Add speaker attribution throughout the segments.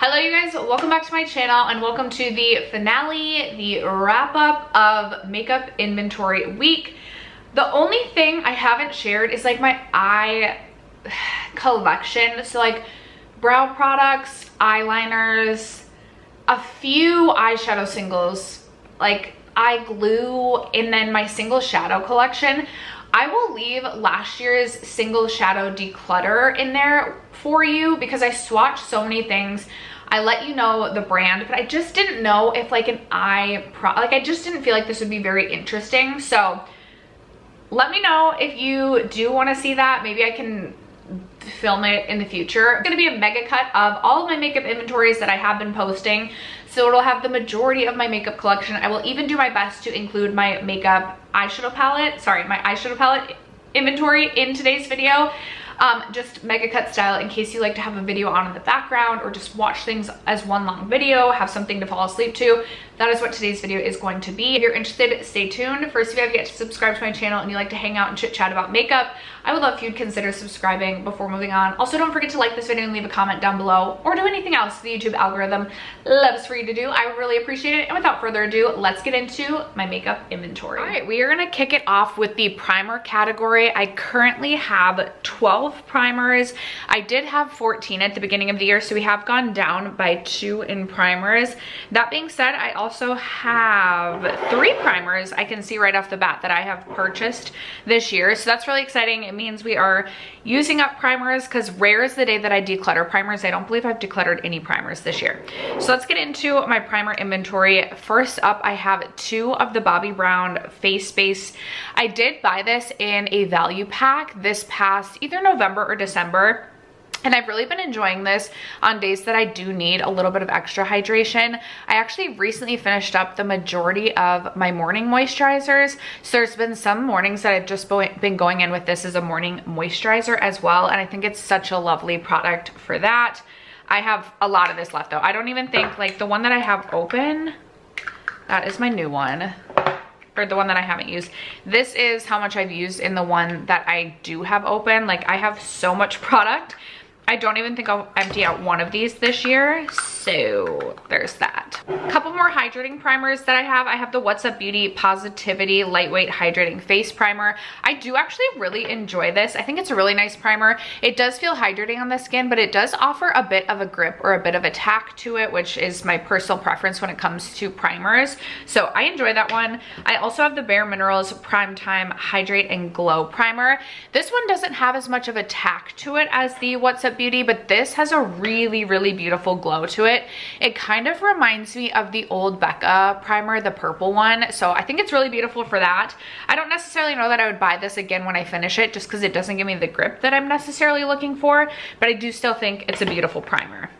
Speaker 1: Hello you guys, welcome back to my channel and welcome to the finale, the wrap up of makeup inventory week. The only thing I haven't shared is like my eye collection. So like brow products, eyeliners, a few eyeshadow singles, like eye glue, and then my single shadow collection. I will leave last year's single shadow declutter in there for you because I swatched so many things. I let you know the brand, but I just didn't know if like an I just didn't feel like this would be very interesting. So let me know if you do want to see that. Maybe I can film it in the future. It's going to be a mega cut of all of my makeup inventories that I have been posting. So it'll have the majority of my makeup collection. I will even do my best to include my makeup eyeshadow palette, my eyeshadow palette inventory in today's video. Just mega cut style in case you like to have a video on in the background or just watch things as one long video, have something to fall asleep to. That is what today's video is going to be. If you're interested, stay tuned. First, if you have yet to subscribe to my channel and you like to hang out and chit chat about makeup, I would love if you'd consider subscribing before moving on. Also, don't forget to like this video and leave a comment down below or do anything else the YouTube algorithm loves for you to do. I would really appreciate it. And without further ado, let's get into my makeup inventory. All right, we are gonna kick it off with the primer category. I currently have 12 primers. I did have 14 at the beginning of the year, so we have gone down by 2 in primers. That being said, I also have 3 primers I can see right off the bat that I have purchased this year. So that's really exciting. It means we are using up primers because rare is the day that I declutter primers. I don't believe I've decluttered any primers this year. So let's get into my primer inventory. First up, I have 2 of the Bobbi Brown Face Base. I did buy this in a value pack this past either November or December. And I've really been enjoying this on days that I do need a little bit of extra hydration. I actually recently finished up the majority of my morning moisturizers. So there's been some mornings that I've just been going in with this as a morning moisturizer as well. And I think it's such a lovely product for that. I have a lot of this left though. I don't even think like the one that I have open, that is my new one. Or the one that I haven't used. This is how much I've used in the one that I do have open. Like I have so much product. I don't even think I'll empty out one of these this year. So there's that. A couple more hydrating primers that I have. I have the What's Up Beauty Positivity Lightweight Hydrating Face Primer. I do actually really enjoy this. I think it's a really nice primer. It does feel hydrating on the skin, but it does offer a bit of a grip or a bit of a tack to it, which is my personal preference when it comes to primers. So I enjoy that one. I also have the Bare Minerals Prime Time Hydrate and Glow Primer. This one doesn't have as much of a tack to it as the What's Up Beauty, but this has a really, really beautiful glow to it. It kind of reminds me of the old Becca primer, the purple one. So I think it's really beautiful for that. I don't necessarily know that I would buy this again when I finish it just because it doesn't give me the grip that I'm necessarily looking for, but I do still think it's a beautiful primer.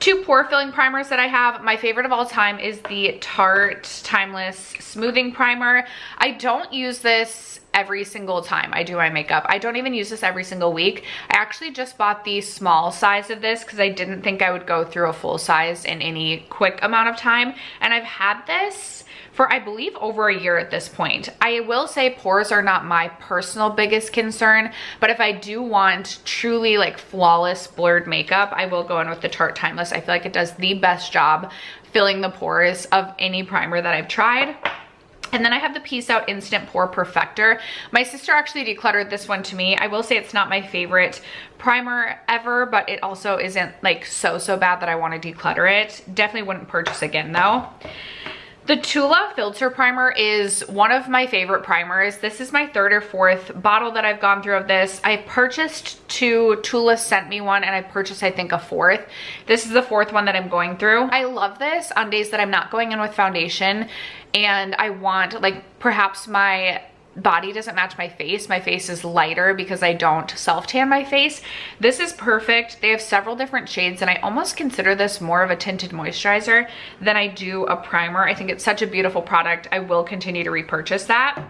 Speaker 1: 2 pore filling primers that I have. My favorite of all time is the Tarte Timeless Smoothing Primer. I don't use this every single time I do my makeup. I don't even use this every single week. I actually just bought the small size of this because I didn't think I would go through a full size in any quick amount of time. And I've had this for I believe over a year at this point. I will say pores are not my personal biggest concern, but if I do want truly like flawless blurred makeup, I will go in with the Tarte Timeless. I feel like it does the best job filling the pores of any primer that I've tried. And then I have the Peace Out Instant Pore Perfector. My sister actually decluttered this one to me. I will say it's not my favorite primer ever, but it also isn't like so bad that I want to declutter it. Definitely wouldn't purchase again though. The Tula Filter Primer is one of my favorite primers. This is my 3rd or 4th bottle that I've gone through of this. I purchased 2, Tula sent me one, and I purchased I think a 4th. This is the 4th one that I'm going through. I love this on days that I'm not going in with foundation and I want like perhaps my body doesn't match my face. My face is lighter because I don't self-tan my face. This is perfect. They have several different shades and I almost consider this more of a tinted moisturizer than I do a primer. I think it's such a beautiful product. I will continue to repurchase that.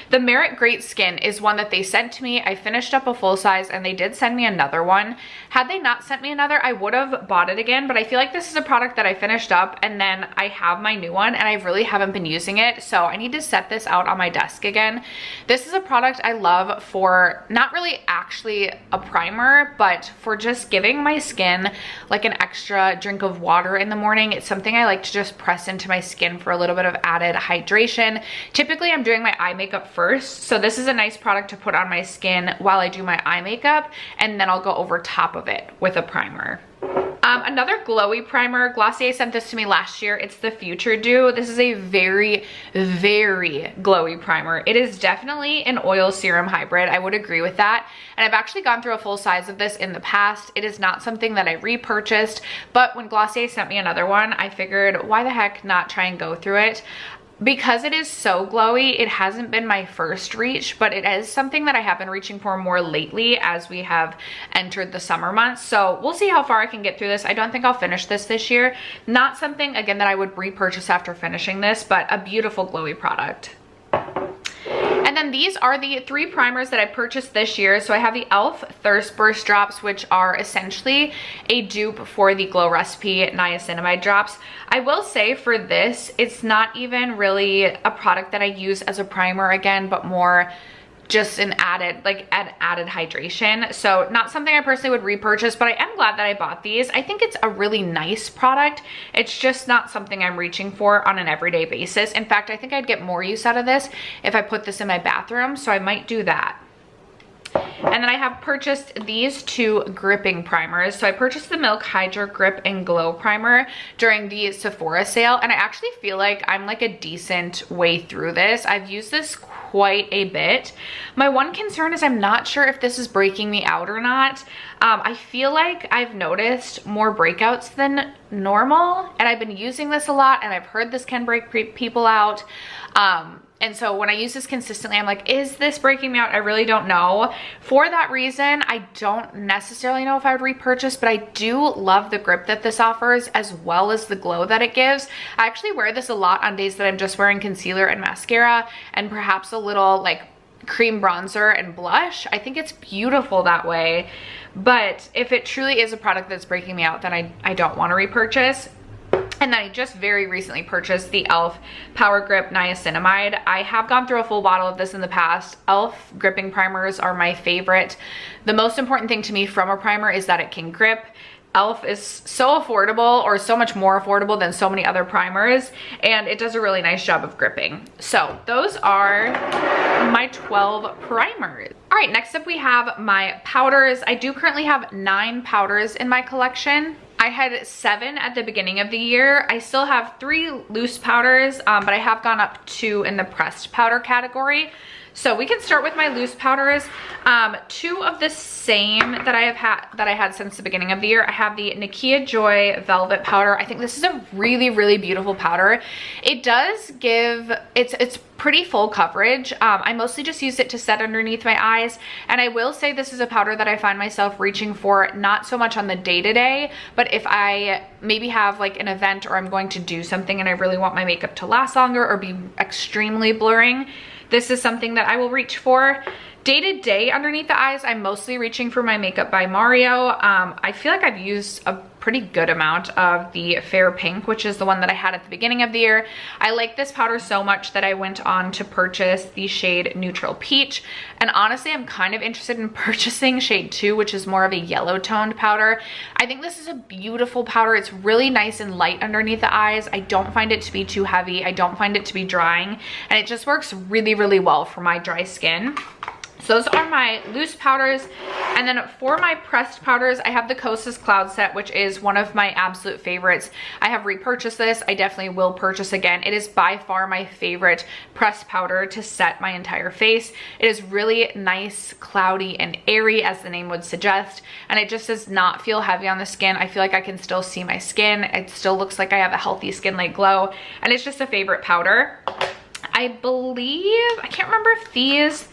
Speaker 1: The Merit Great Skin is one that they sent to me. I finished up a full size and they did send me another one. Had they not sent me another, I would have bought it again, but I feel like this is a product that I finished up and then I have my new one and I really haven't been using it. So I need to set this out on my desk again. This is a product I love for not really actually a primer, but for just giving my skin like an extra drink of water in the morning. It's something I like to just press into my skin for a little bit of added hydration. Typically I'm doing my eye makeup first, so this is a nice product to put on my skin while I do my eye makeup, and then I'll go over top of it with a primer. Another glowy primer, Glossier sent this to me last year. It's the Future Dew. This is a very, very glowy primer. It is definitely an oil serum hybrid. I would agree with that. And I've actually gone through a full size of this in the past. It is not something that I repurchased, but when Glossier sent me another one, I figured why the heck not try and go through it. Because it is so glowy, it hasn't been my first reach, but it is something that I have been reaching for more lately as we have entered the summer months. So we'll see how far I can get through this. I don't think I'll finish this year. Not something, again, that I would repurchase after finishing this, but a beautiful glowy product. And then these are the 3 primers that I purchased this year. So I have the e.l.f. Thirst Burst drops, which are essentially a dupe for the Glow Recipe niacinamide drops. I will say for this, it's not even really a product that I use as a primer again, but more just an added hydration. So not something I personally would repurchase, but I am glad that I bought these. I think it's a really nice product. It's just not something I'm reaching for on an everyday basis. In fact, I think I'd get more use out of this if I put this in my bathroom, so I might do that. And then I have purchased these 2 gripping primers. So I purchased the Milk Hydra Grip and Glow Primer during the Sephora sale, and I actually feel like I'm like a decent way through this. I've used this quite a bit. My one concern is I'm not sure if this is breaking me out or not. I feel like I've noticed more breakouts than normal, and I've been using this a lot, and I've heard this can break people out. And so when I use this consistently, I'm like, is this breaking me out? I really don't know. For that reason, I don't necessarily know if I would repurchase, but I do love the grip that this offers as well as the glow that it gives. I actually wear this a lot on days that I'm just wearing concealer and mascara and perhaps a little like cream bronzer and blush. I think it's beautiful that way. But if it truly is a product that's breaking me out, then I don't want to repurchase. And then I just very recently purchased the e.l.f. Power Grip Niacinamide. I have gone through a full bottle of this in the past. e.l.f. gripping primers are my favorite. The most important thing to me from a primer is that it can grip. e.l.f. is so affordable, or so much more affordable than so many other primers, and it does a really nice job of gripping. So those are my 12 primers. All right, next up we have my powders. I do currently have 9 powders in my collection. I had 7 at the beginning of the year. I still have 3 loose powders, but I have gone up 2 in the pressed powder category. So we can start with my loose powders. 2 of the same that I had since the beginning of the year. I have the Nakia Joy Velvet Powder. I think this is a really, really beautiful powder. It does give, it's pretty full coverage. I mostly just use it to set underneath my eyes. And I will say this is a powder that I find myself reaching for, not so much on the day-to-day, but if I maybe have like an event or I'm going to do something and I really want my makeup to last longer or be extremely blurring, this is something that I will reach for. Day-to-day underneath the eyes, I'm mostly reaching for my Makeup by Mario. I feel like I've used a pretty good amount of the Fair Pink, which is the one that I had at the beginning of the year. I like this powder so much that I went on to purchase the shade Neutral Peach. And honestly, I'm kind of interested in purchasing shade 2, which is more of a yellow toned powder. I think this is a beautiful powder. It's really nice and light underneath the eyes. I don't find it to be too heavy. I don't find it to be drying. And it just works really, really well for my dry skin. So those are my loose powders. And then for my pressed powders, I have the Kosas Cloud Set, which is one of my absolute favorites. I have repurchased this. I definitely will purchase again. It is by far my favorite pressed powder to set my entire face. It is really nice, cloudy, and airy, as the name would suggest. And it just does not feel heavy on the skin. I feel like I can still see my skin. It still looks like I have a healthy skin-like glow. And it's just a favorite powder. I believe, I can't remember if these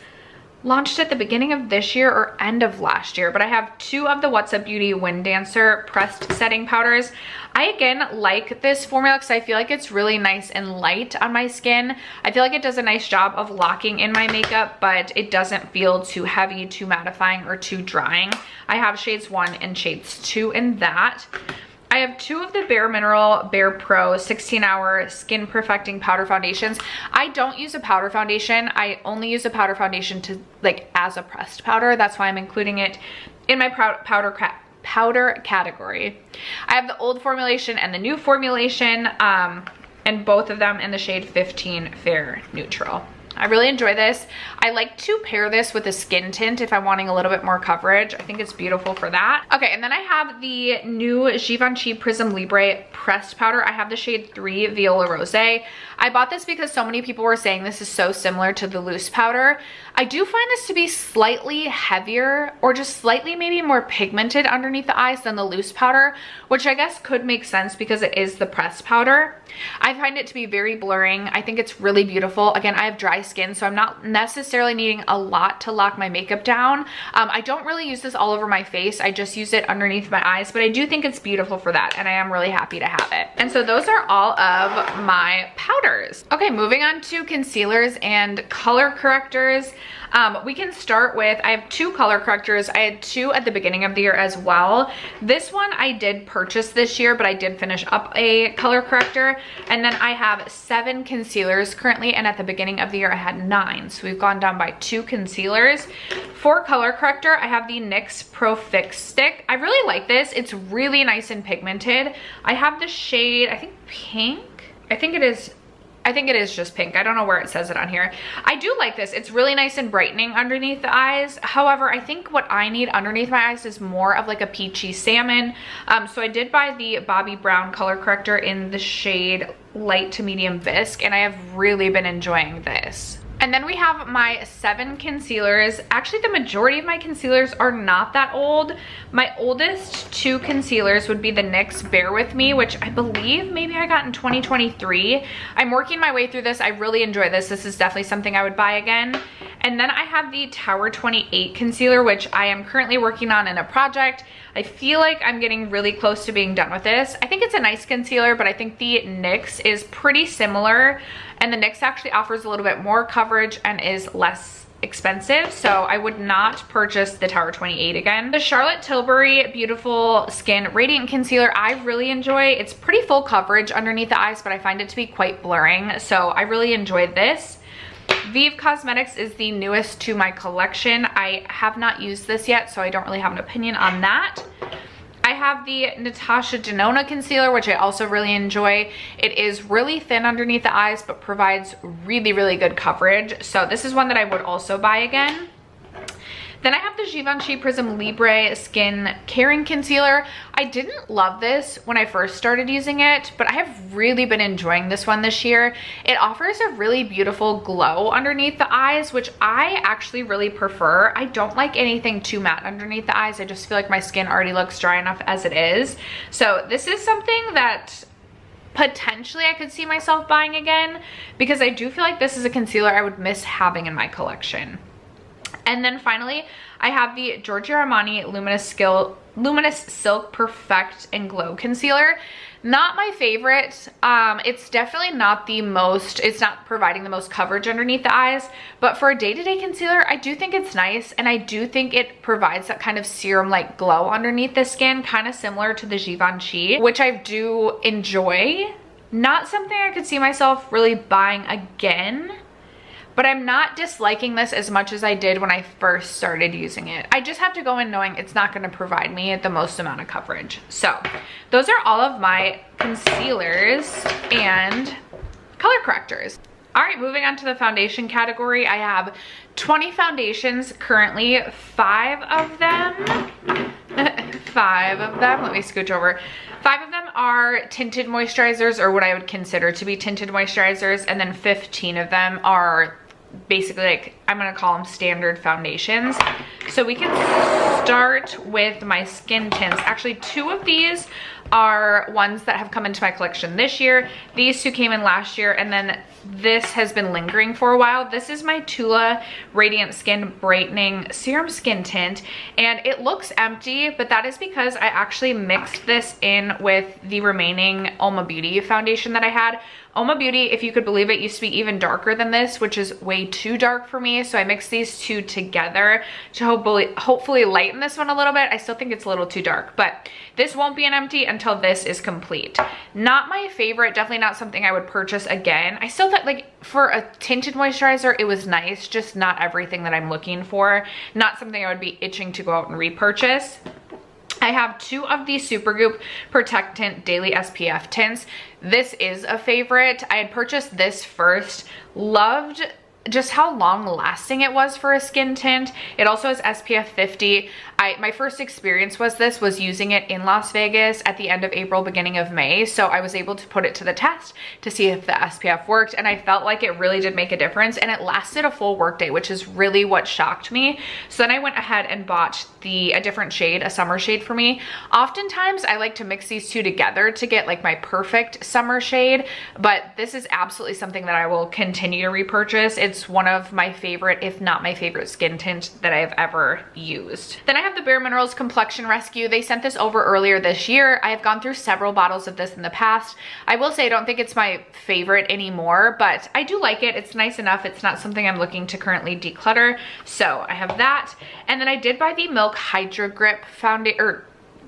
Speaker 1: launched at the beginning of this year or end of last year, but I have 2 of the What's Up Beauty Wind Dancer pressed setting powders. I again like this formula because I feel like it's really nice and light on my skin. I feel like it does a nice job of locking in my makeup, but it doesn't feel too heavy, too mattifying, or too drying. I have shades 1 and shades 2 in that. I have 2 of the Bare Mineral Bare Pro 16-hour Skin Perfecting Powder Foundations. I don't use a powder foundation. I only use a powder foundation to like as a pressed powder. That's why I'm including it in my powder category. I have the old formulation and the new formulation, and both of them in the shade 15 Fair Neutral. I really enjoy this. I like to pair this with a skin tint if I'm wanting a little bit more coverage. I think it's beautiful for that. Okay, and then I have the new Givenchy Prism Libre pressed powder. I have the shade 3 Viola Rose. I bought this because so many people were saying this is so similar to the loose powder. I do find this to be slightly heavier, or just slightly maybe more pigmented underneath the eyes than the loose powder, which I guess could make sense because it is the pressed powder. I find it to be very blurring. I think it's really beautiful. Again, I have dry skin, so I'm not necessarily needing a lot to lock my makeup down. I don't really use this all over my face. I just use it underneath my eyes, but I do think it's beautiful for that, and I am really happy to have it. And so those are all of my powders. Okay, moving on to concealers and color correctors. We can start with, I have 2 color correctors. I had 2 at the beginning of the year as well. This one I did purchase this year, but I did finish up a color corrector. And then I have 7 concealers currently, and at the beginning of the year I had 9. So we've gone down by 2 concealers. For color corrector, I have the NYX Pro Fix Stick. I really like this. It's really nice and pigmented. I have the shade, I think pink. I think it is just pink. I don't know where it says it on here. I do like this. It's really nice and brightening underneath the eyes. However, I think what I need underneath my eyes is more of like a peachy salmon. So I did buy the Bobbi Brown color corrector in the shade light to medium bisque, and I have really been enjoying this. And then we have my 7 concealers. Actually, the majority of my concealers are not that old. My oldest 2 concealers would be the NYX Bear With Me, which I believe maybe I got in 2023. I'm working my way through this. I really enjoy this. This is definitely something I would buy again. And then I have the Tower 28 concealer, which I am currently working on in a project. I feel like I'm getting really close to being done with this. I think it's a nice concealer, but I think the NYX is pretty similar. And the NYX actually offers a little bit more coverage and is less expensive, so I would not purchase the Tower 28 again. The Charlotte Tilbury Beautiful Skin Radiant Concealer I really enjoy. It's pretty full coverage underneath the eyes, but I find it to be quite blurring, so I really enjoyed this. Vive Cosmetics is the newest to my collection. I have not used this yet, so I don't really have an opinion on that. I have the Natasha Denona concealer, which I also really enjoy. It is really thin underneath the eyes, but provides really, really good coverage. So this is one that I would also buy again. Then I have the Givenchy Prism Libre Skin Caring Concealer. I didn't love this when I first started using it, but I have really been enjoying this one this year. It offers a really beautiful glow underneath the eyes, which I actually really prefer. I don't like anything too matte underneath the eyes. I just feel like my skin already looks dry enough as it is. So this is something that potentially I could see myself buying again, because I do feel like this is a concealer I would miss having in my collection. And then finally, I have the Giorgio Armani Luminous Silk Perfect and Glow Concealer. Not my favorite. It's definitely not the most, it's not providing the most coverage underneath the eyes, but for a day-to-day concealer, I do think it's nice, and I do think it provides that kind of serum-like glow underneath the skin, kind of similar to the Givenchy, which I do enjoy. Not something I could see myself really buying again, but I'm not disliking this as much as I did when I first started using it. I just have to go in knowing it's not gonna provide me the most amount of coverage. So those are all of my concealers and color correctors. All right, moving on to the foundation category. I have 20 foundations currently. 5 of them, let me scooch over. 5 of them are tinted moisturizers, or what I would consider to be tinted moisturizers, and then 15 of them are basically like I'm gonna call them standard foundations. So we can start with my skin tints. Actually, 2 of these are ones that have come into my collection this year. These 2 came in last year, and then this has been lingering for a while. This is my Tula Radiant Skin Brightening Serum Skin Tint, and it looks empty, but that is because I actually mixed this in with the remaining Oma Beauty foundation that I had. Oma Beauty, if you could believe it, used to be even darker than this, which is way too dark for me. So I mixed these 2 together to hopefully lighten this one a little bit. I still think it's a little too dark, but this won't be an empty until this is complete. Not my favorite, definitely not something I would purchase again. I still thought, like, for a tinted moisturizer, it was nice, just not everything that I'm looking for. Not something I would be itching to go out and repurchase. I have 2 of the Supergoop Protectant Daily SPF tints. This is a favorite. I had purchased this first, loved just how long lasting it was for a skin tint. It also has SPF 50. My first experience was using it in Las Vegas at the end of April, beginning of May. So I was able to put it to the test to see if the SPF worked, and I felt like it really did make a difference, and it lasted a full workday, which is really what shocked me. So then I went ahead and bought a different shade, a summer shade for me. Oftentimes I like to mix these 2 together to get like my perfect summer shade, but this is absolutely something that I will continue to repurchase. It's one of my favorite, if not my favorite, skin tint that I've ever used. Then I have the Bare Minerals Complexion Rescue. They sent this over earlier this year. I have gone through several bottles of this in the past. I will say I don't think it's my favorite anymore, but I do like it. It's nice enough. It's not something I'm looking to currently declutter. So I have that. And then I did buy the Milk Hydra Grip foundation, or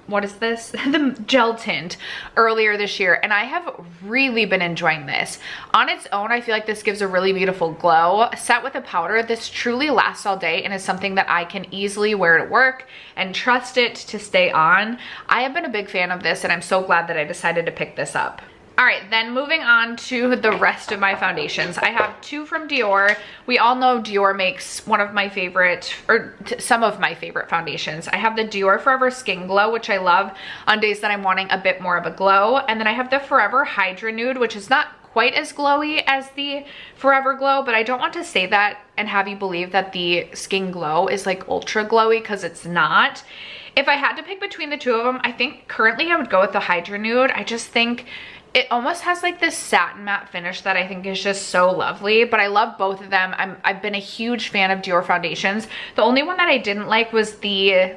Speaker 1: what is this? The gel tint earlier this year, and I have really been enjoying this. On its own, I feel like this gives a really beautiful glow. Set with a powder, this truly lasts all day and is something that I can easily wear to work and trust it to stay on. I have been a big fan of this, and I'm so glad that I decided to pick this up. All right, then moving on to the rest of my foundations. I have 2 from Dior. We all know Dior makes one of my favorite, or some of my favorite foundations. I have the Dior Forever Skin Glow, which I love on days that I'm wanting a bit more of a glow. And then I have the Forever Hydra Nude, which is not quite as glowy as the Forever Glow, but I don't want to say that and have you believe that the Skin Glow is like ultra glowy, because it's not. If I had to pick between the 2 of them, I think currently I would go with the Hydra Nude. I just think it almost has like this satin matte finish that I think is just so lovely, but I love both of them. I've been a huge fan of Dior foundations. The only one that I didn't like was the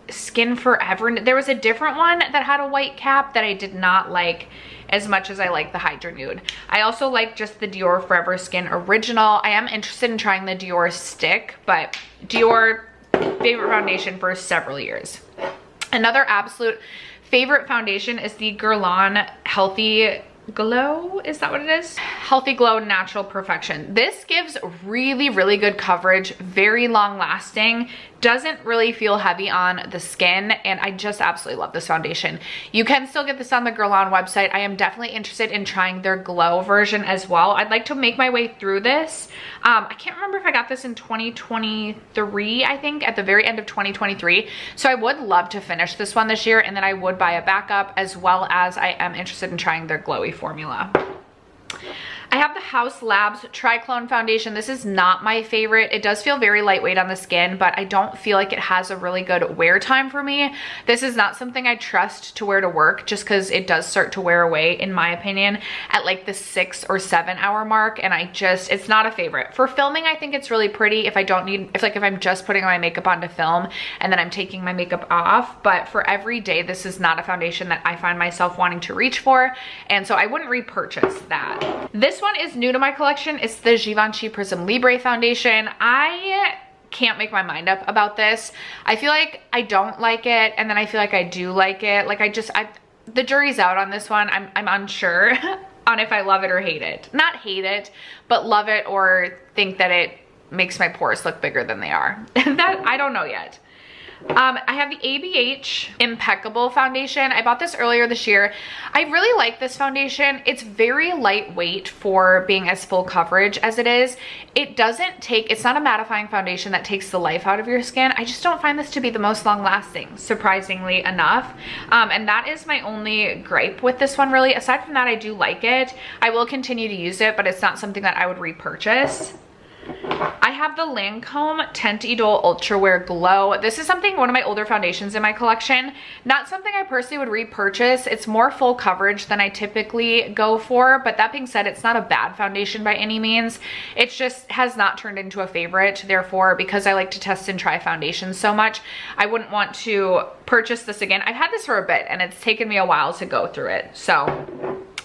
Speaker 1: Skin Forever. There was a different one that had a white cap that I did not like as much as I like the Hydra Nude. I also like just the Dior Forever Skin Original. I am interested in trying the Dior Stick, but Dior, favorite foundation for several years. Another absolute favorite foundation is the Guerlain Healthy Glow. Is that what it is? Healthy Glow Natural Perfection. This gives really, really good coverage, very long lasting, doesn't really feel heavy on the skin, and I just absolutely love this foundation. You can still get this on the Guerlain website. I am definitely interested in trying their glow version as well. I'd like to make my way through this. I can't remember if I got this in 2023, I think, at the very end of 2023. So I would love to finish this one this year, and then I would buy a backup, as well as I am interested in trying their glowy formula. I have the Haus Labs Triclone Foundation. This is not my favorite. It does feel very lightweight on the skin, but I don't feel like it has a really good wear time for me. This is not something I trust to wear to work, just because it does start to wear away, in my opinion, at like the 6 or 7 hour mark, and it's not a favorite. For filming, I think it's really pretty if I'm just putting my makeup on to film and then I'm taking my makeup off, but for every day, this is not a foundation that I find myself wanting to reach for, and so I wouldn't repurchase that. This one is new to my collection. It's the Givenchy Prism Libre foundation. I can't make my mind up about this. I feel like I don't like it, and then I feel like I do like it. Like the jury's out on this one. I'm unsure on if I love it or hate it. Not hate it, but love it or think that it makes my pores look bigger than they are. That I don't know yet. I have the ABH Impeccable foundation. I bought this earlier this year. I really like this foundation. It's very lightweight for being as full coverage as it is. It's not a mattifying foundation that takes the life out of your skin. I just don't find this to be the most long lasting, surprisingly enough. And that is my only gripe with this one, really. Aside from that, I do like it. I will continue to use it, but it's not something that I would repurchase. I have the Lancome Tint Idol Ultra Wear Glow. This is one of my older foundations in my collection. Not something I personally would repurchase. It's more full coverage than I typically go for, but that being said, it's not a bad foundation by any means. It just has not turned into a favorite. Therefore, because I like to test and try foundations so much, I wouldn't want to purchase this again. I've had this for a bit and it's taken me a while to go through it. So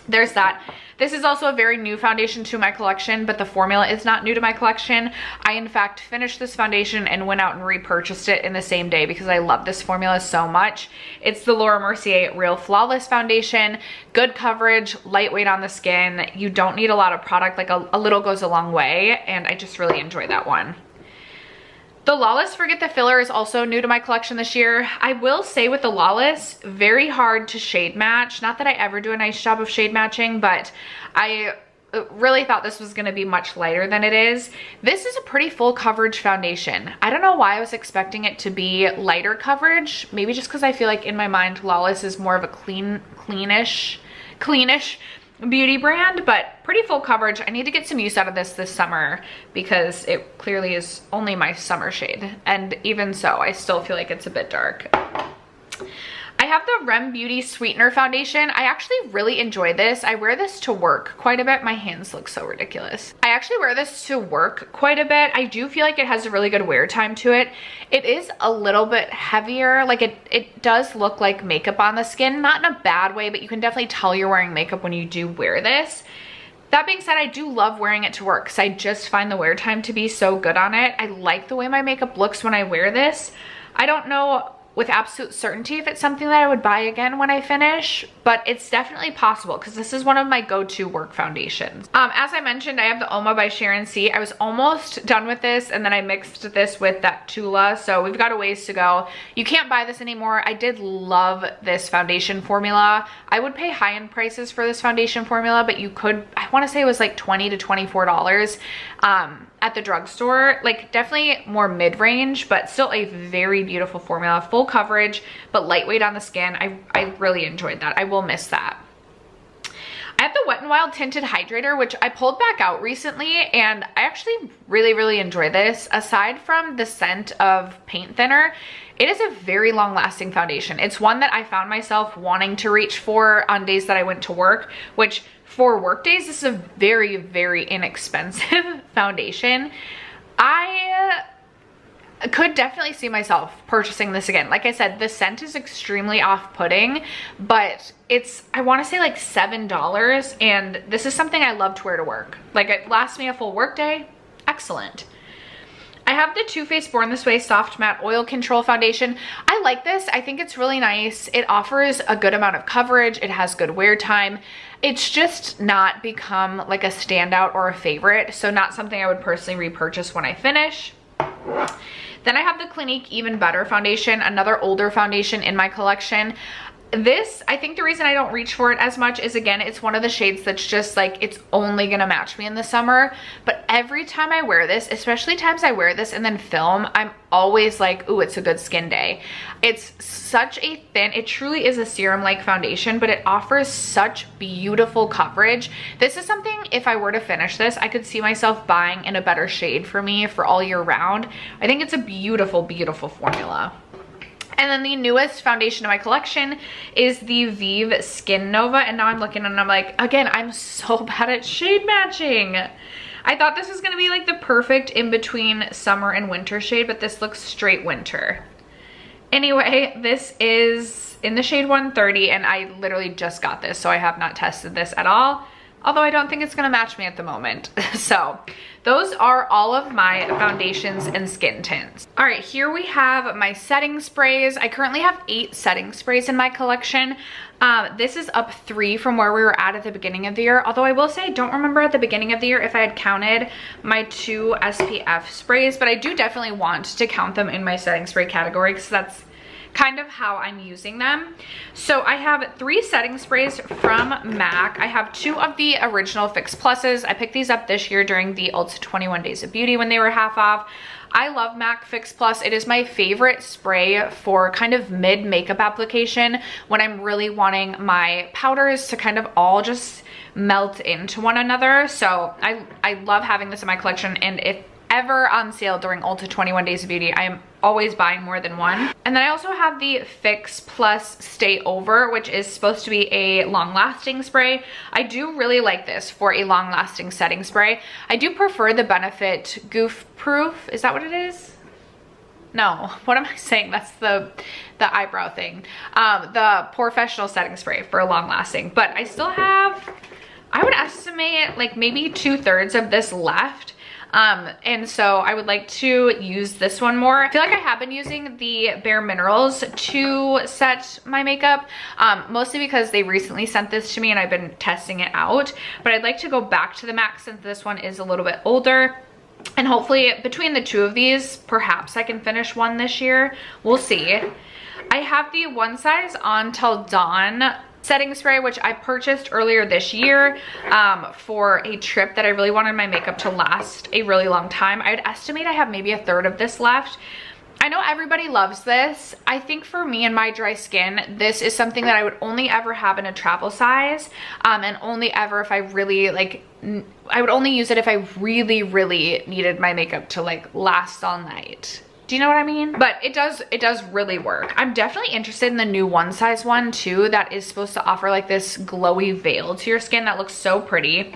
Speaker 1: there's that. This is also a very new foundation to my collection, but the formula is not new to my collection. I, in fact, finished this foundation and went out and repurchased it in the same day because I love this formula so much. It's the Laura Mercier Real Flawless Foundation. Good coverage, lightweight on the skin. You don't need a lot of product, like a little goes a long way, and I just really enjoy that one. The Lawless Forget the Filler is also new to my collection this year. I will say with the Lawless, very hard to shade match. Not that I ever do a nice job of shade matching, but I really thought this was gonna be much lighter than it is. This is a pretty full coverage foundation. I don't know why I was expecting it to be lighter coverage. Maybe just because I feel like in my mind, Lawless is more of a cleanish beauty brand, but pretty full coverage. I need to get some use out of this summer because it clearly is only my summer shade. And even so, I still feel like it's a bit dark. I have the Rem Beauty Sweetener Foundation. I actually really enjoy this. I wear this to work quite a bit. My hands look so ridiculous. I actually wear this to work quite a bit. I do feel like it has a really good wear time to it. It is a little bit heavier. Like it does look like makeup on the skin, not in a bad way, but you can definitely tell you're wearing makeup when you do wear this. That being said, I do love wearing it to work because I just find the wear time to be so good on it. I like the way my makeup looks when I wear this. I don't know with absolute certainty if it's something that I would buy again when I finish, but it's definitely possible because this is one of my go-to work foundations. As I mentioned, I have the Oma by Sharon C. I was almost done with this and then I mixed this with that Tula, so we've got a ways to go. You can't buy this anymore. I did love this foundation formula. I would pay high-end prices for this foundation formula, but you could, I want to say it was like $20 to $24 at the drugstore. Like definitely more mid-range, but still a very beautiful formula, full coverage, but lightweight on the skin. I really enjoyed that. I will miss that. I have the Wet n Wild Tinted Hydrator, which I pulled back out recently, and I actually really enjoy this. Aside from the scent of paint thinner, it is a very long lasting foundation. It's one that I found myself wanting to reach for on days that I went to work, which for work days, this is a very inexpensive foundation. I could definitely see myself purchasing this again. Like I said, the scent is extremely off-putting, but it's, I want to say like $7, and this is something I love to wear to work. Like it lasts me a full work day. Excellent. I have the Too Faced Born This Way Soft Matte Oil Control Foundation. I like this. I think it's really nice. It offers a good amount of coverage. It has good wear time. It's just not become like a standout or a favorite, so not something I would personally repurchase when I finish. Then I have the Clinique Even Better Foundation, another older foundation in my collection. This, I think the reason I don't reach for it as much is, again, it's one of the shades that's just like, it's only gonna match me in the summer. But every time I wear this, especially times I wear this and then film, I'm always like, ooh, it's a good skin day. It's such a thin, it truly is a serum-like foundation, but it offers such beautiful coverage. This is something, if I were to finish this, I could see myself buying in a better shade for me for all year round. I think it's a beautiful formula. And then the newest foundation in my collection is the Vive Skin Nova. And now I'm looking and I'm like, again, I'm so bad at shade matching. I thought this was gonna be like the perfect in-between summer and winter shade, but this looks straight winter. Anyway, this is in the shade 130 and I literally just got this, so I have not tested this at all. Although I don't think it's gonna match me at the moment. So those are all of my foundations and skin tints. All right, here we have my setting sprays. I currently have 8 setting sprays in my collection. This is up 3 from where we were at the beginning of the year. Although I will say, I don't remember at the beginning of the year if I had counted my 2 SPF sprays, but I do definitely want to count them in my setting spray category because that's kind of how I'm using them. So I have 3 setting sprays from MAC. I have 2 of the original Fix Pluses. I picked these up this year during the Ulta 21 Days of Beauty when they were half off. I love MAC Fix Plus. It is my favorite spray for kind of mid makeup application when I'm really wanting my powders to kind of all just melt into one another. So I love having this in my collection, and if ever on sale during Ulta 21 Days of Beauty, I am always buying more than one. And then I also have the Fix Plus Stay Over, which is supposed to be a long-lasting spray. I do really like this for a long-lasting setting spray. I do prefer the Benefit Goof Proof. Is that what it is? No, what am I saying? That's the eyebrow thing. The Professional setting spray for long-lasting. But I still have, I would estimate like maybe 2/3 of this left. And so I would like to use this one more. I feel like I have been using the Bare Minerals to set my makeup, mostly because they recently sent this to me and I've been testing it out. But I'd like to go back to the MAC since this one is a little bit older. And hopefully between the 2 of these, perhaps I can finish one this year. We'll see. I have the One Size On Till Dawn setting spray, which I purchased earlier this year for a trip that I really wanted my makeup to last a really long time. I'd estimate I have maybe 1/3 of this left. I know everybody loves this. I think for me and my dry skin, this is something that I would only ever have in a travel size, and only ever if I really like, I would only use it if I really, really needed my makeup to like last all night. Do you know what I mean? But it does really work. I'm definitely interested in the new One Size one too, that is supposed to offer like this glowy veil to your skin that looks so pretty.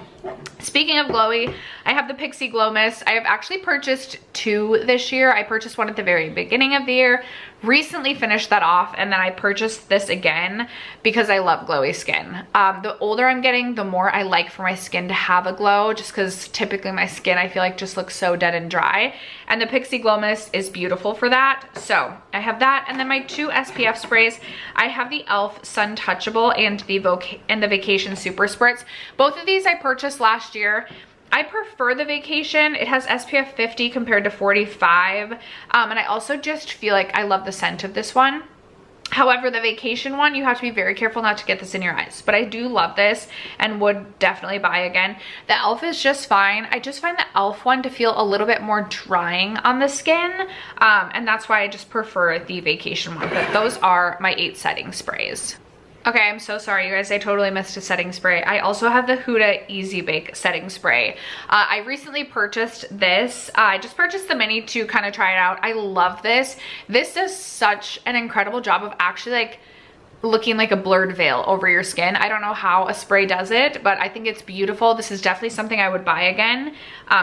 Speaker 1: Speaking of glowy, I have the Pixi Glow Mist. I have actually purchased 2 this year. I purchased one at the very beginning of the year, recently finished that off, and then I purchased this again because I love glowy skin. The older I'm getting, the more I like for my skin to have a glow, just because typically my skin I feel like just looks so dead and dry, and the Pixi Glow Mist is beautiful for that. So I have that, and then my 2 SPF sprays. I have the e.l.f. Sun Touchable and the Vacation Super Spritz. Both of these I purchased last year. I prefer the Vacation. It has SPF 50 compared to 45. And I also just feel like I love the scent of this one. However, the Vacation one, you have to be very careful not to get this in your eyes. But I do love this and would definitely buy again. The e.l.f. is just fine. I just find the e.l.f. one to feel a little bit more drying on the skin. And that's why I just prefer the Vacation one. But those are my 8 setting sprays. Okay, I'm so sorry, you guys. I totally missed a setting spray. I also have the Huda Easy Bake setting spray. I recently purchased this. I just purchased the mini to kind of try it out. I love this. This does such an incredible job of actually like looking like a blurred veil over your skin. I don't know how a spray does it, but I think it's beautiful. This is definitely something I would buy again.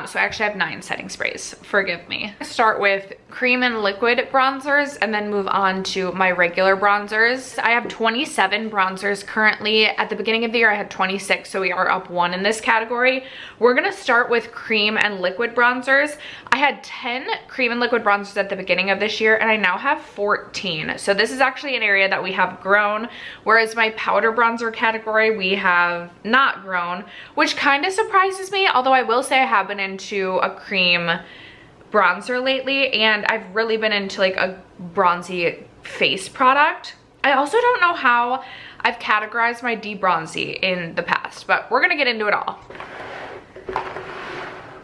Speaker 1: So I actually have 9 setting sprays. Forgive me. I start with cream and liquid bronzers and then move on to my regular bronzers. I have 27 bronzers currently. At the beginning of the year, I had 26, so we are up 1 in this category. We're gonna start with cream and liquid bronzers. I had 10 cream and liquid bronzers at the beginning of this year, and I now have 14. So this is actually an area that we have grown, whereas my powder bronzer category, we have not grown, which kind of surprises me, although I will say I have been into a cream bronzer lately, and I've really been into like a bronzy face product. I also don't know how I've categorized my debronzy in the past, but we're gonna get into it all.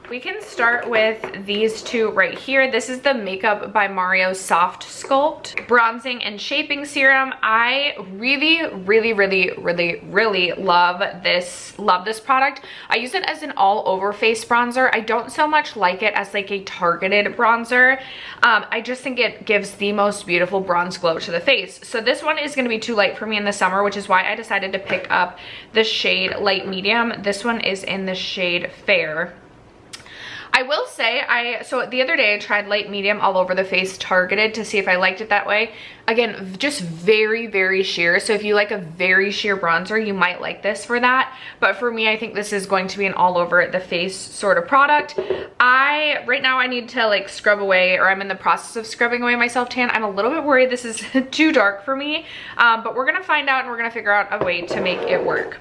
Speaker 1: We can start with these 2 right here. This is the Makeup by Mario Soft Sculpt Bronzing and Shaping Serum. I really love this product. I use it as an all over face bronzer. I don't so much like it as like a targeted bronzer. I just think it gives the most beautiful bronze glow to the face. So this one is gonna be too light for me in the summer, which is why I decided to pick up the shade Light Medium. This one is in the shade Fair. I will say, so the other day I tried Light Medium all over the face targeted to see if I liked it that way. Again, just very sheer. So if you like a very sheer bronzer, you might like this for that. But for me, I think this is going to be an all over the face sort of product. Right now I need to like scrub away, or I'm in the process of scrubbing away my self-tan. I'm a little bit worried this is too dark for me, but we're gonna find out and we're gonna figure out a way to make it work.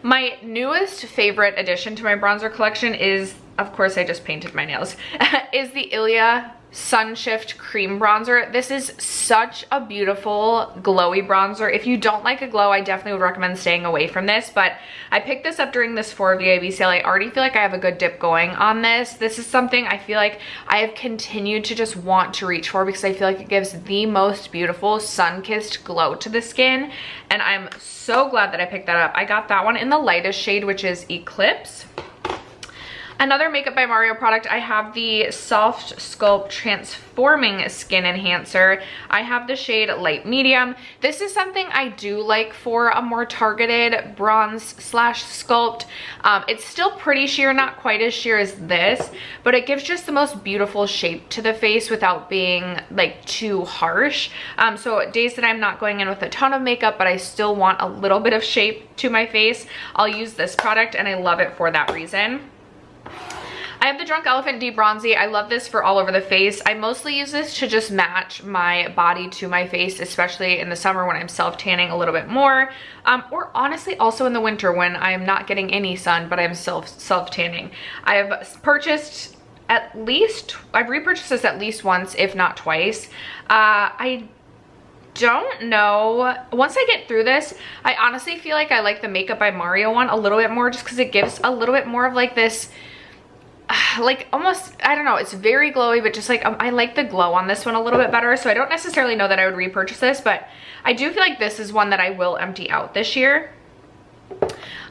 Speaker 1: My newest favorite addition to my bronzer collection is, of course I just painted my nails, is the Ilia Sunshift Cream Bronzer. This is such a beautiful glowy bronzer. If you don't like a glow, I definitely would recommend staying away from this, but I picked this up during this 4 VIB sale. I already feel like I have a good dip going on this. This is something I feel like I have continued to just want to reach for because I feel like it gives the most beautiful sun-kissed glow to the skin, and I'm so glad that I picked that up. I got that one in the lightest shade, which is Eclipse. Another Makeup by Mario product, I have the Soft Sculpt Transforming Skin Enhancer. I have the shade Light Medium. This is something I do like for a more targeted bronze slash sculpt. It's still pretty sheer, not quite as sheer as this, but it gives just the most beautiful shape to the face without being like too harsh. So days that I'm not going in with a ton of makeup, but I still want a little bit of shape to my face, I'll use this product, and I love it for that reason. I have the Drunk Elephant Debronzy. I love this for all over the face. I mostly use this to just match my body to my face, especially in the summer when I'm self-tanning a little bit more, or honestly also in the winter when I'm not getting any sun, but I'm self-tanning. I have purchased at least, I've repurchased this at least once, if not twice. I don't know, once I get through this, I honestly feel like I like the Makeup by Mario one a little bit more, just because it gives a little bit more of like this, like almost, I don't know, it's very glowy, but just like I like the glow on this one a little bit better. So I don't necessarily know that I would repurchase this, but I do feel like this is one that I will empty out this year.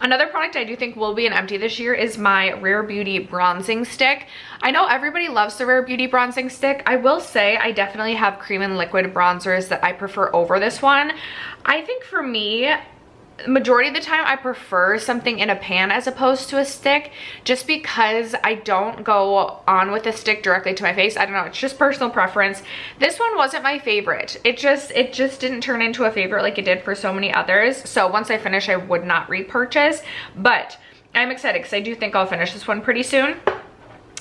Speaker 1: Another product I do think will be an empty this year is my Rare Beauty Bronzing Stick. I know everybody loves the Rare Beauty Bronzing Stick. I will say I definitely have cream and liquid bronzers that I prefer over this one. I think for me, majority of the time I prefer something in a pan as opposed to a stick, just because I don't go on with a stick directly to my face. I don't know, it's just personal preference. This one wasn't my favorite. It just didn't turn into a favorite like it did for so many others. So once I finish, I would not repurchase, but I'm excited because I do think I'll finish this one pretty soon.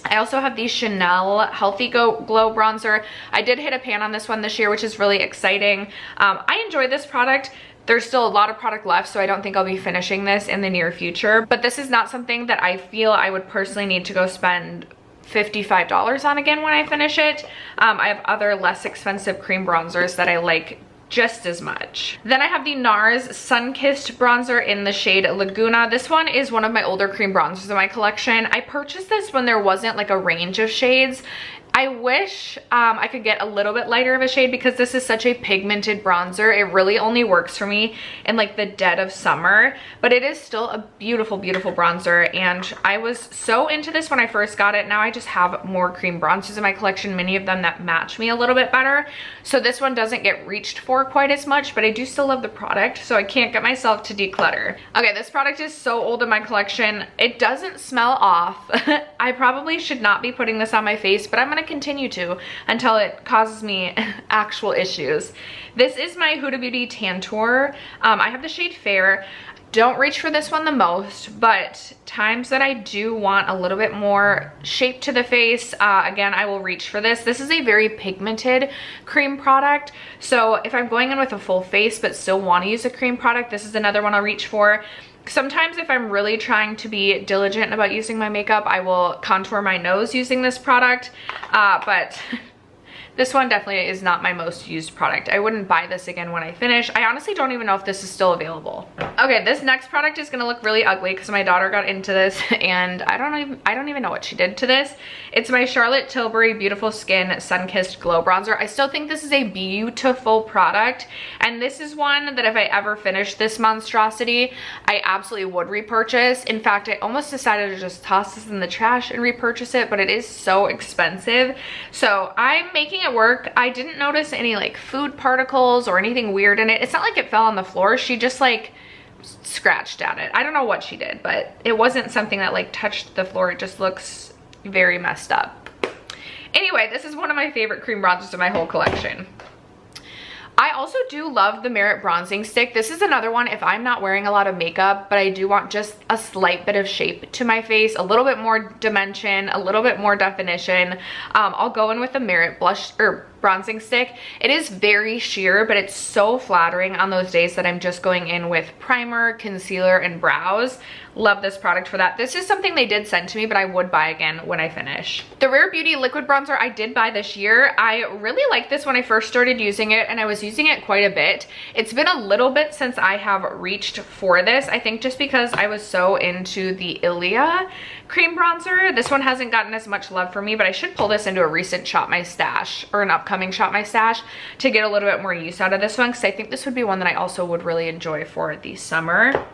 Speaker 1: I also have the Chanel Healthy Glow Bronzer. I did hit a pan on this one this year, which is really exciting. I enjoy this product. There's still a lot of product left, so I don't think I'll be finishing this in the near future. But this is not something that I feel I would personally need to go spend $55 on again when I finish it. I have other less expensive cream bronzers that I like just as much. Then I have the NARS Sun-Kissed Bronzer in the shade Laguna. This one is one of my older cream bronzers in my collection. I purchased this when there wasn't like a range of shades. I wish I could get a little bit lighter of a shade because this is such a pigmented bronzer. It really only works for me in like the dead of summer, but it is still a beautiful, beautiful bronzer. And I was so into this when I first got it. Now I just have more cream bronzers in my collection, many of them that match me a little bit better. So this one doesn't get reached for quite as much, but I do still love the product, so I can't get myself to declutter. Okay, this product is so old in my collection. It doesn't smell off. I probably should not be putting this on my face, but I'm gonna continue to until it causes me actual issues. This is my Huda Beauty Tantour. I have the shade Fair. Don't reach for this one the most, but times that I do want a little bit more shape to the face, again, I will reach for this. This is a very pigmented cream product, so if I'm going in with a full face but still want to use a cream product, this is another one I'll reach for. Sometimes if I'm really trying to be diligent about using my makeup, I will contour my nose using this product, but this one definitely is not my most used product. I wouldn't buy this again when I finish. I honestly don't even know if this is still available. Okay, this next product is gonna look really ugly because my daughter got into this and I don't even know what she did to this. It's my Charlotte Tilbury Beautiful Skin Sun-Kissed Glow Bronzer. I still think this is a beautiful product, and this is one that if I ever finish this monstrosity, I absolutely would repurchase. In fact, I almost decided to just toss this in the trash and repurchase it, but it is so expensive. So I'm making it work. I didn't notice any like food particles or anything weird in it. It's not like it fell on the floor. She just like scratched at it. I don't know what she did, but it wasn't something that like touched the floor. It just looks very messed up. Anyway, this is one of my favorite cream bronzers in my whole collection. I also do love the Merit Bronzing Stick. This is another one if I'm not wearing a lot of makeup, but I do want just a slight bit of shape to my face, a little bit more dimension, a little bit more definition. I'll go in with the Merit blush or bronzing stick. It is very sheer, but it's so flattering on those days that I'm just going in with primer, concealer, and brows. Love this product for that. This is something they did send to me, but I would buy again when I finish. The Rare Beauty liquid bronzer I did buy this year. I really liked this when I first started using it, and I was using it quite a bit. It's been a little bit since I have reached for this. I think just because I was so into the Ilia cream bronzer. This one hasn't gotten as much love for me, but I should pull this into a recent Shop My Stash, or an upcoming Shop My Stash, to get a little bit more use out of this one, because I think this would be one that I also would really enjoy for the summer.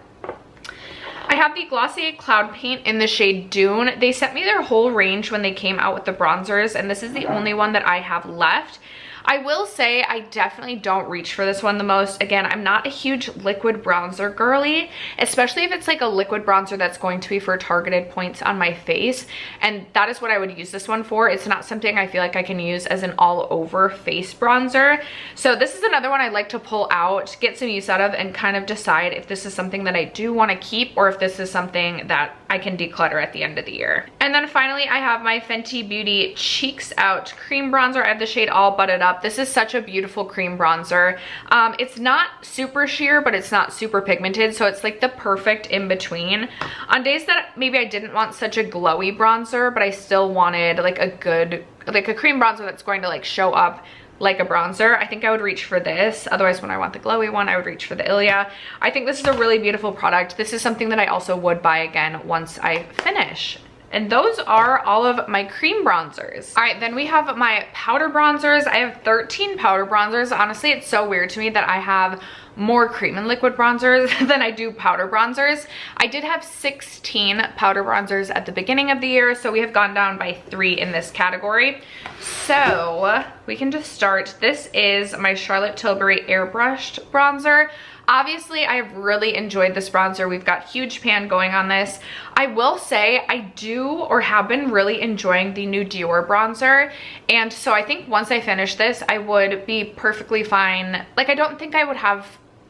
Speaker 1: I have the Glossier Cloud Paint in the shade Dune. They sent me their whole range when they came out with the bronzers, and this is the only one that I have left. I will say I definitely don't reach for this one the most. Again, I'm not a huge liquid bronzer girly, especially if it's like a liquid bronzer that's going to be for targeted points on my face, and that is what I would use this one for. It's not something I feel like I can use as an all-over face bronzer. So this is another one I'd like to pull out, get some use out of, and kind of decide if this is something that I do want to keep or if this is something that I can declutter at the end of the year. And then finally, I have my Fenty Beauty Cheeks Out cream bronzer. I have the shade All Butted Up. This is such a beautiful cream bronzer. It's not super sheer, but it's not super pigmented, so it's like the perfect in between. On days that maybe I didn't want such a glowy bronzer, but I still wanted like a good, like a cream bronzer that's going to like show up like a bronzer, I think I would reach for this. Otherwise, when I want the glowy one, I would reach for the Ilia. I think this is a really beautiful product. This is something that I also would buy again once I finish. And those are all of my cream bronzers. All right, then we have my powder bronzers. I have 13 powder bronzers. Honestly, it's so weird to me that I have more cream and liquid bronzers than I do powder bronzers. I did have 16 powder bronzers at the beginning of the year, so we have gone down by 3 in this category. So we can just start. This is my Charlotte Tilbury Airbrushed Bronzer. Obviously, I've really enjoyed this bronzer. We've got huge pan going on this. I will say I do or have been really enjoying the new Dior bronzer. And so I think once I finish this, I would be perfectly fine. Like, I don't think I would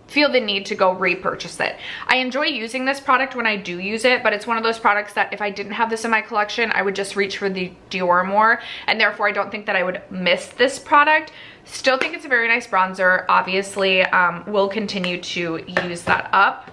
Speaker 1: feel the need to go repurchase it. I enjoy using this product when I do use it, but it's one of those products that if I didn't have this in my collection, I would just reach for the Dior more, and therefore I don't think that I would miss this product. Still think it's a very nice bronzer. Obviously, we'll continue to use that up.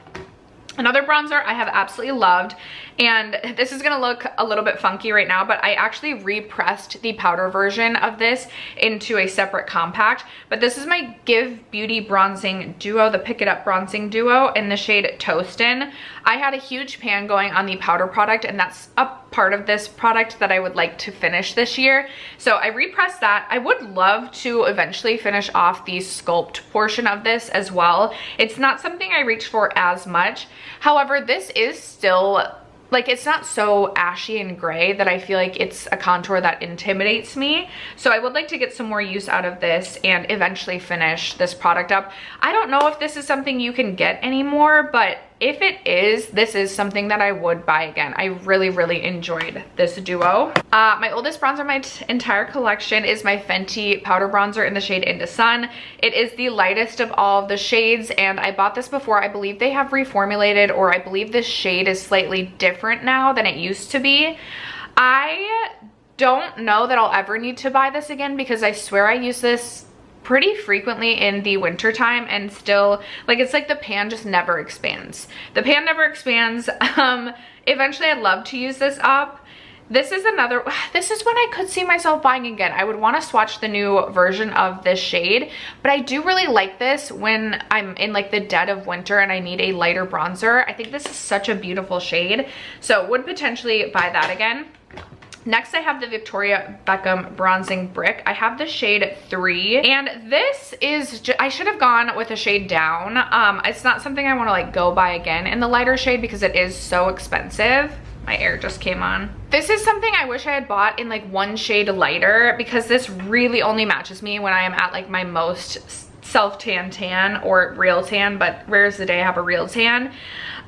Speaker 1: Another bronzer I have absolutely loved, and this is gonna look a little bit funky right now, but I actually repressed the powder version of this into a separate compact. But this is my Give Beauty Bronzing Duo, the Pick It Up Bronzing Duo in the shade Toastin'. I had a huge pan going on the powder product, and that's a part of this product that I would like to finish this year. So I repressed that. I would love to eventually finish off the sculpt portion of this as well. It's not something I reach for as much. However, this is still, like, it's not so ashy and gray that I feel like it's a contour that intimidates me. So I would like to get some more use out of this and eventually finish this product up. I don't know if this is something you can get anymore, but if it is, this is something that I would buy again. I really, really enjoyed this duo. My oldest bronzer in my entire collection is my Fenty powder bronzer in the shade Into Sun. It is the lightest of all of the shades, and I bought this before. I believe they have reformulated, or I believe this shade is slightly different now than it used to be. I don't know that I'll ever need to buy this again, because I swear I use this pretty frequently in the winter time, and still, like, it's like the pan just never expands. The pan never expands. Eventually I'd love to use this up. This is one I could see myself buying again. I would want to swatch the new version of this shade, but I do really like this when I'm in like the dead of winter and I need a lighter bronzer. I think this is such a beautiful shade, so would potentially buy that again. Next, I have the Victoria Beckham Bronzing Brick. I have the shade 3, and this is, I should have gone with a shade down. It's not something I want to like go buy again in the lighter shade because it is so expensive. My air just came on. This is something I wish I had bought in like one shade lighter, because this really only matches me when I am at like my most self-tan or real tan, but rarely the day I have a real tan.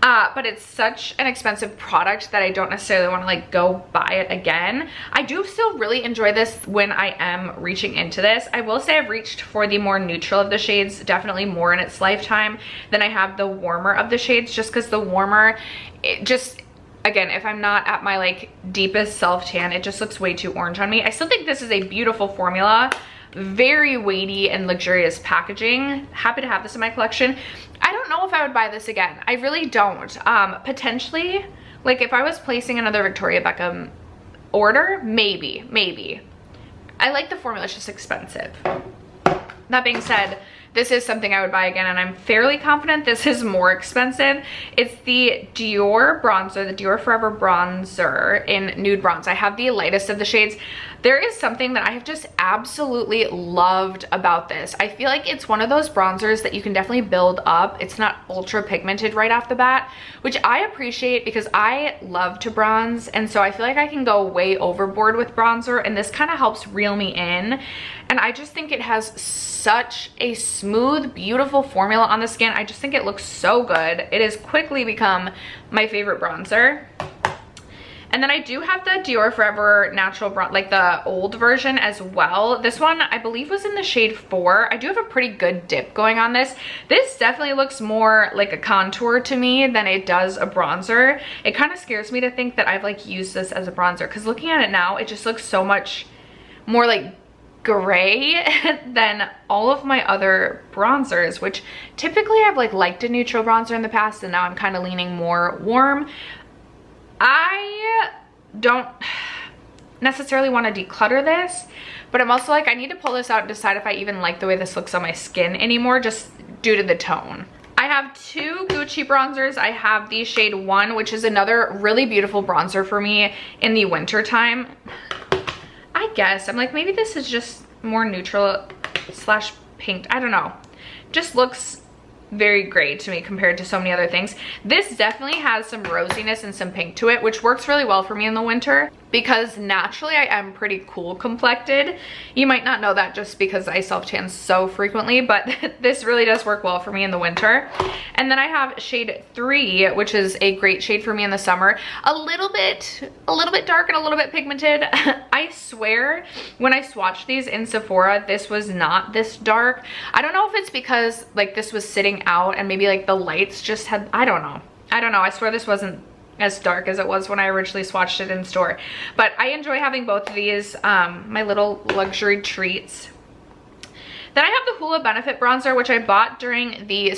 Speaker 1: But it's such an expensive product that I don't necessarily want to like go buy it again. I do still really enjoy this when I am reaching into this. I will say I've reached for the more neutral of the shades, definitely more in its lifetime than I have the warmer of the shades, just because the warmer, it just, again, if I'm not at my like deepest self tan, it just looks way too orange on me. I still think this is a beautiful formula, very weighty and luxurious packaging. Happy to have this in my collection. I don't know if I would buy this again. I really don't. Potentially, like if I was placing another Victoria Beckham order, maybe. I like the formula, it's just expensive. That being said, this is something I would buy again, and I'm fairly confident this is more expensive. It's the Dior bronzer, the Dior Forever bronzer in Nude Bronze. I have the lightest of the shades. There is something that I have just absolutely loved about this. I feel like it's one of those bronzers that you can definitely build up. It's not ultra pigmented right off the bat, which I appreciate because I love to bronze, and so I feel like I can go way overboard with bronzer, and this kind of helps reel me in. And I just think it has such a smooth, beautiful formula on the skin. I just think it looks so good. It has quickly become my favorite bronzer. And then I do have the Dior Forever Natural Bronze, like the old version as well. This one, I believe, was in the shade 4. I do have a pretty good dip going on this. This definitely looks more like a contour to me than it does a bronzer. It kind of scares me to think that I've like used this as a bronzer, because looking at it now, it just looks so much more like gray than all of my other bronzers, which typically I've like liked a neutral bronzer in the past, and now I'm kind of leaning more warm. I don't necessarily want to declutter this, but I'm also like, I need to pull this out and decide if I even like the way this looks on my skin anymore, just due to the tone. I have two Gucci bronzers. I have the shade 1, which is another really beautiful bronzer for me in the winter time. I guess I'm like, maybe this is just more neutral slash pink. I don't know. Just looks very gray to me compared to so many other things. This definitely has some rosiness and some pink to it, which works really well for me in the winter because naturally I am pretty cool complected. You might not know that just because I self-tan so frequently, but this really does work well for me in the winter. And then I have shade 3, which is a great shade for me in the summer. A little bit dark and a little bit pigmented. I swear when I swatched these in Sephora, this was not this dark. I don't know if it's because like this was sitting out and maybe like the lights just had, I don't know. I swear this wasn't as dark as it was when I originally swatched it in store. But I enjoy having both of these, my little luxury treats. Then I have the Hoola Benefit bronzer, which I bought during the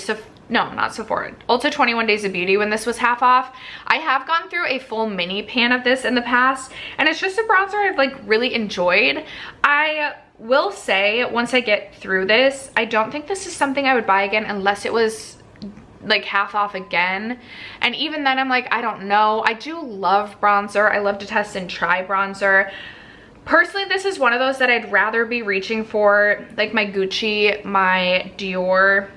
Speaker 1: not Sephora, Ulta 21 Days of Beauty when this was half off. I have gone through a full mini pan of this in the past, and it's just a bronzer I've like really enjoyed. I will say once I get through this, I don't think this is something I would buy again unless it was like half off again. And even then I'm like, I don't know. I do love bronzer. I love to test and try bronzer. Personally, this is one of those that I'd rather be reaching for like my Gucci, my Dior,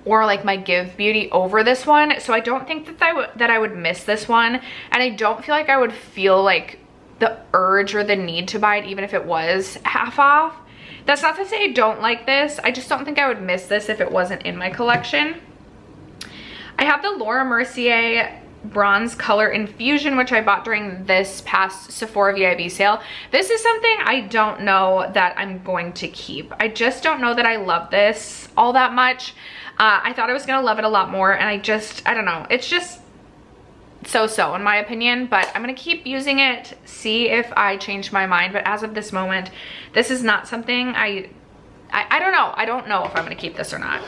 Speaker 1: or like my Give Beauty over this one. So I don't think that I would miss this one, and I don't feel like I would feel like the urge or the need to buy it even if it was half off. That's not to say I don't like this. I just don't think I would miss this if it wasn't in my collection. I have the Laura Mercier Bronze Color Infusion, which I bought during this past Sephora VIB sale. This is something I don't know that I'm going to keep. I just don't know that I love this all that much. I thought I was gonna love it a lot more, and I don't know. It's just so-so in my opinion, but I'm gonna keep using it, see if I change my mind. But as of this moment, this is not something I don't know. I don't know if I'm gonna keep this or not.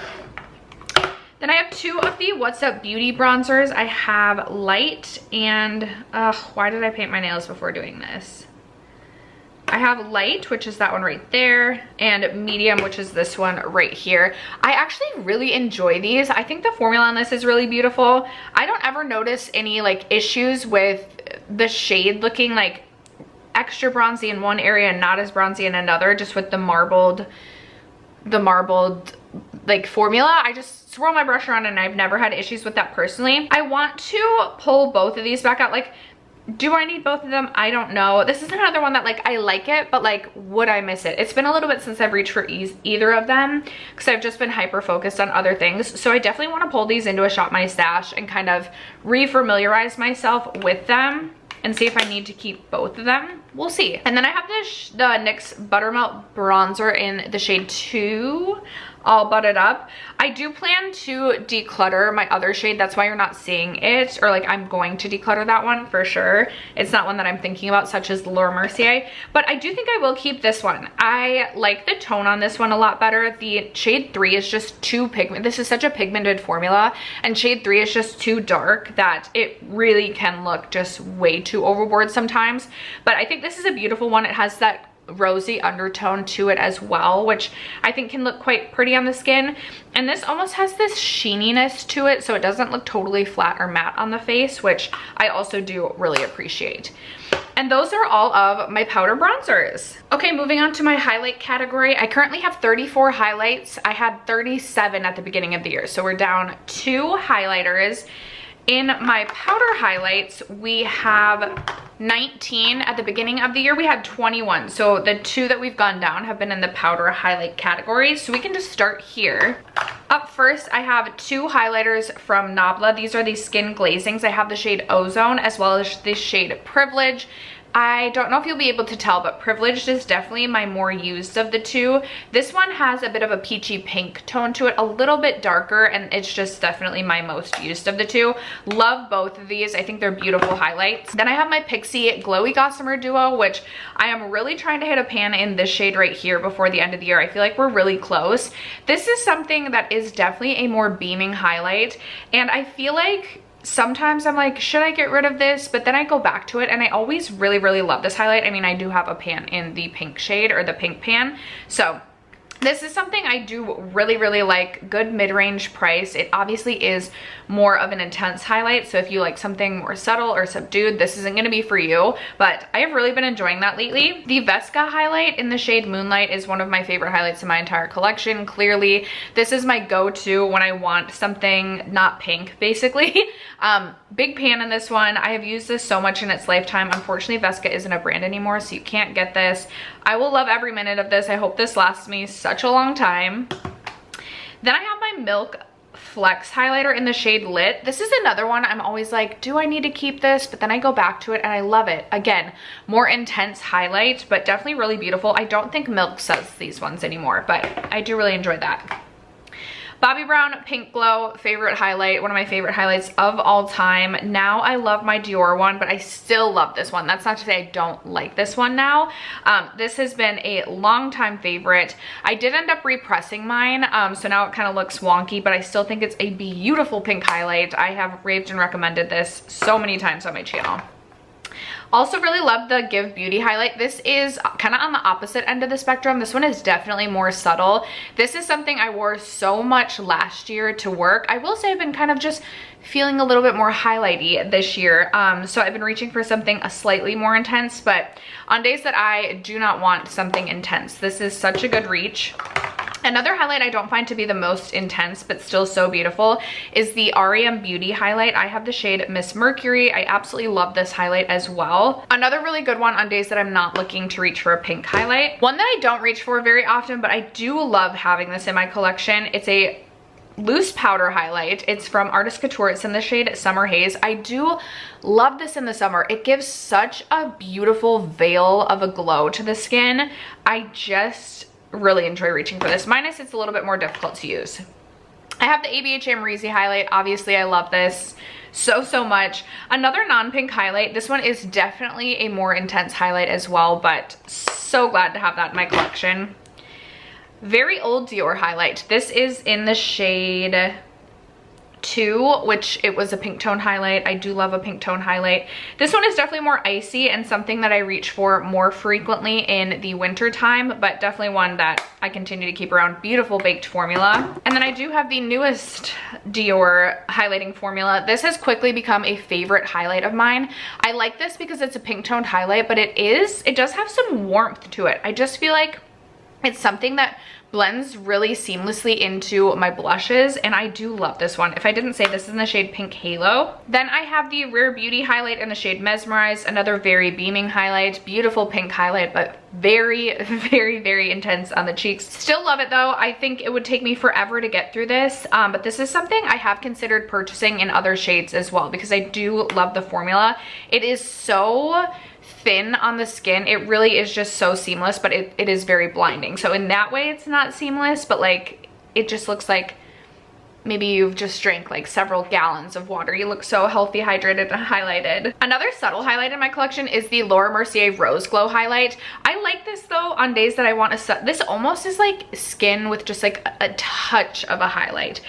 Speaker 1: Then I have two of the What's Up Beauty bronzers. I have Light and, why did I paint my nails before doing this? I have Light, which is that one right there, and Medium, which is this one right here. I actually really enjoy these. I think the formula on this is really beautiful. I don't ever notice any like issues with the shade looking like extra bronzy in one area and not as bronzy in another, just with the marbled like formula. I just swirl my brush around and I've never had issues with that personally. I want to pull both of these back out. Like, do I need both of them? I don't know. This is another one that like I like it, but like would I miss it? It's been a little bit since I've reached for either of them because I've just been hyper focused on other things. So I definitely want to pull these into a Shop My Stash and kind of re-familiarize myself with them and see if I need to keep both of them. We'll see. And then I have the NYX Buttermelt bronzer in the shade 2. all butted up. I do plan to declutter my other shade. That's why you're not seeing it, or like I'm going to declutter that one for sure. It's not one that I'm thinking about, such as Laura Mercier, but I do think I will keep this one. I like the tone on this one a lot better. The shade 3 is just too pigment. This is such a pigmented formula, and shade 3 is just too dark that it really can look just way too overboard sometimes. But I think this is a beautiful one. It has that rosy undertone to it as well, which I think can look quite pretty on the skin. And this almost has this sheeniness to it, so it doesn't look totally flat or matte on the face, which I also do really appreciate. And those are all of my powder bronzers. Okay, moving on to my highlight category. I currently have 34 highlights. I had 37 at the beginning of the year, so we're down 2 highlighters. In my powder highlights, we have 19. At the beginning of the year, we had 21. So the 2 that we've gone down have been in the powder highlight category. So we can just start here. Up first, I have 2 highlighters from Nabla. These are the Skin Glazings. I have the shade Ozone as well as the shade Privilege. I don't know if you'll be able to tell, but Privileged is definitely my more used of the 2. This one has a bit of a peachy pink tone to it, a little bit darker, and it's just definitely my most used of the 2. Love both of these. I think they're beautiful highlights. Then I have my Pixi Glowy Gossamer Duo, which I am really trying to hit a pan in this shade right here before the end of the year. I feel like we're really close. This is something that is definitely a more beaming highlight, and I feel like sometimes I'm like, should I get rid of this? But then I go back to it, and I always really, really love this highlight. I mean, I do have a pan in the pink shade, or the pink pan. So this is something I do really, really like. Good mid-range price. It obviously is more of an intense highlight, so if you like something more subtle or subdued, this isn't going to be for you, but I have really been enjoying that lately. The Vesca highlight in the shade Moonlight is one of my favorite highlights in my entire collection. Clearly, this is my go-to when I want something not pink, basically. Big pan in this one. I have used this so much in its lifetime. Unfortunately, Vesca isn't a brand anymore, so you can't get this. I will love every minute of this. I hope this lasts me such a long time. Then I have my Milk Flex highlighter in the shade Lit. This is another one I'm always like, do I need to keep this? But then I go back to it and I love it. Again, more intense highlight, but definitely really beautiful. I don't think Milk sells these ones anymore, but I do really enjoy that. Bobbi Brown Pink Glow, favorite highlight, one of my favorite highlights of all time. Now I love my Dior one, but I still love this one. That's not to say I don't like this one now. This has been a long time favorite. I did end up repressing mine, so now it kind of looks wonky, but I still think it's a beautiful pink highlight. I have raved and recommended this so many times on my channel. Also really love the Give Beauty highlight. This is kind of on the opposite end of the spectrum. This one is definitely more subtle. This is something I wore so much last year to work. I will say I've been kind of just feeling a little bit more highlighty this year. So I've been reaching for something a slightly more intense, but on days that I do not want something intense, this is such a good reach. Another highlight I don't find to be the most intense, but still so beautiful, is the REM Beauty highlight. I have the shade Miss Mercury. I absolutely love this highlight as well. Another really good one on days that I'm not looking to reach for a pink highlight. One that I don't reach for very often, but I do love having this in my collection. It's a loose powder highlight. It's from Artist Couture. It's in the shade Summer Haze. I do love this in the summer. It gives such a beautiful veil of a glow to the skin. I just really enjoy reaching for this. Minus it's a little bit more difficult to use. I have the ABHA Morizi highlight. Obviously I love this so much. Another non-pink highlight. This one is definitely a more intense highlight as well, but so glad to have that in my collection. Very old Dior highlight. This is in the shade 2, which it was a pink tone highlight. I do love a pink tone highlight. This one is definitely more icy and something that I reach for more frequently in the winter time, but definitely one that I continue to keep around. Beautiful baked formula. And then I do have the newest Dior highlighting formula. This has quickly become a favorite highlight of mine. I like this because it's a pink toned highlight, but it does have some warmth to it. I just feel like it's something that blends really seamlessly into my blushes, and I do love this one. If I didn't say, this is in the shade Pink Halo. Then I have the Rare Beauty highlight in the shade Mesmerize, another very beaming highlight. Beautiful pink highlight, but very, very intense on the cheeks. Still love it though. I think it would take me forever to get through this, but this is something I have considered purchasing in other shades as well because I do love the formula. It is so thin on the skin. It really is just so seamless, but it is very blinding. So in that way it's not seamless, but like it just looks like maybe you've just drank like several gallons of water. You look so healthy, hydrated, and highlighted. Another subtle highlight in my collection is the Laura Mercier Rose Glow highlight. I like this though on days that I want to this almost is like skin with just like a touch of a highlight,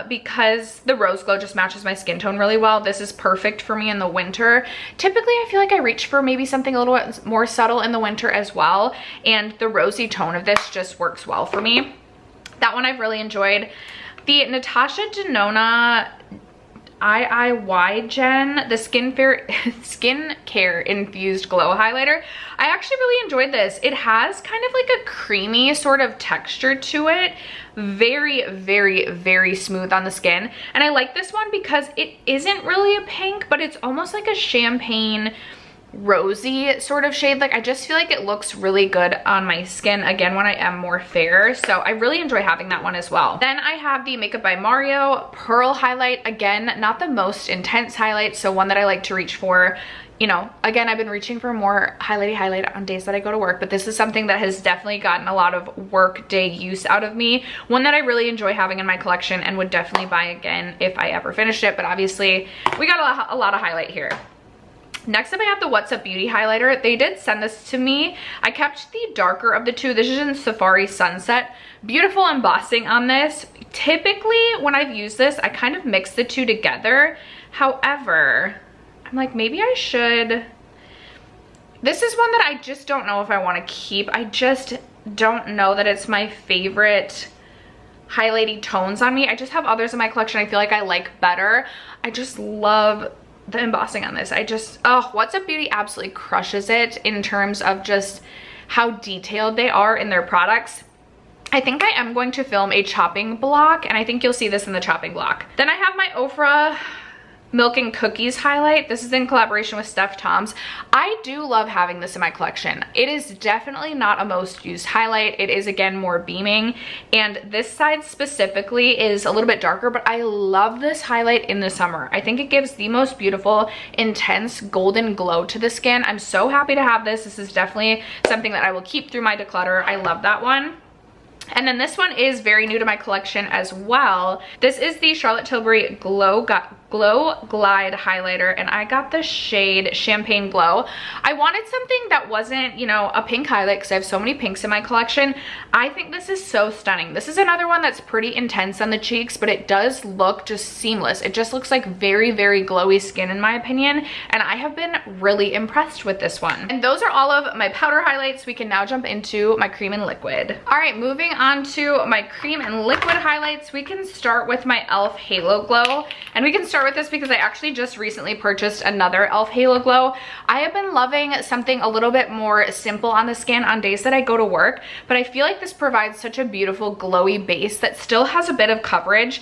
Speaker 1: because the Rose Glow just matches my skin tone really well. This is perfect for me in the winter. Typically I feel like I reach for maybe something a little bit more subtle in the winter as well, and the rosy tone of this just works well for me. That one I've really enjoyed. The Natasha Denona IIY Gen, the skincare infused glow highlighter. I actually really enjoyed this. It has kind of like a creamy sort of texture to it. Very, very, very smooth on the skin. And I like this one because it isn't really a pink, but it's almost like a champagne rosy sort of shade. Like I just feel like it looks really good on my skin again when I am more fair, so I really enjoy having that one as well. Then I have the Makeup by Mario Pearl highlight. Again, not the most intense highlight, so one that I like to reach for. You know, again, I've been reaching for more highlight on days that I go to work, but this is something that has definitely gotten a lot of work day use out of me. One that I really enjoy having in my collection and would definitely buy again if I ever finished it, but obviously we got a lot of highlight here. Next up, I have the What's Up Beauty highlighter. They did send this to me. I kept the darker of the two. This is in Safari Sunset. Beautiful embossing on this. Typically, when I've used this, I kind of mix the two together. However, I'm like, maybe I should. This is one that I just don't know if I want to keep. I just don't know that it's my favorite highlighty tones on me. I just have others in my collection I feel like I like better. I just love the embossing on this. What's Up Beauty absolutely crushes it in terms of just how detailed they are in their products. I think I am going to film a chopping block, and I think you'll see this in the chopping block. Then I have my Ofra Milk and Cookies highlight. This is in collaboration with Steph Toms. I do love having this in my collection. It is definitely not a most used highlight. It is again more beaming, and this side specifically is a little bit darker, but I love this highlight in the summer. I think it gives the most beautiful, intense golden glow to the skin. I'm so happy to have this. This is definitely something that I will keep through my declutter. I love that one. And then this one is very new to my collection as well. This is the Charlotte Tilbury Glow Glide highlighter, and I got the shade Champagne Glow. I wanted something that wasn't, you know, a pink highlight because I have so many pinks in my collection. I think this is so stunning. This is another one that's pretty intense on the cheeks, but it does look just seamless. It just looks like very, very glowy skin in my opinion, and I have been really impressed with this one. And those are all of my powder highlights. We can now jump into my cream and liquid. All right, moving on to my cream and liquid highlights. We can start with my e.l.f. Halo Glow, and we can start with this because I actually just recently purchased another e.l.f. Halo Glow. I have been loving something a little bit more simple on the skin on days that I go to work, but I feel like this provides such a beautiful glowy base that still has a bit of coverage.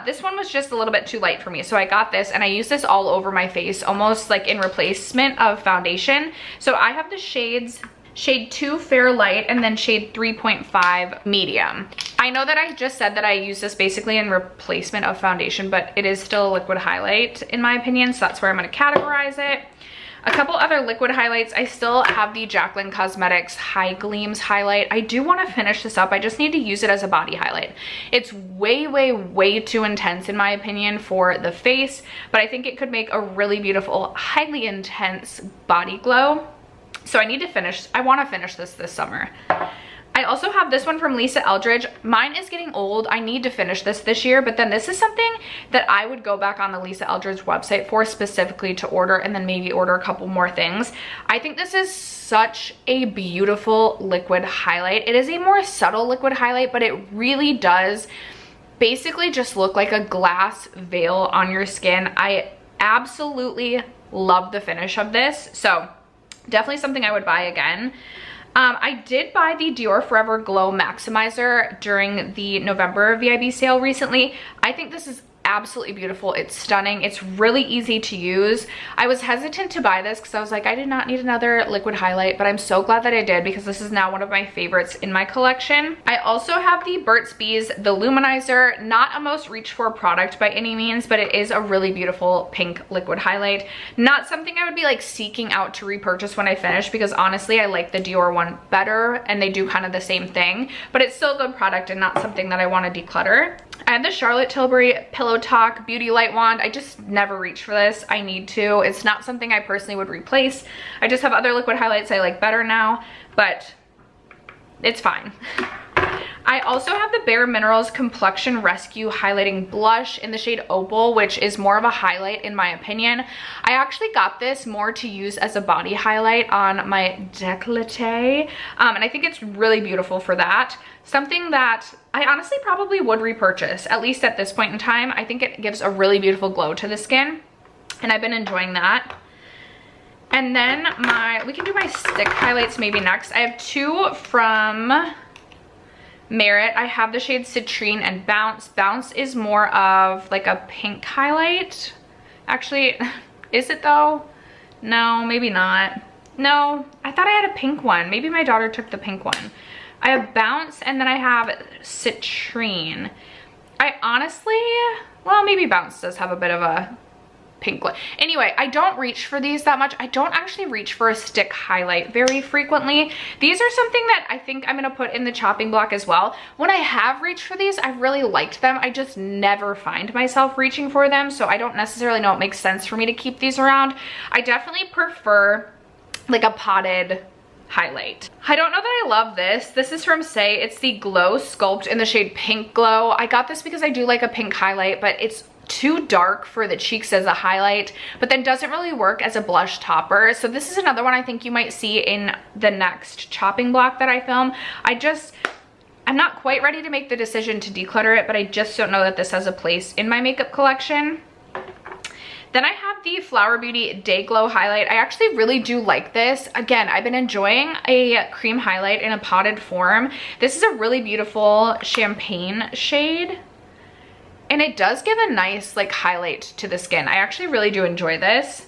Speaker 1: This one was just a little bit too light for me, so I got this and I use this all over my face, almost like in replacement of foundation. So I have the shades Shade 2 Fair Light and then shade 3.5 Medium. I know that I just said that I use this basically in replacement of foundation, but it is still a liquid highlight in my opinion, so that's where I'm going to categorize it. A couple other liquid highlights. I still have the Jaclyn Cosmetics High Gleams highlight. I do want to finish this up. I just need to use it as a body highlight. It's way, way, way too intense in my opinion for the face, but I think it could make a really beautiful, highly intense body glow. So I need to finish, I want to finish this summer. I also have this one from Lisa Eldridge. Mine is getting old. I need to finish this year, but then this is something that I would go back on the Lisa Eldridge website for specifically to order, and then maybe order a couple more things. I think this is such a beautiful liquid highlight. It is a more subtle liquid highlight, but it really does basically just look like a glass veil on your skin. I absolutely love the finish of this, so definitely something I would buy again. I did buy the Dior Forever Glow Maximizer during the November VIB sale recently. I think this is absolutely beautiful. It's stunning. It's really easy to use. I was hesitant to buy this because I was like, I did not need another liquid highlight, but I'm so glad that I did because this is now one of my favorites in my collection. I also have the Burt's Bees, the Luminizer, not a most reach for product by any means, but it is a really beautiful pink liquid highlight. Not something I would be like seeking out to repurchase when I finish because honestly, I like the Dior one better and they do kind of the same thing, but it's still a good product and not something that I want to declutter. I have the Charlotte Tilbury Pillow Talk Beauty Light Wand. I just never reach for this. I need to. It's not something I personally would replace. I just have other liquid highlights I like better now, but it's fine. I also have the Bare Minerals Complexion Rescue Highlighting Blush in the shade Opal, which is more of a highlight in my opinion. I actually got this more to use as a body highlight on my décolleté, and I think it's really beautiful for that. Something that I honestly probably would repurchase, at least at this point in time. I think it gives a really beautiful glow to the skin, and I've been enjoying that. And then we can do my stick highlights maybe next. I have two from Merit. I have the shade Citrine and Bounce. Bounce is more of like a pink highlight. Actually, is it though? No, maybe not. No, I thought I had a pink one. Maybe my daughter took the pink one. I have Bounce and then I have Citrine. I honestly, well, maybe Bounce does have a bit of a pink lip. Anyway, I don't reach for these that much. I don't actually reach for a stick highlight very frequently. These are something that I think I'm gonna put in the chopping block as well. When I have reached for these, I've really liked them. I just never find myself reaching for them, so I don't necessarily know it makes sense for me to keep these around. I definitely prefer like a potted highlight. I don't know that I love this. This is from Say. It's the Glow Sculpt in the shade Pink Glow. I got this because I do like a pink highlight, but it's too dark for the cheeks as a highlight, but then doesn't really work as a blush topper. So this is another one I think you might see in the next chopping block that I film. I'm not quite ready to make the decision to declutter it, but I just don't know that this has a place in my makeup collection. Then I have the Flower Beauty Day Glow highlight. I actually really do like this. Again, I've been enjoying a cream highlight in a potted form. This is a really beautiful champagne shade, and it does give a nice like highlight to the skin. I actually really do enjoy this.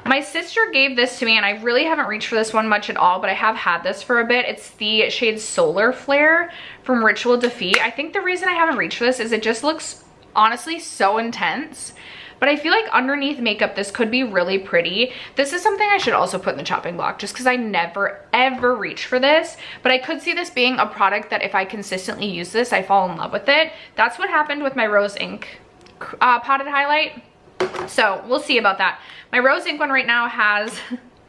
Speaker 1: My sister gave this to me and I really haven't reached for this one much at all, but I have had this for a bit. It's the shade Solar Flare from Ritual Defeat. I think the reason I haven't reached for this is it just looks honestly so intense. But I feel like underneath makeup, this could be really pretty. This is something I should also put in the chopping block just because I never ever reach for this. But I could see this being a product that if I consistently use this, I fall in love with it. That's what happened with my Rose Inc potted highlight. So we'll see about that. My Rose Inc one right now has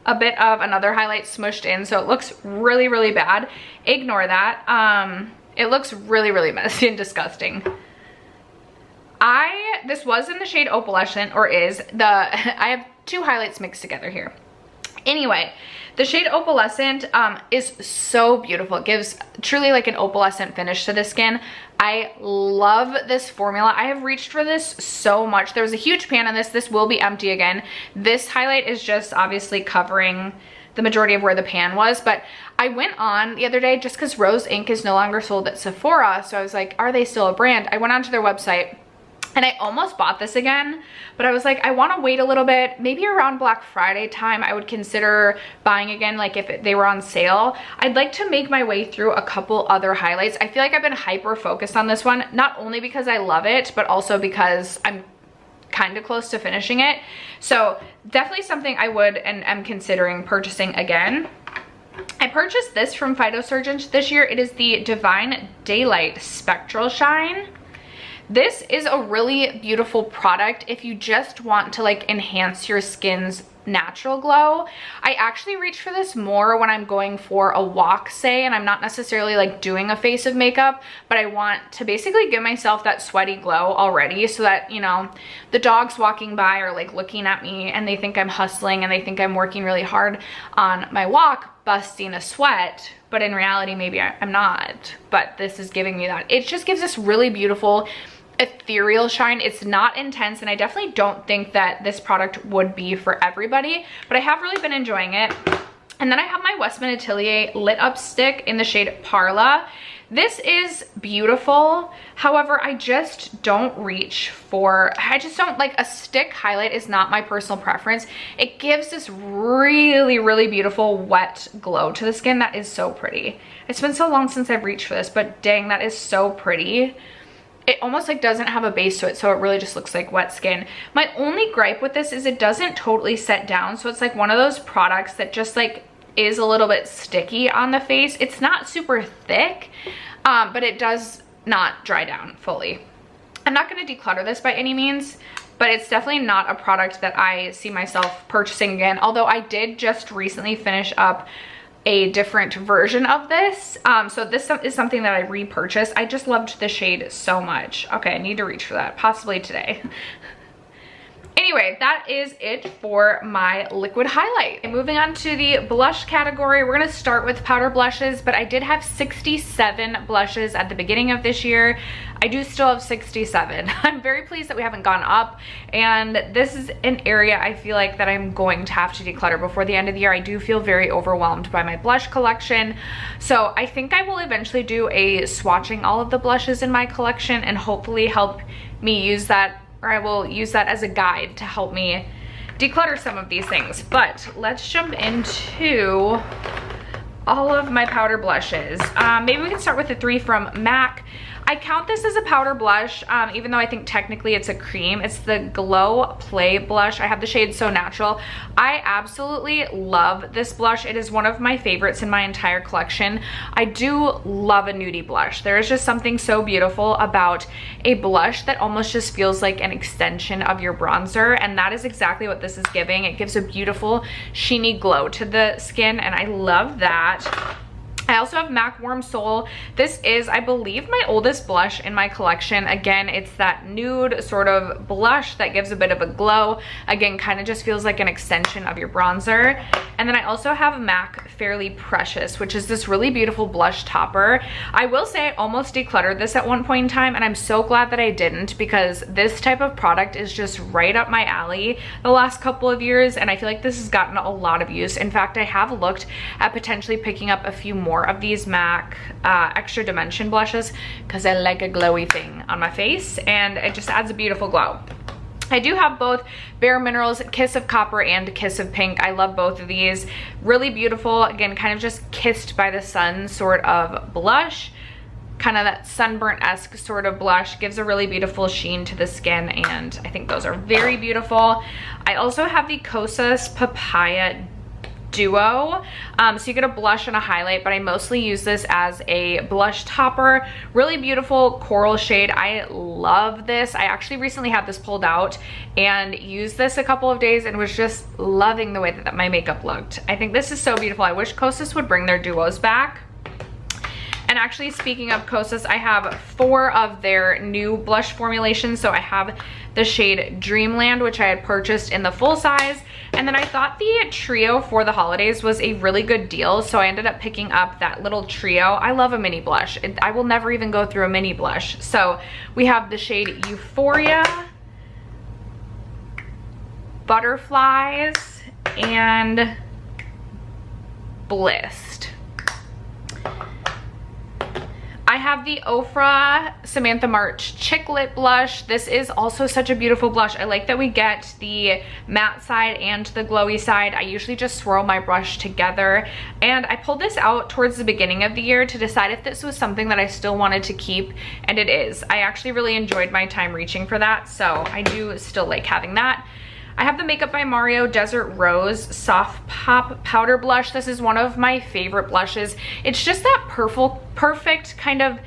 Speaker 1: a bit of another highlight smushed in, so it looks really, really bad. Ignore that. It looks really, really messy and disgusting. This was in the shade Opalescent, or is. I have two highlights mixed together here. Anyway, the shade Opalescent is so beautiful. It gives truly like an opalescent finish to the skin. I love this formula. I have reached for this so much. There was a huge pan on this. This will be empty again. This highlight is just obviously covering the majority of where the pan was, but I went on the other day just because Rose Inc is no longer sold at Sephora, so I was like, are they still a brand? I went onto their website and I almost bought this again, but I was like, I want to wait a little bit. Maybe around Black Friday time, I would consider buying again, like if they were on sale. I'd like to make my way through a couple other highlights. I feel like I've been hyper focused on this one, not only because I love it, but also because I'm kind of close to finishing it. So definitely something I would and am considering purchasing again. I purchased this from Phytosurgeon this year. It is the Divine Daylight Spectral Shine. This is a really beautiful product if you just want to like enhance your skin's natural glow. I actually reach for this more when I'm going for a walk, say, and I'm not necessarily like doing a face of makeup, but I want to basically give myself that sweaty glow already so that, you know, the dogs walking by are like looking at me and they think I'm hustling and they think I'm working really hard on my walk, busting a sweat, but in reality maybe I'm not. But this is giving me that. It just gives this really beautiful ethereal shine. It's not intense, and I definitely don't think that this product would be for everybody, but I have really been enjoying it. And then I have my Westman Atelier Lit Up Stick in the shade Parla. This is beautiful. However, I just don't reach for, I just don't like, a stick highlight is not my personal preference. It gives this really, really beautiful wet glow to the skin that is so pretty. It's been so long since I've reached for this, but dang, that is so pretty. It almost like doesn't have a base to it, so it really just looks like wet skin. My only gripe with this is it doesn't totally set down, so it's like one of those products that just like is a little bit sticky on the face. It's not super thick, but it does not dry down fully. I'm not going to declutter this by any means, but it's definitely not a product that I see myself purchasing again, although I did just recently finish up a different version of this. So this is something that I repurchased. I just loved the shade so much. Okay, I need to reach for that, possibly today. Anyway, that is it for my liquid highlight. And moving on to the blush category, we're gonna start with powder blushes, but I did have 67 blushes at the beginning of this year. I do still have 67. I'm very pleased that we haven't gone up, and this is an area I feel like that I'm going to have to declutter before the end of the year. I do feel very overwhelmed by my blush collection, so I think I will eventually do a swatching all of the blushes in my collection and hopefully help me use that, or I will use that as a guide to help me declutter some of these things. But let's jump into all of my powder blushes. Maybe we can start with the 3 from MAC. I count this as a powder blush, even though I think technically it's a cream. It's the Glow Play blush. I have the shade So Natural. I absolutely love this blush. It is one of my favorites in my entire collection. I do love a nudie blush. There is just something so beautiful about a blush that almost just feels like an extension of your bronzer, and that is exactly what this is giving. It gives a beautiful sheeny glow to the skin, and I love that. I also have MAC Warm Soul. This is, I believe, my oldest blush in my collection. Again, it's that nude sort of blush that gives a bit of a glow. Again, kind of just feels like an extension of your bronzer. And then I also have MAC Fairly Precious, which is this really beautiful blush topper. I will say I almost decluttered this at one point in time, and I'm so glad that I didn't, because this type of product is just right up my alley the last couple of years, and I feel like this has gotten a lot of use. In fact, I have looked at potentially picking up a few more of these MAC Extra Dimension blushes because I like a glowy thing on my face, and it just adds a beautiful glow. I do have both Bare Minerals Kiss of Copper and Kiss of Pink. I love both of these. Really beautiful, again, kind of just kissed by the sun sort of blush. Kind of that sunburnt-esque sort of blush. Gives a really beautiful sheen to the skin, and I think those are very beautiful. I also have the Kosas Papaya Duo. So you get a blush and a highlight, but I mostly use this as a blush topper. Really beautiful coral shade. I love this. I actually recently had this pulled out and used this a couple of days and was just loving the way that my makeup looked. I think this is so beautiful. I wish Kosas would bring their duos back. And actually, speaking of Kosas, I have 4 of their new blush formulations. So I have the shade Dreamland, which I had purchased in the full size. And then I thought the trio for the holidays was a really good deal, so I ended up picking up that little trio. I love a mini blush. I will never even go through a mini blush. So we have the shade Euphoria, Butterflies, and Blissed. I have the Ofra Samantha March Chick Lit blush. This is also such a beautiful blush. I like that we get the matte side and the glowy side. I usually just swirl my brush together, and I pulled this out towards the beginning of the year to decide if this was something that I still wanted to keep, and it is. I actually really enjoyed my time reaching for that, so I do still like having that. I have the Makeup by Mario Desert Rose Soft Pop Powder Blush. This is one of my favorite blushes. It's just that perfect kind of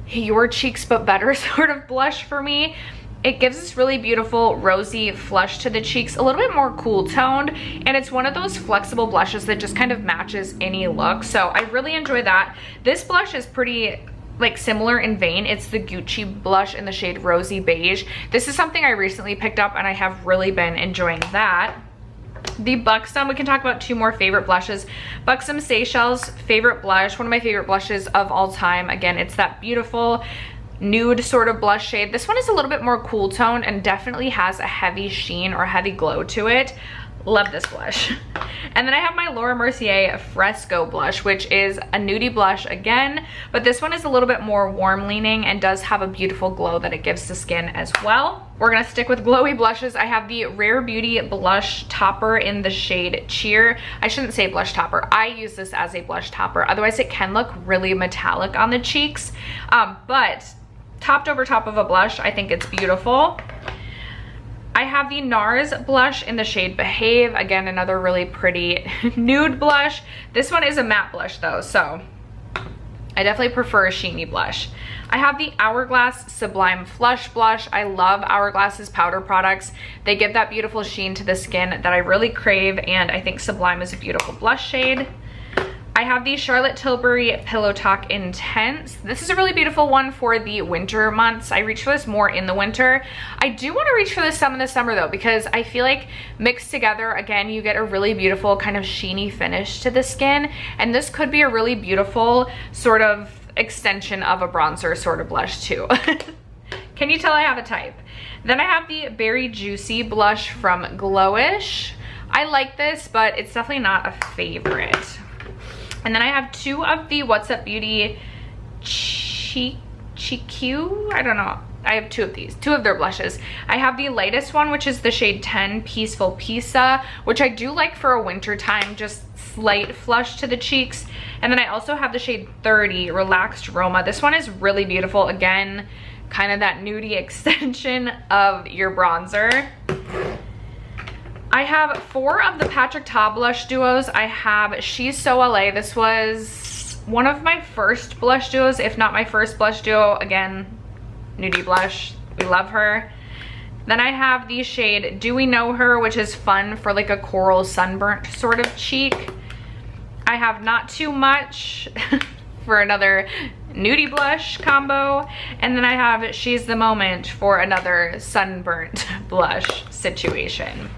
Speaker 1: your cheeks but better sort of blush for me. It gives this really beautiful rosy flush to the cheeks, a little bit more cool toned, and it's one of those flexible blushes that just kind of matches any look. So I really enjoy that. This blush is pretty like similar in vein. It's the Gucci blush in the shade Rosy Beige. This is something I recently picked up and I have really been enjoying that. The Buxom, we can talk about 2 more favorite blushes. Buxom Seychelles favorite blush, one of my favorite blushes of all time. Again, it's that beautiful nude sort of blush shade. This one is a little bit more cool tone and definitely has a heavy sheen or heavy glow to it. Love this blush. And then I have my Laura Mercier Fresco blush, which is a nudie blush again, but this one is a little bit more warm leaning and does have a beautiful glow that it gives to skin as well. We're gonna stick with glowy blushes. I have the Rare Beauty blush topper in the shade Cheer. I shouldn't say blush topper. I use this as a blush topper. Otherwise it can look really metallic on the cheeks, but topped over top of a blush, I think it's beautiful. I have the NARS blush in the shade Behave. Again, another really pretty nude blush. This one is a matte blush though, so I definitely prefer a sheeny blush. I have the Hourglass Sublime Flush Blush. I love Hourglass's powder products. They give that beautiful sheen to the skin that I really crave, and I think Sublime is a beautiful blush shade. I have the Charlotte Tilbury Pillow Talk Intense. This is a really beautiful one for the winter months. I reach for this more in the winter. I do want to reach for this some in the summer though, because I feel like mixed together, again, you get a really beautiful kind of sheeny finish to the skin. And this could be a really beautiful sort of extension of a bronzer sort of blush too. Can you tell I have a type? Then I have the Berry Juicy blush from Glowish. I like this, but it's definitely not a favorite. And then I have two of the What's Up Beauty Chiq, I don't know. I have two of these, two of their blushes. I have the lightest one, which is the shade 10 Peaceful Pizza, which I do like for a winter time, just slight flush to the cheeks. And then I also have the shade 30 Relaxed Roma. This one is really beautiful. Again, kind of that nudie extension of your bronzer. I have four of the Patrick Ta blush duos. I have She's So LA. This was one of my first blush duos, if not my first blush duo. Again, nudie blush. We love her. Then I have the shade Do We Know Her, which is fun for like a coral sunburnt sort of cheek. I have Not Too Much for another nudie blush combo. And then I have She's the Moment for another sunburnt blush situation.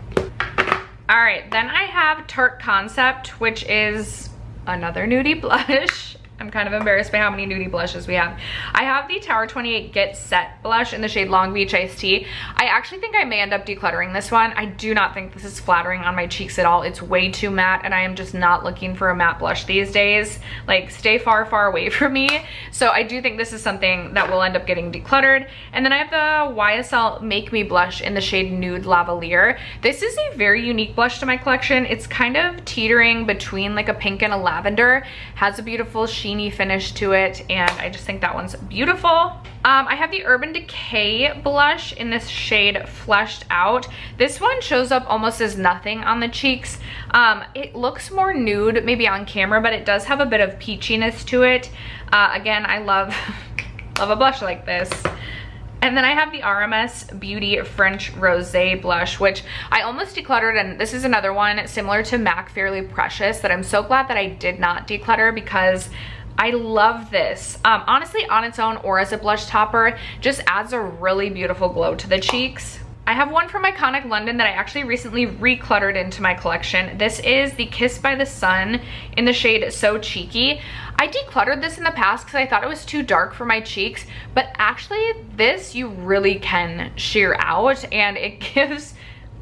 Speaker 1: All right, then I have Tarte Concept, which is another nudie blush. I'm kind of embarrassed by how many nudie blushes we have. I have the Tower 28 Get Set blush in the shade Long Beach Iced Tea. I actually think I may end up decluttering this one. I do not think this is flattering on my cheeks at all. It's way too matte, and I am just not looking for a matte blush these days. Like, stay far, far away from me. So I do think this is something that will end up getting decluttered. And then I have the YSL Make Me blush in the shade Nude Lavalier. This is a very unique blush to my collection. It's kind of teetering between like a pink and a lavender. Has a beautiful sheeny finish to it, and I just think that one's beautiful. I have the Urban Decay blush in this shade Fleshed Out. This one shows up almost as nothing on the cheeks. It looks more nude maybe on camera, but it does have a bit of peachiness to it. Again, I love a blush like this. And then I have the RMS Beauty French Rosé blush, which I almost decluttered, and this is another one similar to MAC Fairly Precious that I'm so glad that I did not declutter, because I love this. Honestly, on its own or as a blush topper, just adds a really beautiful glow to the cheeks. I have one from Iconic London that I actually recently recluttered into my collection. This is the Kiss by the Sun in the shade So Cheeky. I decluttered this in the past because I thought it was too dark for my cheeks, but actually this you really can sheer out, and it gives,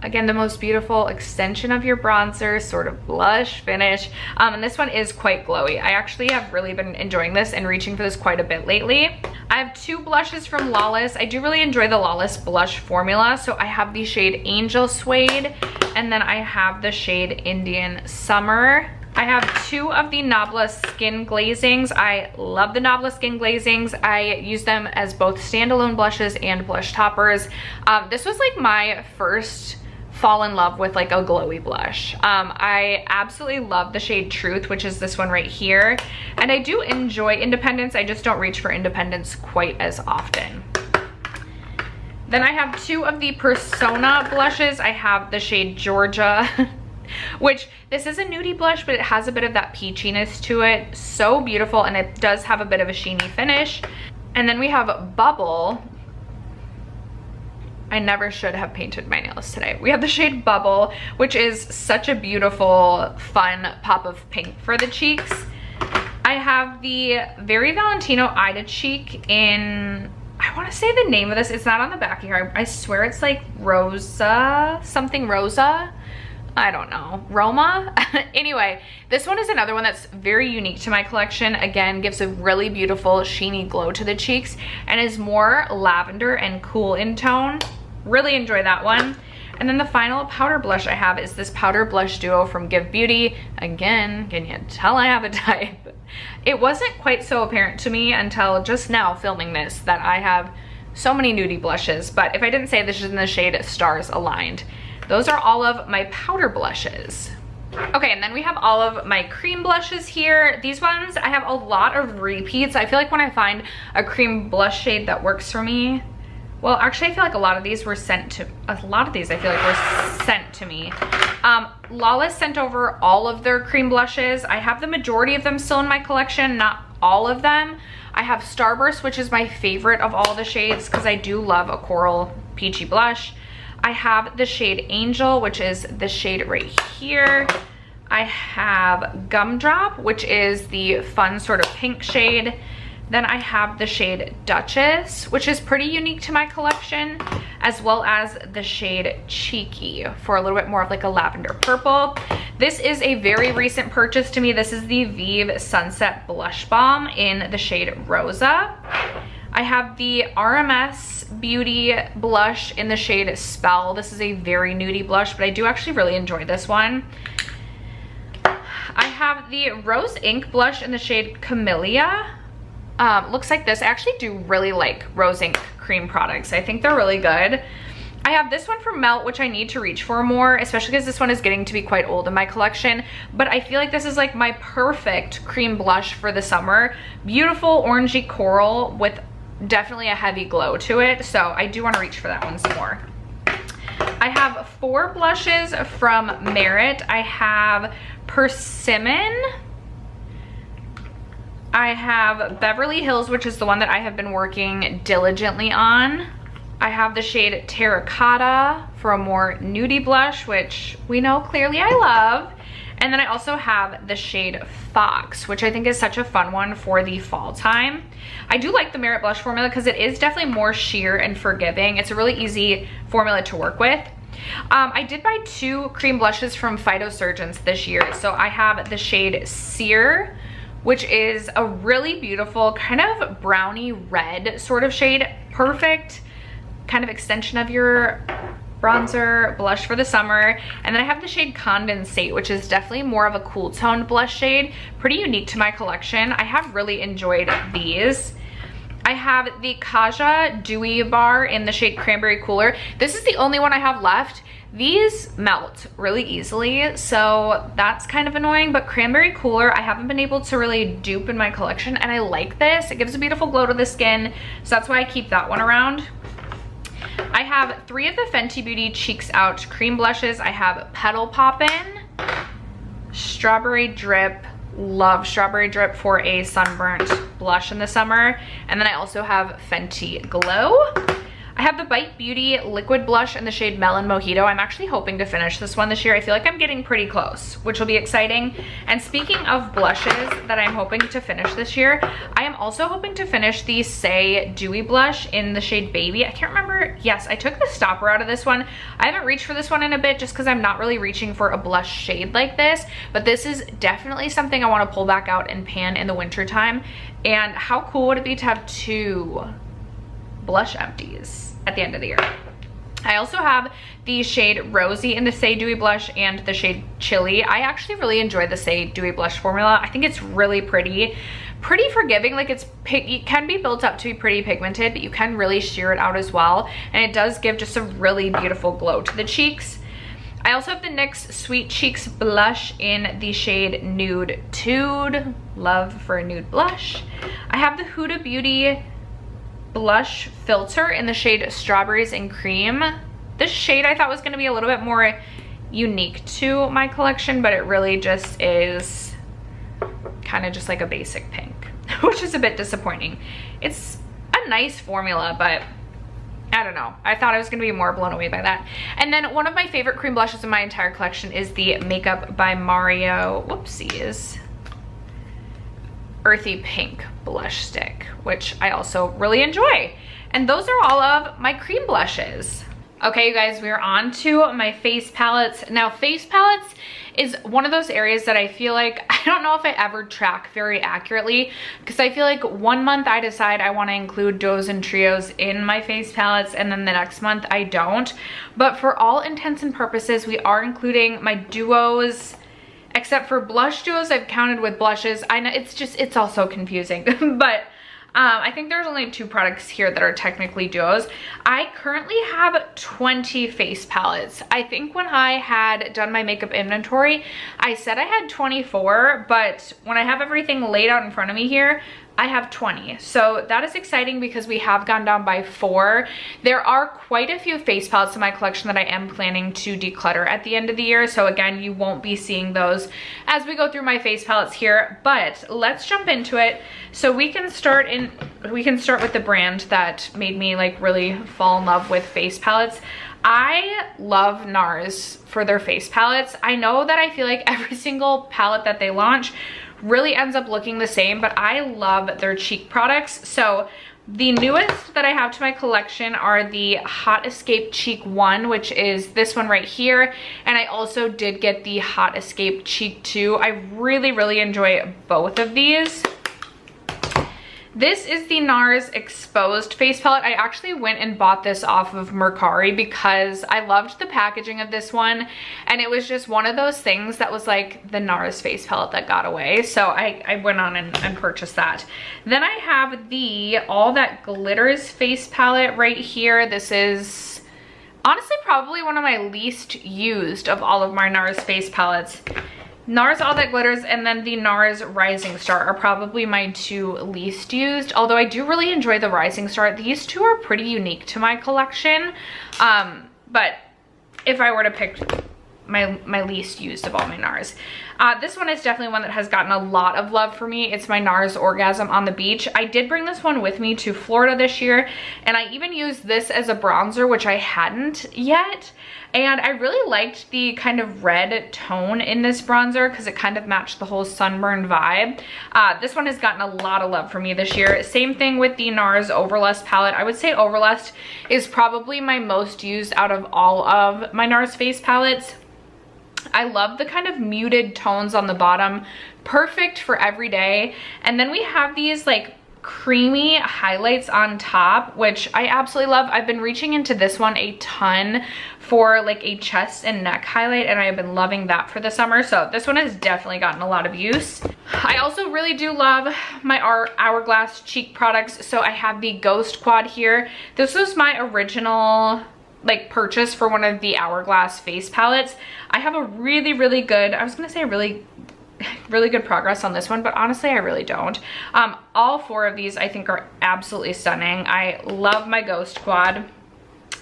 Speaker 1: again, the most beautiful extension of your bronzer, sort of blush finish. And this one is quite glowy. I actually have really been enjoying this and reaching for this quite a bit lately. I have two blushes from Lawless. I do really enjoy the Lawless blush formula. So I have the shade Angel Suede, and then I have the shade Indian Summer. I have two of the Nabla Skin Glazings. I love the Nabla Skin Glazings. I use them as both standalone blushes and blush toppers. This was like my first fall in love with like a glowy blush. I absolutely love the shade Truth, which is this one right here. And I do enjoy Independence. I just don't reach for Independence quite as often. Then I have two of the Persona blushes. I have the shade Georgia, which this is a nudie blush, but it has a bit of that peachiness to it. So beautiful, and it does have a bit of a sheeny finish. And then we have Bubble. I never should have painted my nails today. We have the shade Bubble, which is such a beautiful, fun pop of pink for the cheeks. I have the Very Valentino Ida Cheek in, I want to say the name of this. It's not on the back here. I swear it's like Rosa, something Rosa. I don't know, Roma? Anyway, this one is another one that's very unique to my collection. Again, gives a really beautiful sheeny glow to the cheeks and is more lavender and cool in tone. Really enjoy that one. And then the final powder blush I have is this powder blush duo from Give Beauty. Again, can you tell I have a type? It wasn't quite so apparent to me until just now filming this that I have so many nudie blushes, but if I didn't say, this is in the shade Stars Aligned. Those are all of my powder blushes. Okay, and then we have all of my cream blushes here. These ones, I have a lot of repeats. I feel like when I find a cream blush shade that works for me, well, actually, I feel like a lot of these were sent to, I feel like were sent to me. Lawless sent over all of their cream blushes. I have the majority of them still in my collection, not all of them. I have Starburst, which is my favorite of all the shades because I do love a coral peachy blush. I have the shade Angel, which is the shade right here. I have Gumdrop, which is the fun sort of pink shade. Then I have the shade Duchess, which is pretty unique to my collection, as well as the shade Cheeky for a little bit more of like a lavender purple. This is a very recent purchase to me. This is the Vive Sunset Blush Balm in the shade Rosa. I have the RMS Beauty blush in the shade Spell. This is a very nudie blush, but I do actually really enjoy this one. I have the Rose Ink blush in the shade Camellia. Looks like this. I actually do really like Rose Ink cream products. I think they're really good. I have this one from Melt, which I need to reach for more, especially because this one is getting to be quite old in my collection. But I feel like this is like my perfect cream blush for the summer. Beautiful orangey coral with definitely a heavy glow to it. So I do want to reach for that one some more. I have 4 blushes from Merit. I have Persimmon. I have Beverly Hills, which is the one that I have been working diligently on. I have the shade Terracotta for a more nudie blush, which we know clearly I love. And then I also have the shade Fox, which I think is such a fun one for the fall time. I do like the Merit blush formula because it is definitely more sheer and forgiving. It's a really easy formula to work with. I did buy 2 cream blushes from Phytosurgeons this year. So I have the shade Sear, which is a really beautiful kind of brownie red sort of shade. Perfect kind of extension of your bronzer blush for the summer. And then I have the shade Condensate, which is definitely more of a cool toned blush shade. Pretty unique to my collection. I have really enjoyed these. I have the Kaja Dewy Bar in the shade Cranberry Cooler. This is the only one I have left. These melt really easily, so that's kind of annoying, but Cranberry Cooler I haven't been able to really dupe in my collection, and I like this. It gives a beautiful glow to the skin, so that's why I keep that one around. I have 3 of the Fenty Beauty Cheeks Out cream blushes. I have Petal Poppin', Strawberry Drip. Love Strawberry Drip for a sunburnt blush in the summer. And then I also have Fenty Glow. I have the Bite Beauty liquid blush in the shade Melon Mojito. I'm actually hoping to finish this one this year. I feel like I'm getting pretty close, which will be exciting. And speaking of blushes that I'm hoping to finish this year, I am also hoping to finish the Say Dewy blush in the shade Baby. I can't remember. Yes, I took the stopper out of this one. I haven't reached for this one in a bit just because I'm not really reaching for a blush shade like this. But this is definitely something I want to pull back out and pan in the winter time. And how cool would it be to have 2 blush empties at the end of the year? I also have the shade Rosy in the Say Dewy blush and the shade Chili. I actually really enjoy the Say Dewy blush formula. I think it's really pretty forgiving. Like it can be built up to be pretty pigmented, but you can really sheer it out as well. And it does give just a really beautiful glow to the cheeks. I also have the NYX Sweet Cheeks blush in the shade Nude Tude. Love for a nude blush. I have the Huda Beauty blush filter in the shade Strawberries and Cream. This shade I thought was going to be a little bit more unique to my collection, but it really just is kind of just like a basic pink, which is a bit disappointing. It's a nice formula, but I don't know. I thought I was going to be more blown away by that. And then one of my favorite cream blushes in my entire collection is the Makeup by Mario, whoopsies, Earthy Pink blush stick, which I also really enjoy. And those are all of my cream blushes. Okay, you guys, we're on to my face palettes. Now, face palettes is one of those areas that I feel like, I don't know if I ever track very accurately, because I feel like one month I decide I want to include duos and trios in my face palettes, and then the next month I don't. But for all intents and purposes, we are including my duos, except for blush duos. I've counted with blushes. I know it's all so confusing, but I think there's only 2 products here that are technically duos. I currently have 20 face palettes. I think when I had done my makeup inventory, I said I had 24, but when I have everything laid out in front of me here, I have 20. So that is exciting because we have gone down by 4. There are quite a few face palettes in my collection that I am planning to declutter at the end of the year. So again, you won't be seeing those as we go through my face palettes here, but let's jump into it. So we can start with the brand that made me like really fall in love with face palettes. I love NARS for their face palettes. I know that I feel like every single palette that they launch really ends up looking the same, but I love their cheek products. So the newest that I have to my collection are the Hot Escape Cheek 1, which is this one right here. And I also did get the Hot Escape Cheek 2. I really enjoy both of these. This is the NARS Exposed face palette. I actually went and bought this off of Mercari because I loved the packaging of this one, and it was just one of those things that was like the NARS face palette that got away. So I went on and purchased that. Then I have the All That Glitters face palette right here. This is honestly probably one of my least used of all of my NARS face palettes. NARS All That Glitters and then the NARS Rising Star are probably my 2 least used, although I do really enjoy the Rising Star. These 2 are pretty unique to my collection, but if I were to pick my least used of all my NARS. This one is definitely one that has gotten a lot of love for me. It's my NARS Orgasm on the Beach. I did bring this one with me to Florida this year, and I even used this as a bronzer, which I hadn't yet. And I really liked the kind of red tone in this bronzer because it kind of matched the whole sunburn vibe. This one has gotten a lot of love for me this year. Same thing with the NARS Overlust palette. I would say Overlust is probably my most used out of all of my NARS face palettes. I love the kind of muted tones on the bottom, perfect for every day. And then we have these like creamy highlights on top, which I absolutely love. I've been reaching into this one a ton for like a chest and neck highlight, and I have been loving that for the summer. So this one has definitely gotten a lot of use. I also really do love my Hourglass cheek products. So I have the Ghost Quad here. This was my original like purchase for one of the Hourglass face palettes. I have a really good, I was gonna say really good progress on this one, but honestly I really don't. All 4 of these I think are absolutely stunning. I love my Ghost Quad.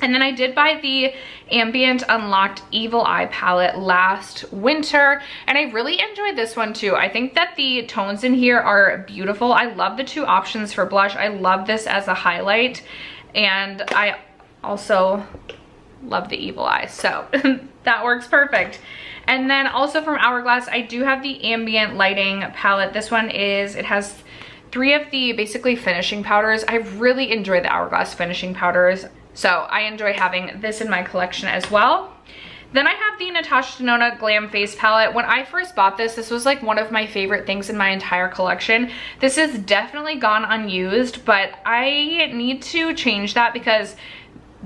Speaker 1: And then I did buy the Ambient Unlocked Evil Eye palette last winter, and I really enjoyed this one too. I think that the tones in here are beautiful. I love the 2 options for blush. I love this as a highlight, and I also love the Evil Eye, so that works perfect. And then also from Hourglass, I do have the Ambient Lighting palette. This one it has 3 of the basically finishing powders. I really enjoy the Hourglass finishing powders, so I enjoy having this in my collection as well. Then I have the Natasha Denona Glam Face palette. When I first bought this, this was like one of my favorite things in my entire collection. This has definitely gone unused, but I need to change that because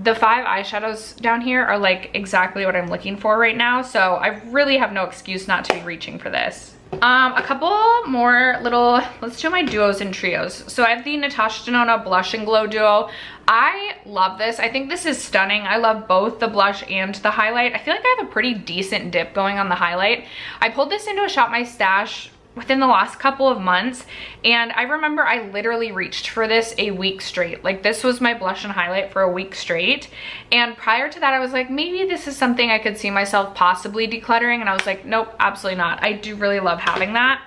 Speaker 1: the 5 eyeshadows down here are like exactly what I'm looking for right now. So I really have no excuse not to be reaching for this. A couple more let's do my duos and trios. So I have the Natasha Denona Blush and Glow Duo. I love this. I think this is stunning. I love both the blush and the highlight. I feel like I have a pretty decent dip going on the highlight. I pulled this into a Shop My Stash within the last couple of months, and I remember I literally reached for this a week straight. Like, this was my blush and highlight for a week straight, and prior to that I was like, maybe this is something I could see myself possibly decluttering, and I was like, nope, absolutely not. I do really love having that.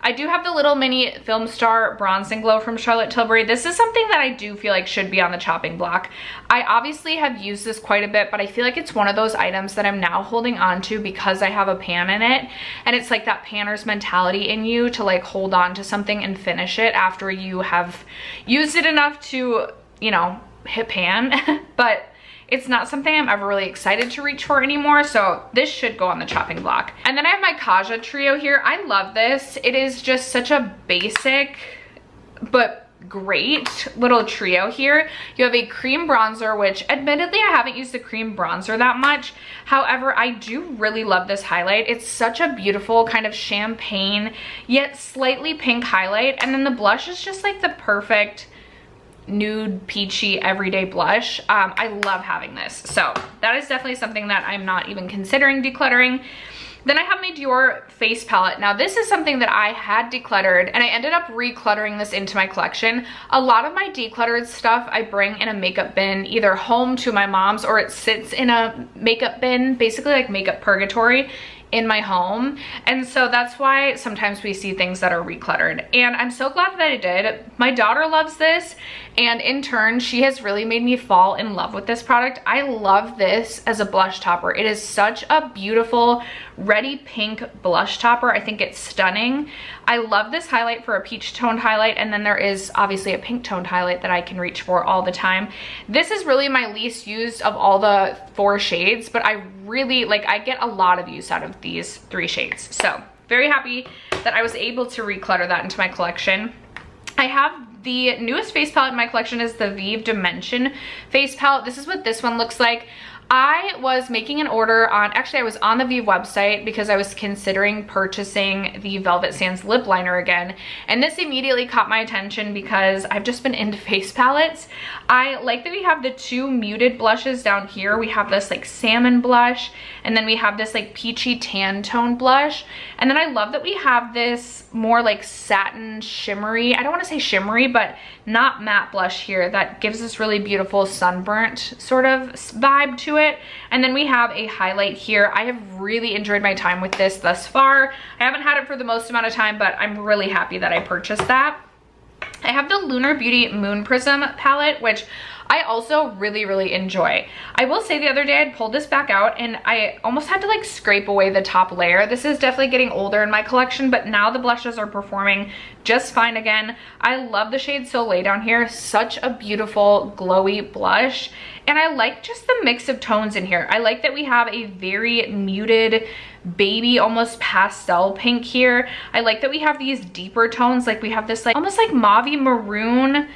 Speaker 1: I do have the little mini Film Star Bronze and Glow from Charlotte Tilbury. This is something that I do feel like should be on the chopping block. I obviously have used this quite a bit, but I feel like it's one of those items that I'm now holding on to because I have a pan in it. And it's like that panner's mentality in you to like hold on to something and finish it after you have used it enough to, you know, hit pan. But it's not something I'm ever really excited to reach for anymore, so this should go on the chopping block. And then I have my Kaja trio here. I love this. It is just such a basic but great little trio here. You have a cream bronzer, which admittedly I haven't used the cream bronzer that much. However, I do really love this highlight. It's such a beautiful kind of champagne yet slightly pink highlight, and then the blush is just like the perfect nude peachy everyday blush. I love having this, so that is definitely something that I'm not even considering decluttering. Then I have my Dior face palette. Now this is something that I had decluttered, and I ended up recluttering this into my collection. A lot of my decluttered stuff I bring in a makeup bin, either home to my mom's or it sits in a makeup bin, basically like makeup purgatory in my home. And so that's why sometimes we see things that are recluttered, and I'm so glad that I did. My daughter loves this, and in turn she has really made me fall in love with this product. I love this as a blush topper. It is such a beautiful ready pink blush topper. I think it's stunning. I love this highlight for a peach toned highlight, and then there is obviously a pink toned highlight that I can reach for all the time. This is really my least used of all the 4 shades, but I really like, I get a lot of use out of these 3 shades. So very happy that I was able to reclutter that into my collection. I have the newest face palette in my collection is the Vive Dimension face palette. This is what this one looks like. I was making an order on, actually I was on the Vive website because I was considering purchasing the Velvet Sands lip liner again, and this immediately caught my attention because I've just been into face palettes. I like that we have the 2 muted blushes down here. We have this like salmon blush, and then we have this like peachy tan tone blush, and then I love that we have this more like satin shimmery, I don't want to say shimmery, but not matte blush here that gives this really beautiful sunburnt sort of vibe to it. And then we have a highlight here. I have really enjoyed my time with this thus far. I haven't had it for the most amount of time, but I'm really happy that I purchased that. I have the Lunar Beauty Moon Prism palette, which I also really enjoy. I will say the other day I'd pulled this back out and I almost had to like scrape away the top layer. This is definitely getting older in my collection, but now the blushes are performing just fine again. I love the shade Soleil down here. Such a beautiful glowy blush. And I like just the mix of tones in here. I like that we have a very muted baby almost pastel pink here. I like that we have these deeper tones, like we have this like almost like mauve maroon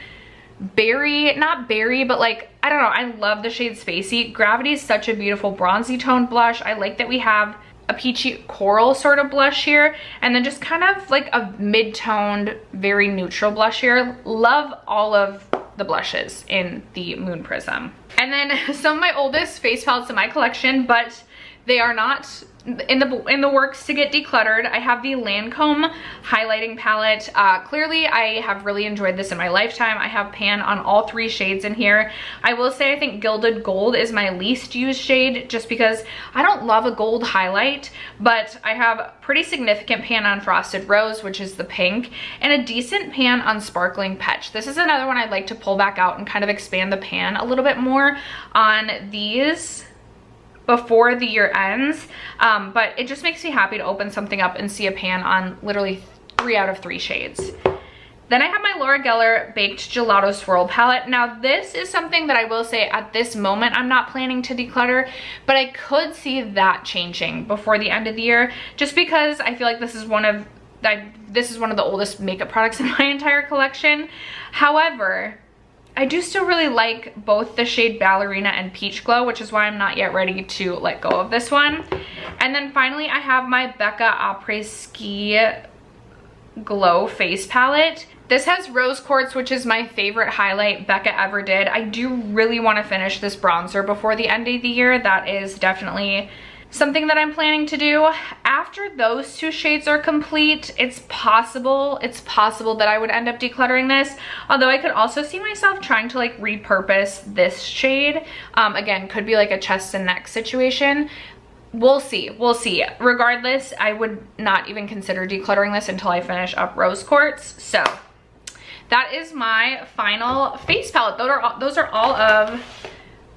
Speaker 1: berry, not berry, but like, I don't know, I love the shade Spacey. Gravity is such a beautiful bronzy toned blush. I like that we have a peachy coral sort of blush here, and then just kind of like a mid-toned, very neutral blush here. Love all of the blushes in the Moon Prism. And then some of my oldest face palettes in my collection, but they are not in the works to get decluttered. I have the Lancome highlighting palette. Clearly I have really enjoyed this in my lifetime. I have pan on all 3 shades in here. I will say I think Gilded Gold is my least used shade just because I don't love a gold highlight, but I have pretty significant pan on Frosted Rose, which is the pink, and a decent pan on Sparkling Peach. This is another one I'd like to pull back out and kind of expand the pan a little bit more on these before the year ends, but it just makes me happy to open something up and see a pan on literally 3 out of 3 shades. Then I have my Laura Geller Baked Gelato Swirl palette. Now this is something that I will say at this moment I'm not planning to declutter, but I could see that changing before the end of the year, just because I feel like this is one of the oldest makeup products in my entire collection. However, I do still really like both the shade Ballerina and Peach Glow, which is why I'm not yet ready to let go of this one. And then finally, I have my Becca Après-Ski Glow face palette. This has rose quartz, which is my favorite highlight Becca ever did. I do really want to finish this bronzer before the end of the year. That is definitely something that I'm planning to do. After those 2 shades are complete, it's possible that I would end up decluttering this, although I could also see myself trying to like repurpose this shade. Again, could be like a chest and neck situation. We'll see. Regardless, I would not even consider decluttering this until I finish up rose quartz. So that is my final face palette. Those are all of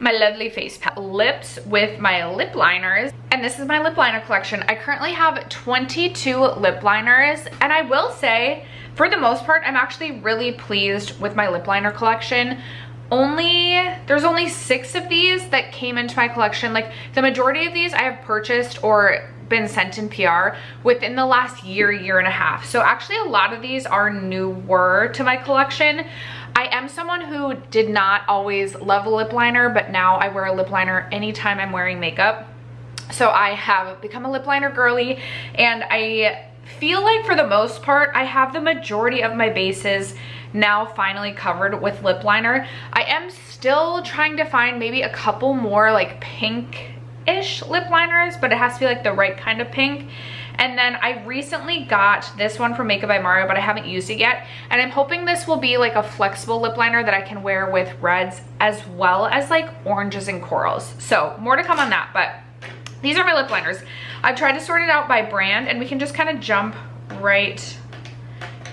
Speaker 1: my lovely face palette. Lips with my lip liners, and this is my lip liner collection. I currently have 22 lip liners, and I will say for the most part I'm actually really pleased with my lip liner collection. there's only 6 of these that came into my collection. Like the majority of these I have purchased or been sent in PR within the last year and a half. So actually a lot of these are newer to my collection. I am someone who did not always love a lip liner, but now I wear a lip liner anytime I'm wearing makeup. So I have become a lip liner girly, and I feel like for the most part, I have the majority of my bases now finally covered with lip liner. I am still trying to find maybe a couple more like pink-ish lip liners, but it has to be like the right kind of pink. And then I recently got this one from Makeup by Mario, but I haven't used it yet. And I'm hoping this will be like a flexible lip liner that I can wear with reds as well as like oranges and corals. So more to come on that, but these are my lip liners. I've tried to sort it out by brand, and we can just kind of jump right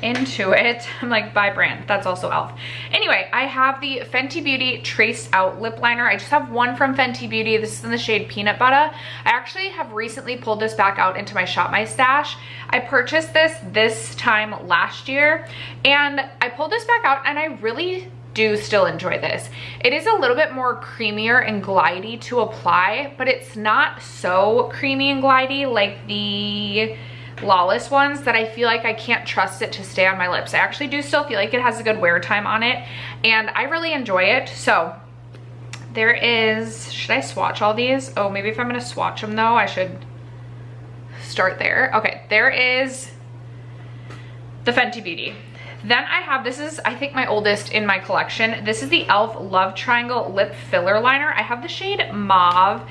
Speaker 1: into it. I'm like, by brand, that's also e.l.f. Anyway, I have the Fenty Beauty Traced Out Lip Liner. I just have one from Fenty Beauty. This is in the shade Peanut Butter. I actually have recently pulled this back out into my Shop My Stash. I purchased this time last year, and I pulled this back out, and I really do still enjoy this. It is a little bit more creamier and glidey to apply, but it's not so creamy and glidey like the Lawless ones that I feel like I can't trust it to stay on my lips. I actually do still feel like it has a good wear time on it, and I really enjoy it. So there is, should I swatch all these? Oh, maybe if I'm gonna swatch them though, I should start there. Okay, there is the Fenty Beauty. Then I have, this is I think my oldest in my collection. This is the e.l.f. Love Triangle Lip Filler Liner. I have the shade Mauve.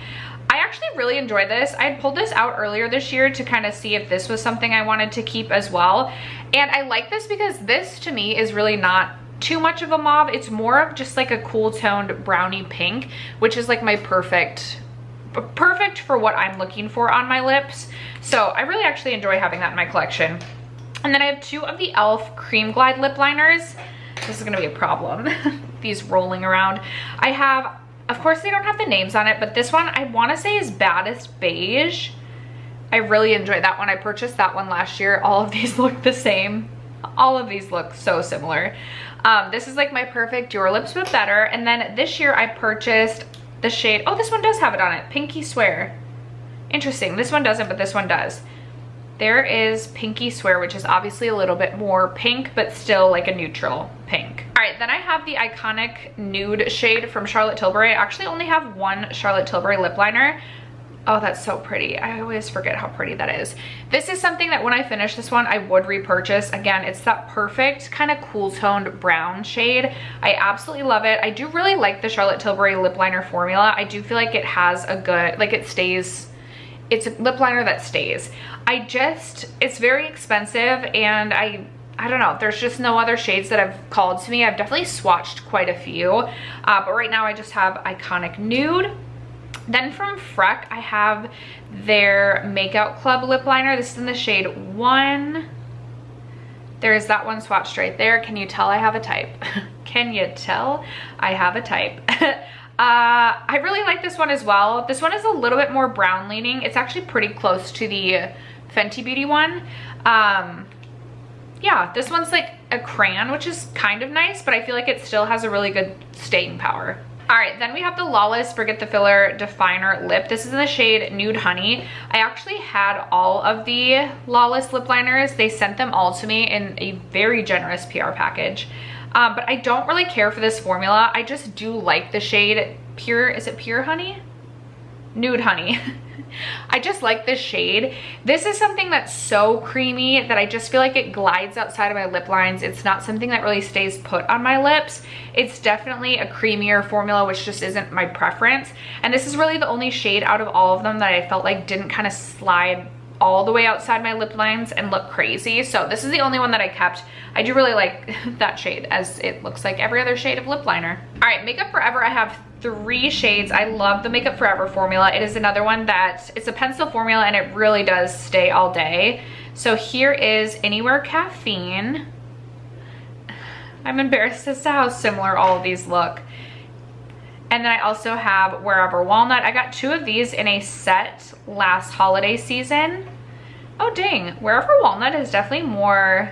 Speaker 1: I actually really enjoy this. I had pulled this out earlier this year to kind of see if this was something I wanted to keep as well. And I like this because this to me is really not too much of a mauve. It's more of just like a cool toned brownie pink, which is like my perfect for what I'm looking for on my lips. So I really actually enjoy having that in my collection. And then I have 2 of the e.l.f. Cream Glide lip liners. This is gonna be a problem, these rolling around. I have, of course they don't have the names on it, but this one I wanna say is Baddest Beige. I really enjoyed that one. I purchased that one last year. All of these look the same. All of these look so similar. This is like my perfect Your Lips But Better. And then this year I purchased the shade, oh, this one does have it on it, Pinky Swear. Interesting, this one doesn't, but this one does. There is Pinky Swear, which is obviously a little bit more pink, but still like a neutral pink. All right, then I have the iconic nude shade from Charlotte Tilbury. I actually only have one Charlotte Tilbury lip liner. Oh, that's so pretty. I always forget how pretty that is. This is something that when I finish this one, I would repurchase. Again, it's that perfect kind of cool toned brown shade. I absolutely love it. I do really like the Charlotte Tilbury lip liner formula. I do feel like it has a good, like it stays, it's a lip liner that stays. It's very expensive, and I don't know, there's just no other shades that have called to me. I've definitely swatched quite a few, but right now I just have Iconic Nude. Then from Freck, I have their Makeout Club lip liner. This is in the shade 1. There's that one swatched right there. Can you tell I have a type? Can you tell I have a type? I really like this one as well. This one is a little bit more brown leaning. It's actually pretty close to the Fenty Beauty one. Yeah, this one's like a crayon, which is kind of nice, but I feel like it still has a really good staying power. All right, then we have the Lawless Forget the Filler Definer Lip. This is in the shade Nude Honey. I actually had all of the Lawless lip liners. They sent them all to me in a very generous PR package. But I don't really care for this formula. I just do like the shade Pure, is it Pure Honey? Nude Honey. I just like this shade. This is something that's so creamy that I just feel like it glides outside of my lip lines. It's not something that really stays put on my lips. It's definitely a creamier formula, which just isn't my preference. And this is really the only shade out of all of them that I felt like didn't kind of slide all the way outside my lip lines and look crazy. So this is the only one that I kept. I do really like that shade, as it looks like every other shade of lip liner. All right, Makeup Forever, I have 3 shades. I love the Makeup Forever formula. It is another one that, it's a pencil formula and it really does stay all day. So here is Anywhere Caffeine. I'm embarrassed as to how similar all of these look. And then I also have Wherever Walnut. I got 2 of these in a set last holiday season. Oh dang, Wherever Walnut is definitely more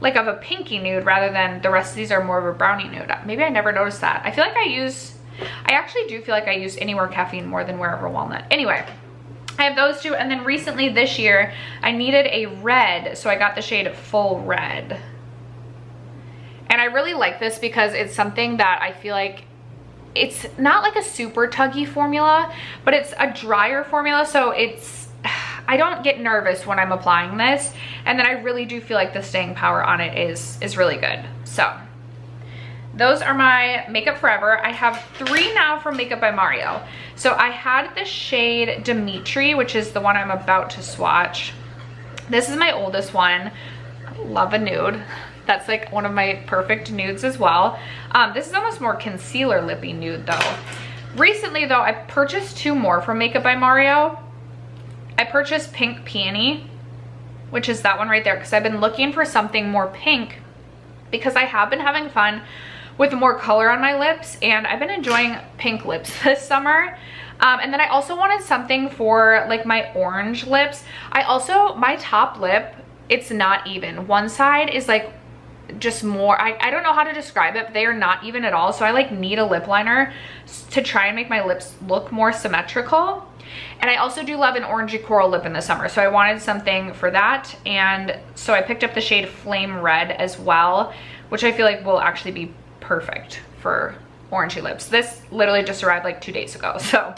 Speaker 1: like of a pinky nude rather than the rest of these are more of a brownie nude. Maybe I never noticed that. I feel like I actually do feel like I use Anywhere Caffeine more than Wherever Walnut. Anyway, I have those two, and then recently this year I needed a red, so I got the shade Full Red. And I really like this because it's something that I feel like it's not like a super tuggy formula, but it's a drier formula, so I don't get nervous when I'm applying this, and then I really do feel like the staying power on it is really good. So those are my Makeup Forever. I have 3 now from Makeup by Mario. So I had the shade Dimitri, which is the one I'm about to swatch. This is my oldest one. I love a nude. That's like one of my perfect nudes as well. This is almost more concealer lippy nude though. Recently though, I purchased 2 more from Makeup by Mario. I purchased Pink Peony, which is that one right there, because I've been looking for something more pink because I have been having fun with more color on my lips, and I've been enjoying pink lips this summer. And then I also wanted something for like my orange lips. My top lip, it's not even. One side is like just more, I don't know how to describe it, but they are not even at all. So I like need a lip liner to try and make my lips look more symmetrical. And I also do love an orangey coral lip in the summer, so I wanted something for that. And so I picked up the shade Flame Red as well, which I feel like will actually be perfect for orangey lips. This literally just arrived like 2 days ago. So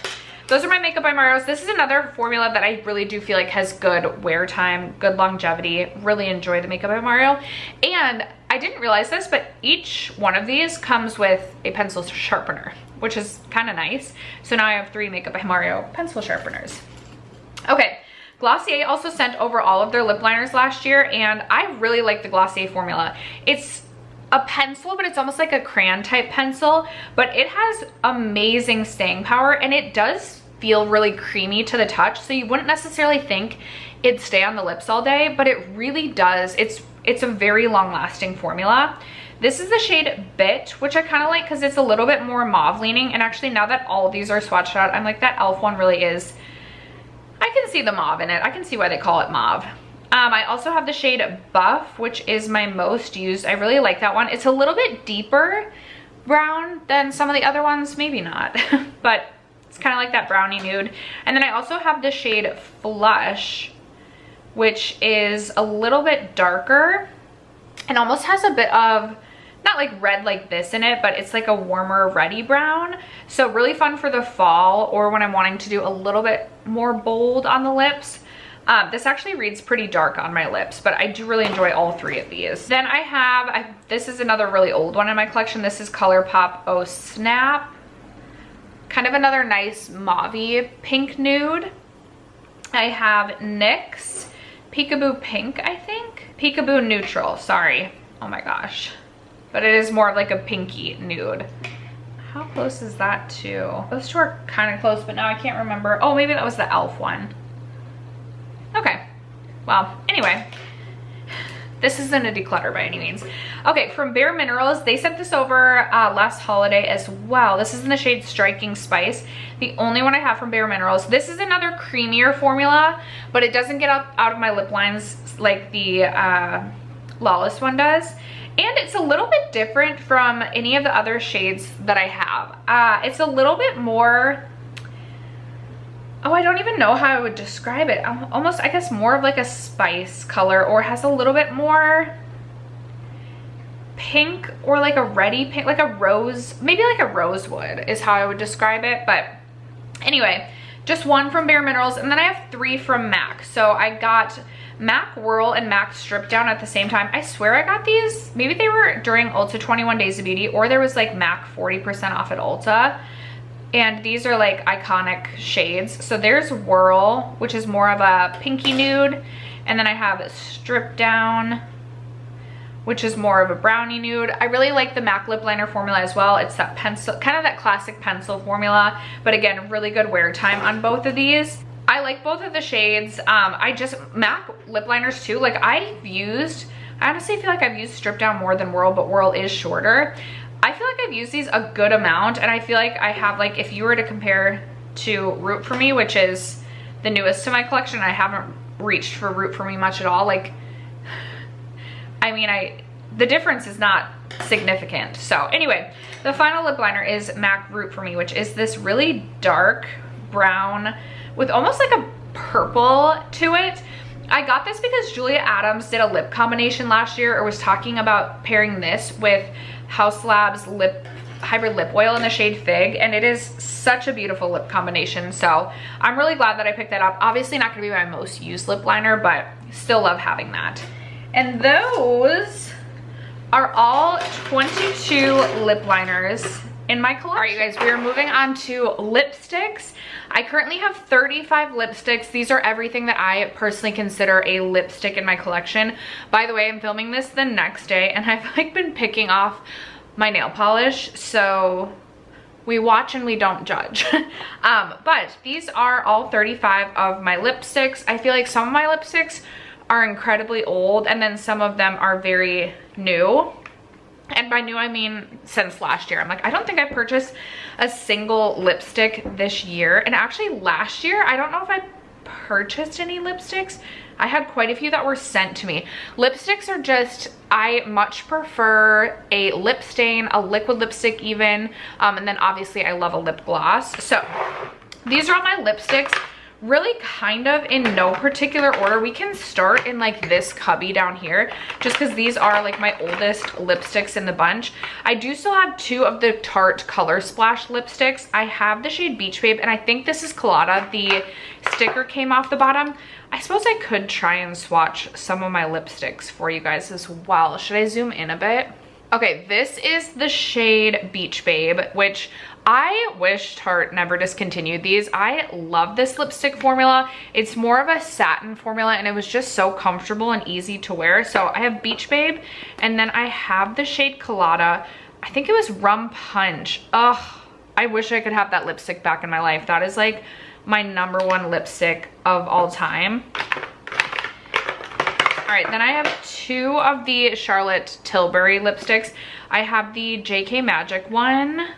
Speaker 1: those are my Makeup by Mario's. This is another formula that I really do feel like has good wear time, good longevity. Really enjoy the Makeup by Mario. And I didn't realize this, but each one of these comes with a pencil sharpener, which is kind of nice. So now I have 3 Makeup by Mario pencil sharpeners. Okay, Glossier also sent over all of their lip liners last year, and I really like the Glossier formula. It's a pencil, but it's almost like a crayon type pencil, but it has amazing staying power, and it does feel really creamy to the touch, so you wouldn't necessarily think it'd stay on the lips all day, but it really does. It's a very long lasting formula. This is the shade Bit, which I kind of like because it's a little bit more mauve leaning, and actually now that all of these are swatched out, I'm like, that e.l.f. one really is, I can see the mauve in it. I can see why they call it mauve. I also have the shade Buff, which is my most used. I really like that one. It's a little bit deeper brown than some of the other ones, maybe not, but it's kind of like that brownie nude. And then I also have the shade Flush, which is a little bit darker and almost has a bit of, not like red like this in it, but it's like a warmer reddy brown. So really fun for the fall or when I'm wanting to do a little bit more bold on the lips. This actually reads pretty dark on my lips, but I do really enjoy all 3 of these. Then I have, this is another really old one in my collection. This is ColourPop Oh Snap. Kind of another nice mauve-y pink nude. I have NYX Peekaboo Pink, I think. Peekaboo Neutral, sorry. Oh my gosh. But it is more of like a pinky nude. How close is that to? Those 2 are kind of close, but now I can't remember. Oh, maybe that was the e.l.f. one. Okay, well, anyway, this isn't a declutter by any means. Okay, from Bare Minerals, they sent this over last holiday as well. This is in the shade Striking Spice, the only one I have from Bare Minerals. This is another creamier formula, but it doesn't get out of my lip lines like the Lawless one does. And it's a little bit different from any of the other shades that I have. It's a little bit more, oh, I don't even know how I would describe it. Almost, I guess, more of like a spice color, or has a little bit more pink or like a reddy pink, like a rose, maybe like a rosewood is how I would describe it. But anyway, just 1 from Bare Minerals, and then I have 3 from MAC. So I got MAC Whirl and MAC Strip Down at the same time. I swear I got these, maybe they were during Ulta 21 Days of Beauty, or there was like MAC 40% off at Ulta. And these are like iconic shades. So there's Whirl, which is more of a pinky nude. And then I have Strip Down, which is more of a brownie nude. I really like the MAC lip liner formula as well. It's that pencil, kind of that classic pencil formula, but again, really good wear time on both of these. I like both of the shades. MAC lip liners too, like I honestly feel like I've used Strip Down more than Whirl, but Whirl is shorter. I feel like I've used these a good amount, and I feel like I have, like, if you were to compare to Root For Me, which is the newest to my collection, I haven't reached for Root For Me much at all. Like, I mean, the difference is not significant. So anyway, the final lip liner is MAC Root for me, which is this really dark brown with almost like a purple to it. I got this because Julia Adams did a lip combination last year, or was talking about pairing this with House Labs hybrid lip oil in the shade Fig, and it is such a beautiful lip combination. So I'm really glad that I picked that up. Obviously not gonna be my most used lip liner, but still love having that. And those are all 22 lip liners in my collection. All right, you guys, we are moving on to lipsticks. I currently have 35 lipsticks. These are everything that I personally consider a lipstick in my collection. By the way, I'm filming this the next day, and I've like been picking off my nail polish, so we watch and we don't judge. But these are all 35 of my lipsticks. I feel like some of my lipsticks are incredibly old, and then some of them are very new. And by new, I mean since last year. I'm like, I don't think I purchased a single lipstick this year. And actually last year, I don't know if I purchased any lipsticks. I had quite a few that were sent to me. Lipsticks are just, I much prefer a lip stain, a liquid lipstick even. And then obviously I love a lip gloss. So these are all my lipsticks. Really kind of in no particular order. We can start in like this cubby down here, just because these are like my oldest lipsticks in the bunch. I do still have two of the Tarte Color Splash lipsticks. I have the shade Beach Babe, and I think this is Colada. The sticker came off the bottom. I suppose I could try and swatch some of my lipsticks for you guys as well. Should I zoom in a bit? Okay, this is the shade Beach Babe, which I wish Tarte never discontinued these. I love this lipstick formula. It's more of a satin formula, and it was just so comfortable and easy to wear. So I have Beach Babe, and then I have the shade Colada. I think it was Rum Punch. Ugh, I wish I could have that lipstick back in my life. That is like my #1 lipstick of all time. All right, then I have two of the Charlotte Tilbury lipsticks. I have the JK Magic one.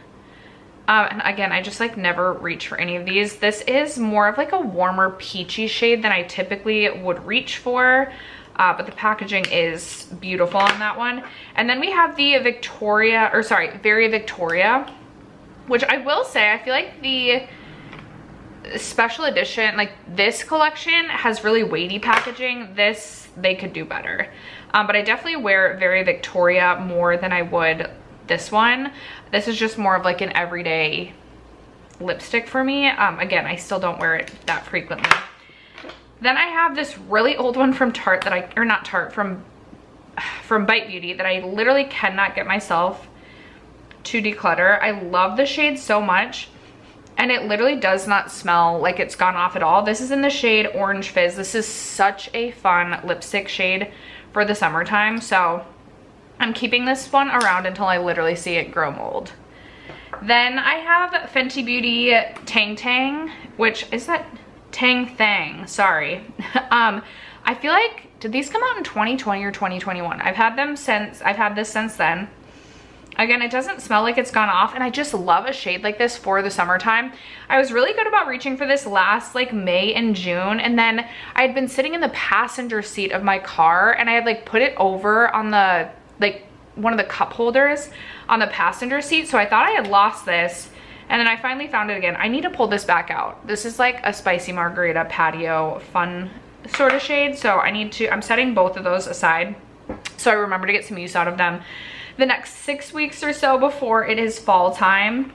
Speaker 1: And again, I just like never reach for any of these. This is more of like a warmer peachy shade than I typically would reach for. But the packaging is beautiful on that one. And then we have the Very Victoria, which I will say, I feel like the special edition, like this collection has really weighty packaging. This, they could do better. But I definitely wear Very Victoria more than I would this one. This is just more of like an everyday lipstick for me. Again, I still don't wear it that frequently. Then I have this really old one from Tarte that from Bite Beauty that I literally cannot get myself to declutter. I love the shade so much, and it literally does not smell like it's gone off at all. This is in the shade Orange Fizz. This is such a fun lipstick shade for the summertime, so I'm keeping this one around until I literally see it grow mold. Then I have Fenty Beauty Tang Tang, which is that Tang Thang, sorry. I feel like, did these come out in 2020 or 2021? I've had this since then. Again, it doesn't smell like it's gone off, and I just love a shade like this for the summertime. I was really good about reaching for this last like May and June, and then I had been sitting in the passenger seat of my car, and I had like put it over on the like one of the cup holders on the passenger seat. So I thought I had lost this, and then I finally found it again. I need to pull this back out. This is like a spicy margarita patio fun sort of shade. So I'm setting both of those aside so I remember to get some use out of them the next 6 weeks or so before it is fall time.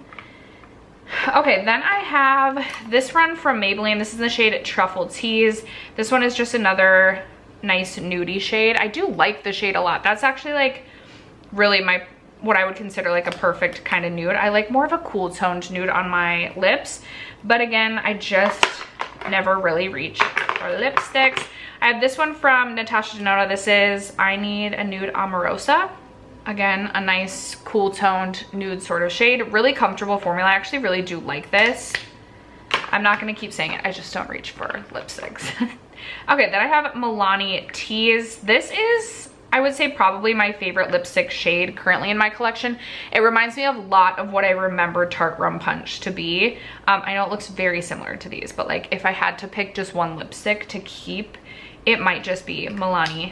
Speaker 1: Okay, then I have this one from Maybelline. This is the shade Truffle Tease. This one is just another nice nudie shade. I do like the shade a lot. That's actually like really what I would consider like a perfect kind of nude. I like more of a cool toned nude on my lips, but again, I just never really reach for lipsticks. I have this one from Natasha Denona. This is I Need a Nude Amorosa. Again, a nice cool toned nude sort of shade. Really comfortable formula. I actually really do like this. I'm not gonna keep saying it, I just don't reach for lipsticks. Okay, then I have Milani Tease. This is, I would say, probably my favorite lipstick shade currently in my collection. It reminds me a lot of what I remember Tarte Rum Punch to be. I know it looks very similar to these, but like if I had to pick just one lipstick to keep, it might just be Milani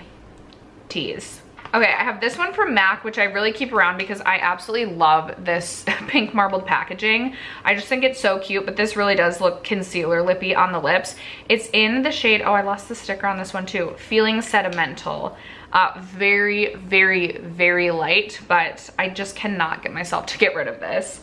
Speaker 1: Tease. Okay, I have this one from MAC, which I really keep around because I absolutely love this pink marbled packaging. I just think it's so cute, but this really does look concealer lippy on the lips. It's in the shade, oh, I lost the sticker on this one too, Feeling Sentimental. Very, very, very light, but I just cannot get myself to get rid of this.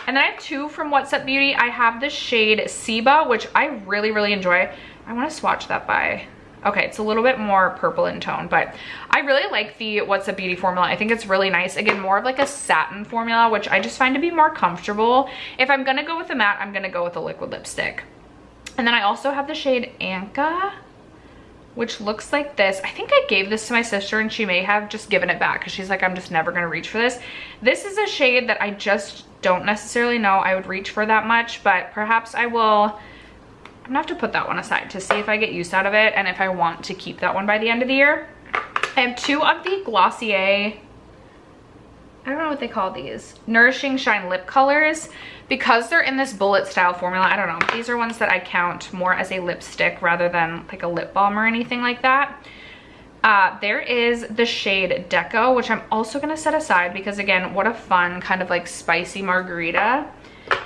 Speaker 1: And then I have two from YESStyle Beauty. I have the shade Seba, which I really, really enjoy. I want to swatch that by... Okay, it's a little bit more purple in tone, but I really like the YESStyle Beauty formula. I think it's really nice. Again, more of like a satin formula, which I just find to be more comfortable. If I'm gonna go with a matte, I'm gonna go with a liquid lipstick. And then I also have the shade Anka, which looks like this. I think I gave this to my sister and she may have just given it back because she's like, I'm just never gonna reach for this. This is a shade that I just don't necessarily know I would reach for that much, but perhaps I will. I'm gonna have to put that one aside to see if I get use out of it and if I want to keep that one by the end of the year. I have two of the Glossier, I don't know what they call these, Nourishing Shine lip colors. Because they're in this bullet style formula, I don't know, these are ones that I count more as a lipstick rather than like a lip balm or anything like that. There is the shade Deco, which I'm also gonna set aside because again, what a fun kind of like spicy margarita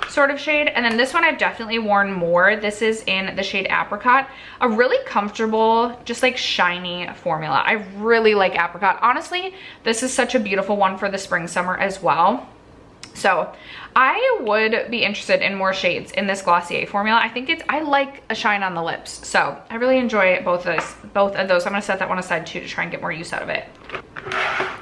Speaker 1: sort of shade. And then this one I've definitely worn more. This is in the shade Apricot, a really comfortable, just like shiny formula. I really like Apricot. Honestly, this is such a beautiful one for the spring, summer as well. So I would be interested in more shades in this Glossier formula. I think I like a shine on the lips. So I really enjoy both of those. I'm gonna set that one aside too to try and get more use out of it.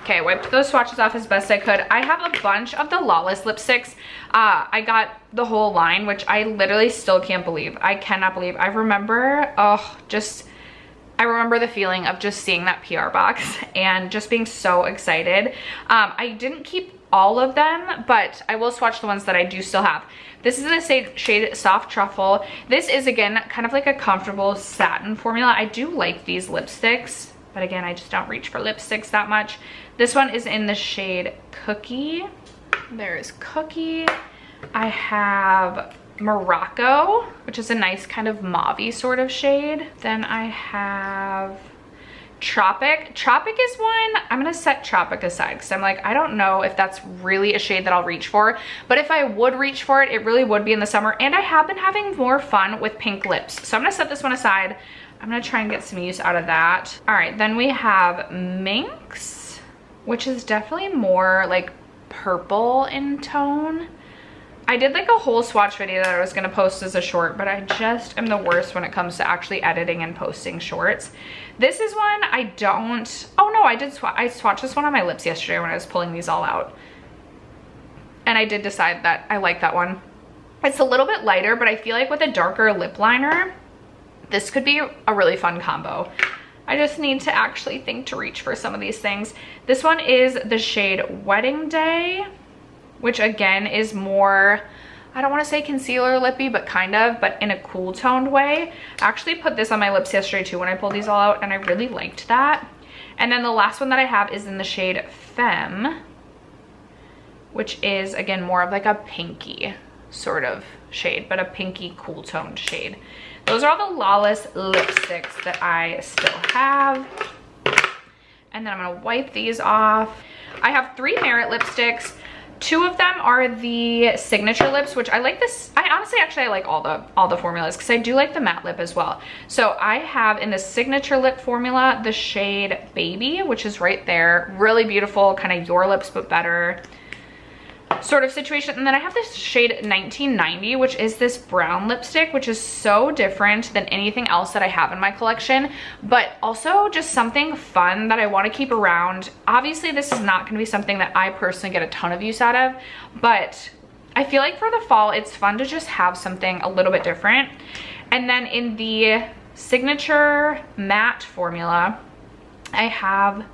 Speaker 1: Okay, wiped those swatches off as best I could. I have a bunch of the Lawless lipsticks. I got the whole line, which I literally still can't believe. I cannot believe. I remember, I remember the feeling of just seeing that PR box and just being so excited. I didn't keep all of them, but I will swatch the ones that I do still have. This is the shade Soft Truffle. This is, again, kind of like a comfortable satin formula. I do like these lipsticks, but again, I just don't reach for lipsticks that much. This one is in the shade Cookie. There's Cookie. I have Morocco, which is a nice kind of mauve-y sort of shade. Then I have Tropic. Tropic is one, I'm gonna set Tropic aside because I'm like, I don't know if that's really a shade that I'll reach for, but if I would reach for it, it really would be in the summer. And I have been having more fun with pink lips. So I'm gonna set this one aside. I'm gonna try and get some use out of that. All right, then we have Minx, which is definitely more like purple in tone. I did like a whole swatch video that I was gonna post as a short, but I just am the worst when it comes to actually editing and posting shorts. This is one I don't, oh no, I swatched this one on my lips yesterday when I was pulling these all out. And I did decide that I like that one. It's a little bit lighter, but I feel like with a darker lip liner, this could be a really fun combo. I just need to actually think to reach for some of these things. This one is the shade Wedding Day, which again is more, I don't want to say concealer lippy, but kind of, but in a cool toned way. I actually put this on my lips yesterday too when I pulled these all out, and I really liked that. And then the last one that I have is in the shade Femme, which is again more of like a pinky sort of shade, but a pinky cool toned shade. Those are all the Lawless lipsticks that I still have. And then I'm gonna wipe these off. I have 3 Merit lipsticks. 2 of them are the Signature lips, which I like this. I honestly, actually, I like all the formulas because I do like the matte lip as well. So I have in the Signature lip formula, the shade Baby, which is right there. Really beautiful, kind of your lips, but better sort of situation. And then I have this shade 1990, which is this brown lipstick, which is so different than anything else that I have in my collection, but also just something fun that I want to keep around. Obviously, this is not going to be something that I personally get a ton of use out of, but I feel like for the fall, it's fun to just have something a little bit different. And then in the Signature matte formula, I have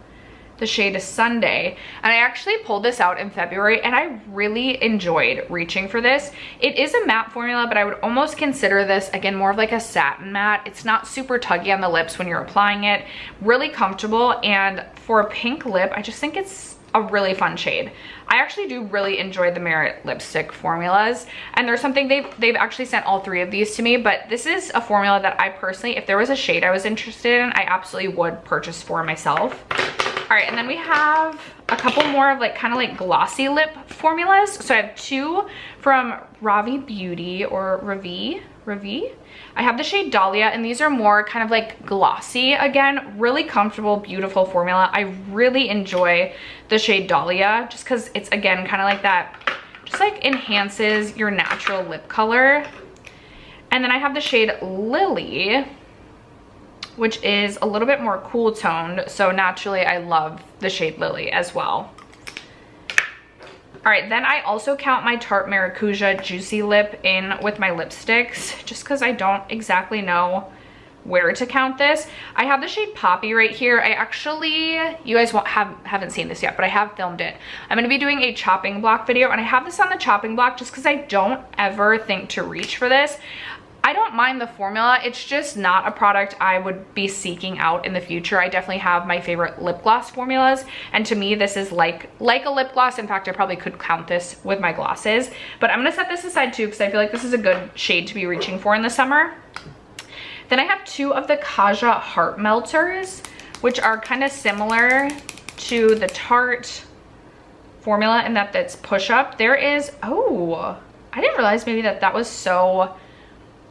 Speaker 1: the shade Sunday, and I actually pulled this out in February and I really enjoyed reaching for this. It is a matte formula, but I would almost consider this again more of like a satin matte. It's not super tuggy on the lips when you're applying it, really comfortable, and for a pink lip, I just think it's a really fun shade. I actually do really enjoy the Merit lipstick formulas, and there's something they've actually sent all 3 of these to me, but this is a formula that I personally, if there was a shade I was interested in, I absolutely would purchase for myself. All right, and then we have a couple more of like kind of like glossy lip formulas. So I have two from Ravi Beauty or Ravi. I have the shade Dahlia, and these are more kind of like glossy. Again, really comfortable, beautiful formula. I really enjoy the shade Dahlia just because it's, again, kind of like that, just like enhances your natural lip color. And then I have the shade Lily, which is a little bit more cool toned. So naturally, I love the shade Lily as well. All right, then I also count my Tarte Maracuja Juicy Lip in with my lipsticks, just because I don't exactly know where to count this. I have the shade Poppy right here. I actually, you guys haven't seen this yet, but I have filmed it. I'm gonna be doing a chopping block video, and I have this on the chopping block just because I don't ever think to reach for this. I don't mind the formula. It's just not a product I would be seeking out in the future. I definitely have my favorite lip gloss formulas, and to me this is like a lip gloss. In fact, I probably could count this with my glosses, but I'm gonna set this aside too because I feel like this is a good shade to be reaching for in the summer. Then I have two of the Kaja Heart Melters, which are kind of similar to the Tarte formula in that that's push up. There is, oh, I didn't realize maybe that was so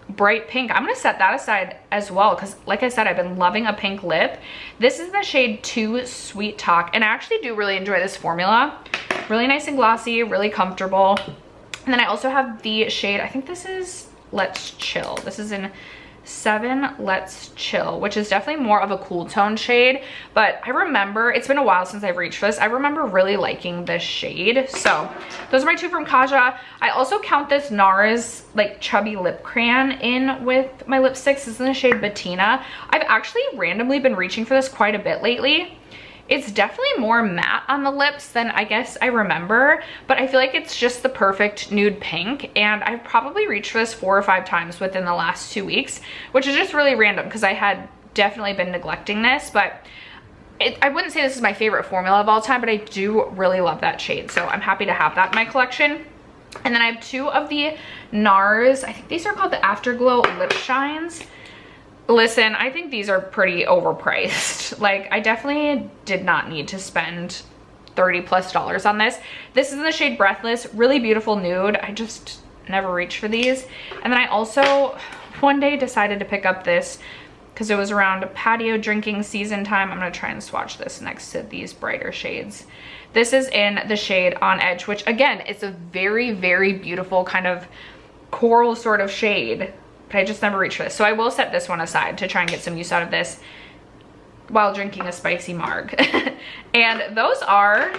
Speaker 1: bright pink. I'm gonna set that aside as well because, like I said, I've been loving a pink lip. This is the shade Too Sweet Talk, and I actually do really enjoy this formula. Really nice and glossy, really comfortable. And then I also have the shade, I think this is Let's Chill. This is in 7 Let's Chill, which is definitely more of a cool tone shade, but I remember, it's been a while since I've reached for this. I remember really liking this shade. So those are my two from Kaja. I also count this NARS like chubby lip crayon in with my lipsticks. This is in the shade Bettina. I've actually randomly been reaching for this quite a bit lately. It's definitely more matte on the lips than I guess I remember, but I feel like it's just the perfect nude pink, and I've probably reached for this 4 or 5 times within the last 2 weeks, which is just really random because I had definitely been neglecting this, but I wouldn't say this is my favorite formula of all time, but I do really love that shade, so I'm happy to have that in my collection. And then I have two of the NARS, I think these are called the Afterglow Lip Shines. Listen, I think these are pretty overpriced. Like, I definitely did not need to spend $30+ on this. This is in the shade Breathless, really beautiful nude. I just never reached for these. And then I also one day decided to pick up this because it was around patio drinking season time. I'm gonna try and swatch this next to these brighter shades. This is in the shade On Edge, which again, it's a very, very beautiful kind of coral sort of shade. But I just never reached for this. So I will set this one aside to try and get some use out of this while drinking a spicy marg. And those are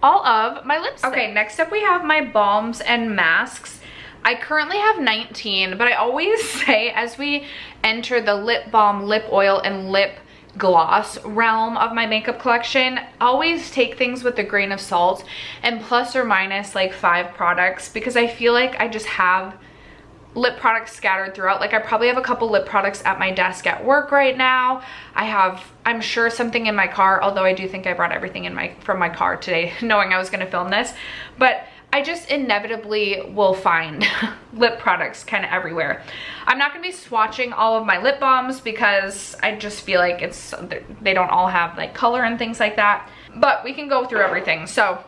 Speaker 1: all of my lipsticks. Okay, next up we have my Balms and Masks. I currently have 19, but I always say as we enter the lip balm, lip oil, and lip gloss realm of my makeup collection, always take things with a grain of salt and plus or minus like 5 products, because I feel like I just have lip products scattered throughout. Like I probably have a couple lip products at my desk at work right now. I have, I'm sure, something in my car, although I do think I brought everything in from my car today knowing I was going to film this, but I just inevitably will find lip products kind of everywhere. I'm not going to be swatching all of my lip balms because I just feel like they don't all have like color and things like that, but we can go through everything. So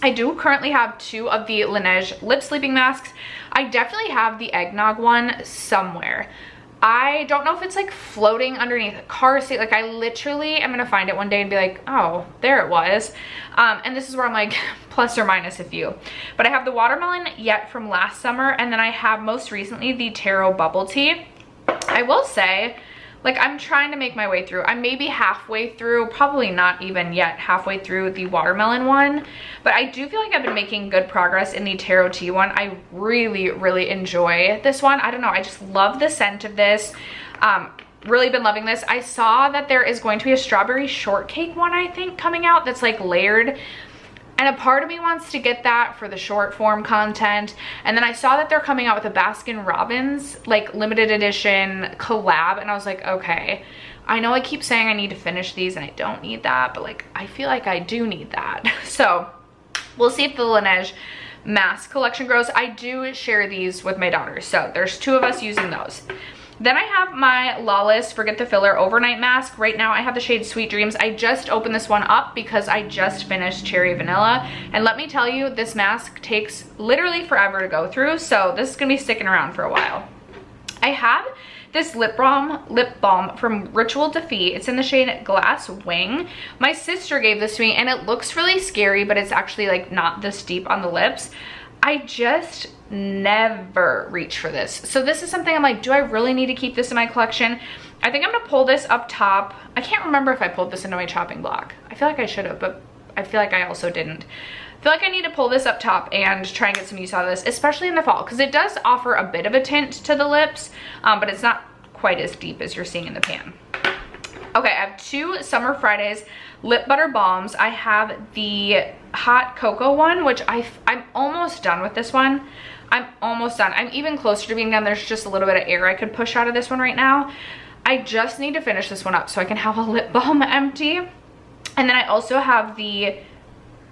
Speaker 1: I do currently have 2 of the Laneige lip sleeping masks. I definitely have the eggnog one somewhere. I don't know if it's like floating underneath a car seat. Like I literally am gonna find it one day and be like, oh, there it was. And this is where I'm like plus or minus a few. But I have the watermelon yet from last summer, and then I have most recently the Taro bubble tea. I will say, like, I'm trying to make my way through. I'm maybe halfway through, probably not even yet halfway through the watermelon one, but I do feel like I've been making good progress in the Taro tea one. I really, really enjoy this one. I don't know, I just love the scent of this. Really been loving this. I saw that there is going to be a strawberry shortcake one, I think, coming out that's like layered. And a part of me wants to get that for the short form content. And then I saw that they're coming out with a Baskin Robbins like limited edition collab, and I was like, okay, I know I keep saying I need to finish these and I don't need that, but like I feel like I do need that. So we'll see if the Laneige mask collection grows. I do share these with my daughter, so there's 2 of us using those. Then I have my Lawless Forget the Filler Overnight Mask. Right now I have the shade Sweet Dreams. I just opened this one up because I just finished Cherry Vanilla. And let me tell you, this mask takes literally forever to go through. So this is gonna be sticking around for a while. I have this lip balm from Ritual Defeat. It's in the shade Glass Wing. My sister gave this to me and it looks really scary, but it's actually like not this deep on the lips. I just never reach for this. So this is something I'm like, do I really need to keep this in my collection? I think I'm gonna pull this up top. I can't remember if I pulled this into my chopping block. I feel like I should have, but I feel like I also didn't. I feel like I need to pull this up top and try and get some use out of this, especially in the fall, because it does offer a bit of a tint to the lips, but it's not quite as deep as you're seeing in the pan. Okay, I have two Summer Fridays lip butter balms. I have the hot cocoa one, which I'm almost done with this one. I'm almost done. I'm even closer to being done. There's just a little bit of air I could push out of this one right now. I just need to finish this one up so I can have a lip balm empty. And then I also have the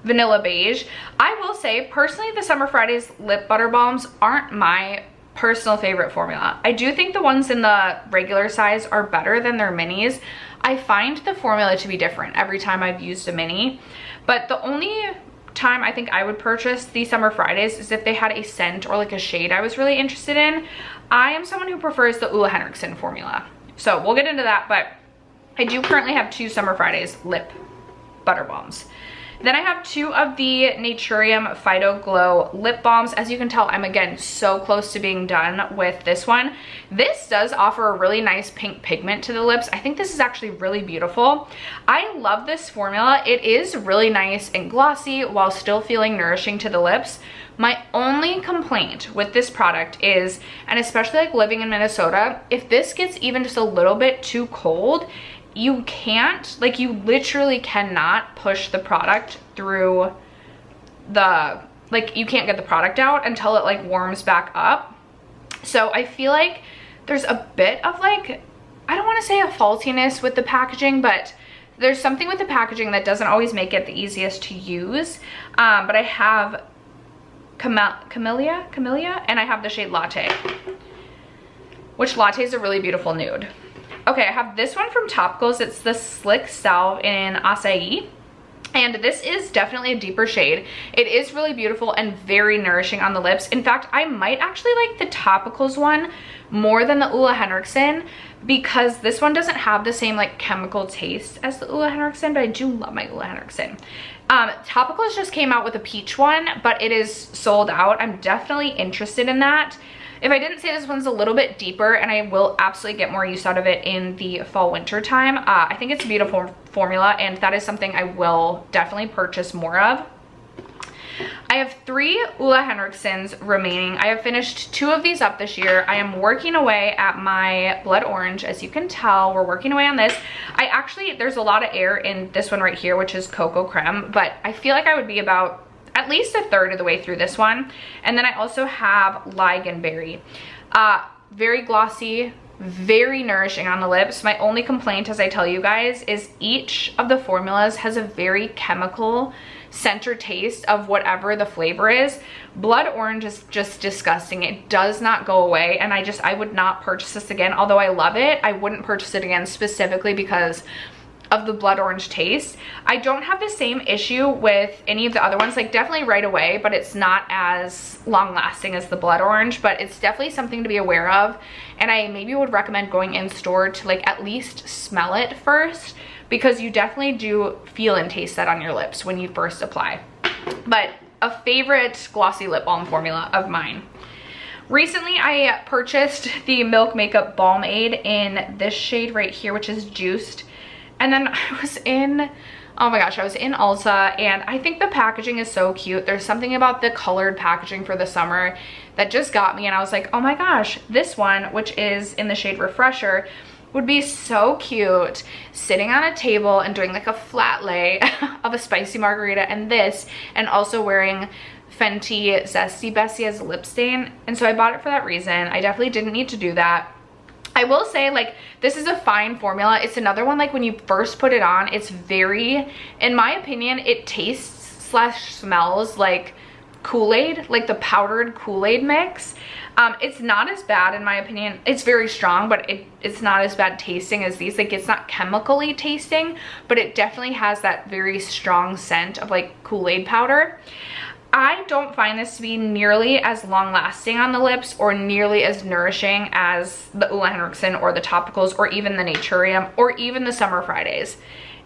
Speaker 1: Vanilla Beige. I will say, personally, the Summer Fridays lip butter balms aren't my personal favorite formula. I do think the ones in the regular size are better than their minis. I find the formula to be different every time I've used a mini, but the only time I think I would purchase the Summer Fridays is if they had a scent or like a shade I was really interested in. I am someone who prefers the Ole Henriksen formula, so we'll get into that, but I do currently have two Summer Fridays lip butter balms. Then I have two of the Naturium Phyto Glow lip balms. As you can tell, I'm again so close to being done with this one. This does offer a really nice pink pigment to the lips. I think this is actually really beautiful. I love this formula. It is really nice and glossy while still feeling nourishing to the lips. My only complaint with this product is, and especially like living in Minnesota, if this gets even just a little bit too cold, you can't, like, you literally cannot push the product through the, like, you can't get the product out until it like warms back up. So I feel like there's a bit of like, I don't want to say a faultiness with the packaging, but there's something with the packaging that doesn't always make it the easiest to use. But I have Camellia, and I have the shade Latte, which Latte is a really beautiful nude. Okay, I have this one from Topicals. It's the Slick Salve in Acai. And this is definitely a deeper shade. It is really beautiful and very nourishing on the lips. In fact, I might actually like the Topicals one more than the Ole Henriksen because this one doesn't have the same like chemical taste as the Ole Henriksen, but I do love my Ole Henriksen. Topicals just came out with a peach one, but it is sold out. I'm definitely interested in that. If I didn't say, this one's a little bit deeper and I will absolutely get more use out of it in the fall winter time. I think it's a beautiful formula and that is something I will definitely purchase more of. I have three Ole Henriksens remaining. I have finished two of these up this year. I am working away at my Blood Orange. As you can tell, we're working away on this. There's a lot of air in this one right here, which is Cocoa Creme, but I feel like I would be about at least a third of the way through this one. And then I also have Ligonberry. Very glossy, very nourishing on the lips. My only complaint, as I tell you guys, is each of the formulas has a very chemical center taste of whatever the flavor is. Blood Orange is just disgusting. It does not go away, and I would not purchase this again. Although I love it, I wouldn't purchase it again specifically because of the blood orange taste. I don't have the same issue with any of the other ones, like definitely Right Away, but it's not as long lasting as the blood orange, but it's definitely something to be aware of. And I maybe would recommend going in store to like at least smell it first, because you definitely do feel and taste that on your lips when you first apply. But a favorite glossy lip balm formula of mine. Recently, I purchased the Milk Makeup Balm Aid in this shade right here, which is Juiced. And then I was in, oh my gosh, I was in Ulta, and I think the packaging is so cute. There's something about the colored packaging for the summer that just got me, and I was like, oh my gosh, this one, which is in the shade Refresher, would be so cute sitting on a table and doing like a flat lay of a spicy margarita and this, and also wearing Fenty Zesty Bessie as a lip stain. And so I bought it for that reason. I definitely didn't need to do that. I will say, like, this is a fine formula. It's another one, like, when you first put it on, it's very, in my opinion, it tastes / smells like Kool-Aid, like the powdered Kool-Aid mix. It's not as bad in my opinion. It's very strong, but it's not as bad tasting as these. Like, it's not chemically tasting, but it definitely has that very strong scent of like Kool-Aid powder. I don't find this to be nearly as long lasting on the lips or nearly as nourishing as the Ole Henriksen or the topicals or even the Naturium or even the Summer Fridays.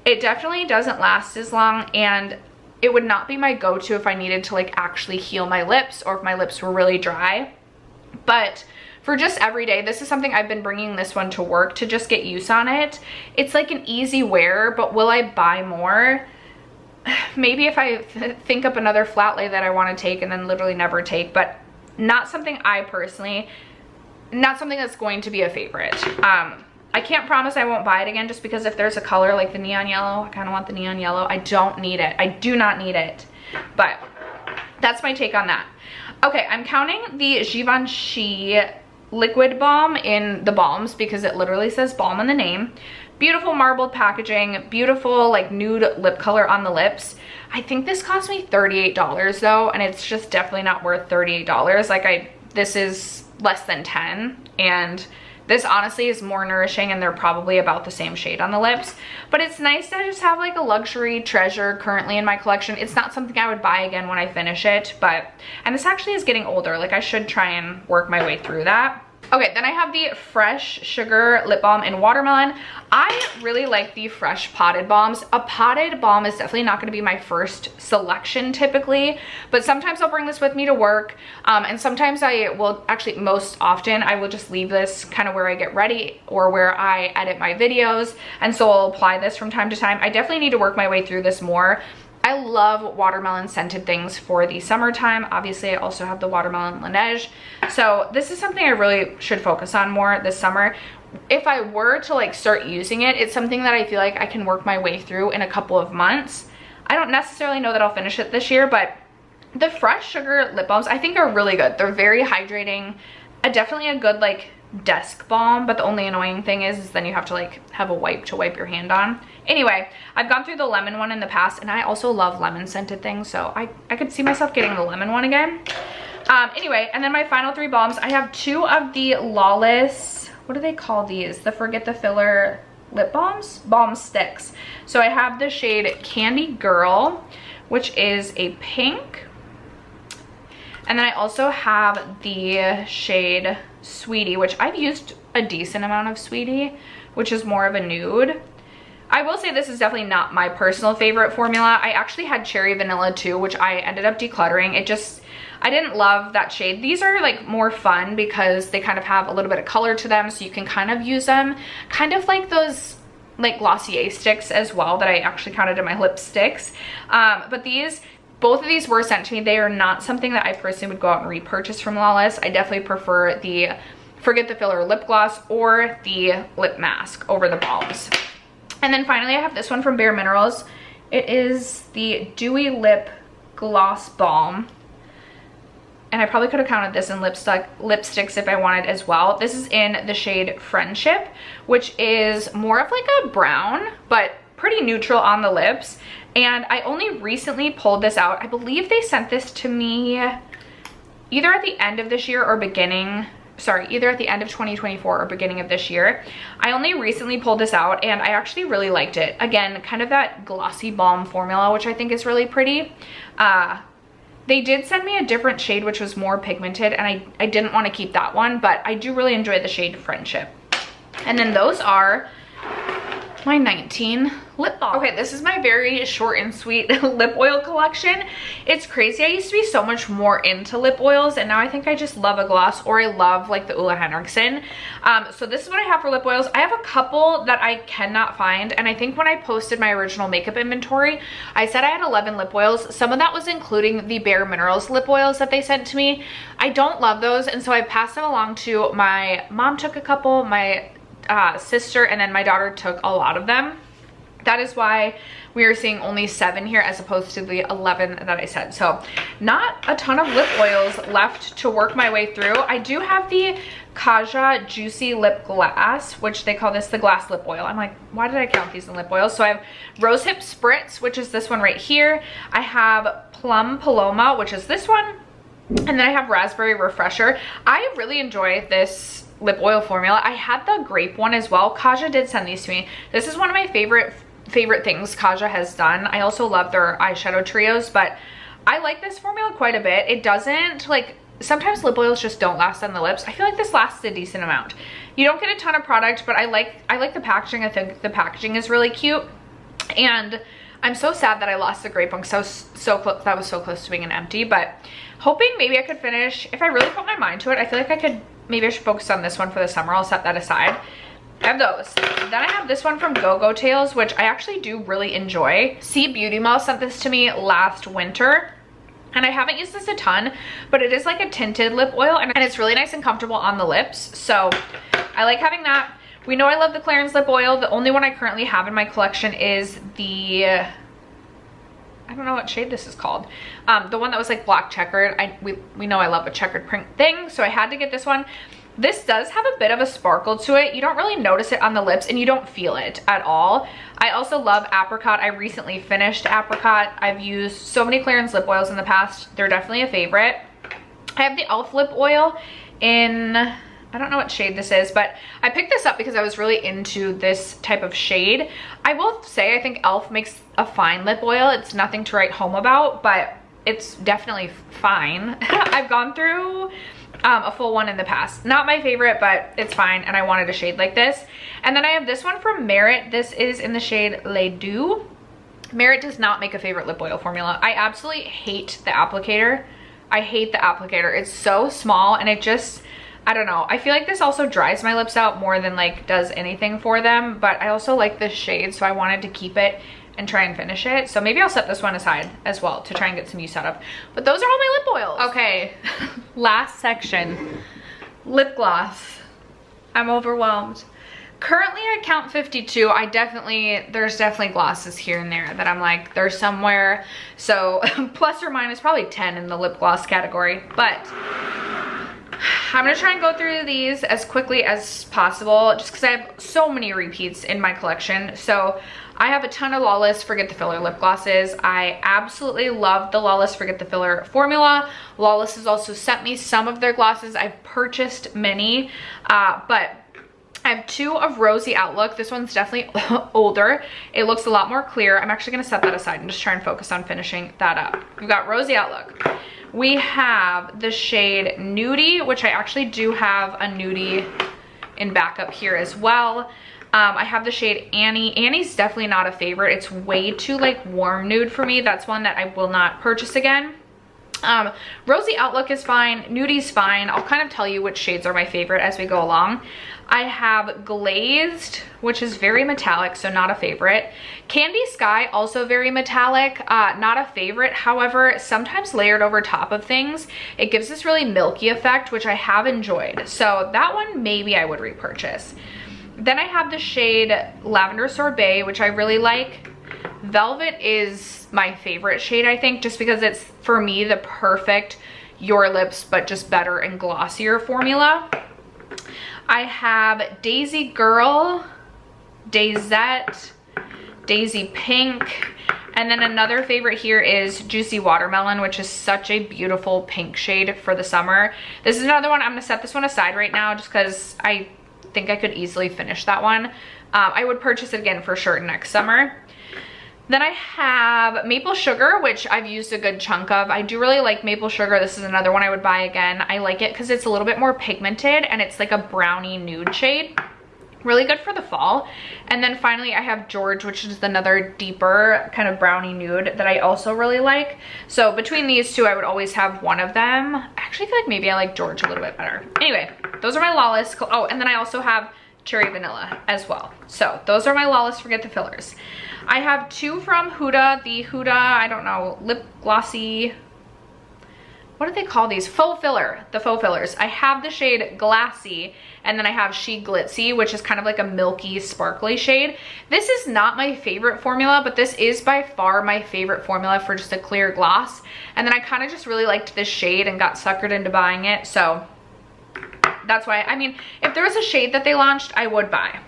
Speaker 1: It definitely doesn't last as long, and it would not be my go-to if I needed to like actually heal my lips or if my lips were really dry. But for just every day, this is something I've been bringing this one to work to just get use on it. It's like an easy wear, but will I buy more? Maybe if I think up another flat lay that I want to take and then literally never take, but not something I personally, not something that's going to be a favorite. I can't promise I won't buy it again just because if there's a color like the neon yellow, I kind of want the neon yellow. I don't need it. I do not need it, but that's my take on that. Okay, I'm counting the Givenchy liquid balm in the balms because it literally says balm in the name. Beautiful marbled packaging, beautiful like nude lip color on the lips. I think this cost me $38 though, and it's just definitely not worth $38. Like this is less than 10, and this honestly is more nourishing, and they're probably about the same shade on the lips. But it's nice to just have like a luxury treasure currently in my collection. It's not something I would buy again when I finish it, and this actually is getting older. Like, I should try and work my way through that. Okay, then I have the Fresh Sugar Lip Balm in Watermelon. I really like the Fresh potted balms. A potted balm is definitely not going to be my first selection typically, but sometimes I'll bring this with me to work, and sometimes I will, actually most often, I will just leave this kind of where I get ready or where I edit my videos, and so I'll apply this from time to time. I definitely need to work my way through this more. I love watermelon scented things for the summertime. Obviously, I also have the watermelon Laneige. So this is something I really should focus on more this summer. If I were to like start using it, it's something that I feel like I can work my way through in a couple of months. I don't necessarily know that I'll finish it this year, but the Fresh Sugar lip balms I think are really good. They're very hydrating. Definitely a good like desk balm, but the only annoying thing is then you have to like have a wipe to wipe your hand on. Anyway, I've gone through the lemon one in the past, and I also love lemon scented things, so I could see myself getting the lemon one again. Anyway, and then my final three balms, I have two of the Lawless, what do they call these? The Forget the Filler lip balms? Balm sticks. So I have the shade Candy Girl, which is a pink. And then I also have the shade Sweetie, which I've used a decent amount of Sweetie, which is more of a nude. I will say this is definitely not my personal favorite formula. I actually had Cherry Vanilla too, which I ended up decluttering. I didn't love that shade. These are like more fun because they kind of have a little bit of color to them, so you can kind of use them kind of like those like Glossier sticks as well that I actually counted in my lipsticks. But both of these were sent to me. They are not something that I personally would go out and repurchase from Lawless. I definitely prefer the Forget the Filler lip gloss or the lip mask over the balms. And then finally I have this one from Bare Minerals. It is the Dewy Lip Gloss Balm. And I probably could have counted this in lipsticks if I wanted as well. This is in the shade Friendship, which is more of like a brown, but pretty neutral on the lips. And I only recently pulled this out. I believe they sent this to me either at the end of this year or either at the end of 2024 or beginning of this year. I only recently pulled this out, and I actually really liked it. Again, kind of that glossy balm formula, which I think is really pretty. They did send me a different shade, which was more pigmented, and I didn't want to keep that one, but I do really enjoy the shade Friendship. And then those are my 19 lip balm. Okay, this is my very short and sweet lip oil collection. It's crazy. I used to be so much more into lip oils, and now I think I just love a gloss, or I love like the Ole Henriksen. So this is what I have for lip oils. I have a couple that I cannot find, and I think when I posted my original makeup inventory, I said I had 11 lip oils. Some of that was including the Bare Minerals lip oils that they sent to me. I don't love those, and so I passed them along to my mom. Took a couple, my sister, and then my daughter took a lot of them. That is why we are seeing only 7 here as opposed to the 11 that I said. So not a ton of lip oils left to work my way through. I do have the Kaja Juicy Lip Glass, which they call this the glass lip oil. I'm like, why did I count these in lip oils? So I have Rosehip Spritz, which is this one right here. I have Plum Paloma, which is this one. And then I have Raspberry Refresher. I really enjoy this lip oil formula. I had the grape one as well. Kaja did send these to me. This is one of my favorite things Kaja has done. I also love their eyeshadow trios, but I like this formula quite a bit. It doesn't, like, sometimes lip oils just don't last on the lips. I feel like this lasts a decent amount. You don't get a ton of product, but I like the packaging. I think the packaging is really cute. And I'm so sad that I lost the grape one because that was so close to being an empty, but hoping maybe I could finish, if I really put my mind to it, I feel like maybe I should focus on this one for the summer. I'll set that aside. I have those. Then I have this one from Go-Go Tales, which I actually do really enjoy. C Beauty Mall sent this to me last winter. And I haven't used this a ton, but it is like a tinted lip oil and it's really nice and comfortable on the lips. So I like having that. We know I love the Clarins lip oil. The only one I currently have in my collection is the, I don't know what shade this is called. The one that was like black checkered. We know I love a checkered print thing, so I had to get this one. This does have a bit of a sparkle to it. You don't really notice it on the lips and you don't feel it at all. I also love Apricot. I recently finished Apricot. I've used so many Clarins lip oils in the past. They're definitely a favorite. I have the e.l.f. lip oil in, I don't know what shade this is, but I picked this up because I was really into this type of shade. I will say I think e.l.f. makes a fine lip oil. It's nothing to write home about, but it's definitely fine. I've gone through a full one in the past. Not my favorite, but it's fine, and I wanted a shade like this. And then I have this one from Merit. This is in the shade Les Deux. Merit does not make a favorite lip oil formula. I absolutely hate the applicator. I hate the applicator. It's so small, and it just, I don't know. I feel like this also dries my lips out more than like does anything for them, but I also like this shade, so I wanted to keep it and try and finish it. So maybe I'll set this one aside as well to try and get some use out of. But those are all my lip oils. Okay, last section, lip gloss. I'm overwhelmed. Currently I count 52. There's definitely glosses here and there that I'm like, they're somewhere. So plus or minus probably 10 in the lip gloss category. But I'm gonna try and go through these as quickly as possible just because I have so many repeats in my collection. So I have a ton of Lawless Forget the Filler lip glosses. I absolutely love the Lawless Forget the Filler formula. Lawless has also sent me some of their glosses. I've purchased many, but I have 2 of Rosy Outlook. This one's definitely older. It looks a lot more clear. I'm actually gonna set that aside and just try and focus on finishing that up. We've got Rosy Outlook. We have the shade Nudie, which I actually do have a Nudie in backup here as well. I have the shade Annie. Annie's definitely not a favorite. It's way too like warm nude for me. That's one that I will not purchase again. Rosy Outlook is fine. Nudie's fine. I'll kind of tell you which shades are my favorite as we go along. I have Glazed, which is very metallic, so not a favorite. Candy Sky, also very metallic, not a favorite. However, sometimes layered over top of things, it gives this really milky effect, which I have enjoyed. So that one maybe I would repurchase. Then I have the shade Lavender Sorbet, which I really like. Velvet is my favorite shade, I think, just because it's, for me, the perfect Your Lips, but just better and glossier formula. I have Daisy Girl, Daisette, Daisy Pink, and then another favorite here is Juicy Watermelon, which is such a beautiful pink shade for the summer. This is another one. I'm gonna set this one aside right now just because I think I could easily finish that one. I would purchase it again for sure next summer. Then I have Maple Sugar, which I've used a good chunk of. I do really like Maple Sugar. This is another one I would buy again. I like it because it's a little bit more pigmented and it's like a brownie nude shade. Really good for the fall. And then finally I have George, which is another deeper kind of brownie nude that I also really like. So between these two, I would always have one of them. I actually feel like maybe I like George a little bit better. Anyway, those are my Lawless. Oh, and then I also have Cherry Vanilla as well. So those are my Lawless Forget the Fillers. I have 2 from Huda, the Huda, I don't know, lip glossy what do they call these? Faux filler, the faux fillers. I have the shade Glassy, and then I have She Glitzy, which is kind of like a milky, sparkly shade. This is not my favorite formula, but this is by far my favorite formula for just a clear gloss. And then I kind of just really liked this shade and got suckered into buying it. So that's why, I mean, if there was a shade that they launched, I would buy.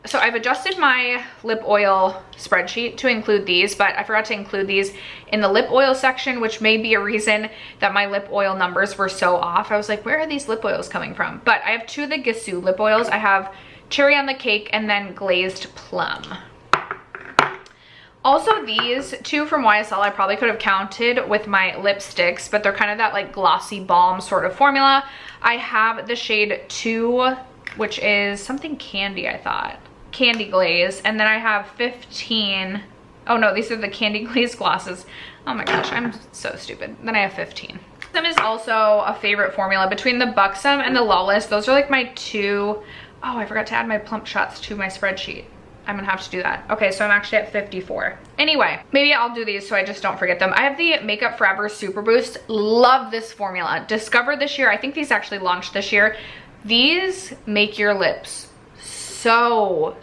Speaker 1: So I've adjusted my lip oil spreadsheet to include these, but I forgot to include these in the lip oil section, which may be a reason that my lip oil numbers were so off. I was like, where are these lip oils coming from? But I have 2 of the Gisou lip oils. I have Cherry on the Cake and then Glazed Plum. Also, these 2 from YESStyle I probably could have counted with my lipsticks, but they're kind of that like glossy balm sort of formula. I have the shade 2, which is something candy, I thought. Candy Glaze, and then I have 15. Oh no, these are the Candy Glaze glosses. Oh my gosh, I'm so stupid. Then I have 15. Buxom is also a favorite formula. Between the Buxom and the Lawless, those are like my 2. Oh, I forgot to add my plump shots to my spreadsheet. I'm gonna have to do that. Okay, so I'm actually at 54. Anyway, maybe I'll do these so I just don't forget them. I have the Makeup Forever Super Boost. Love this formula. Discovered this year. I think these actually launched this year. These make your lips so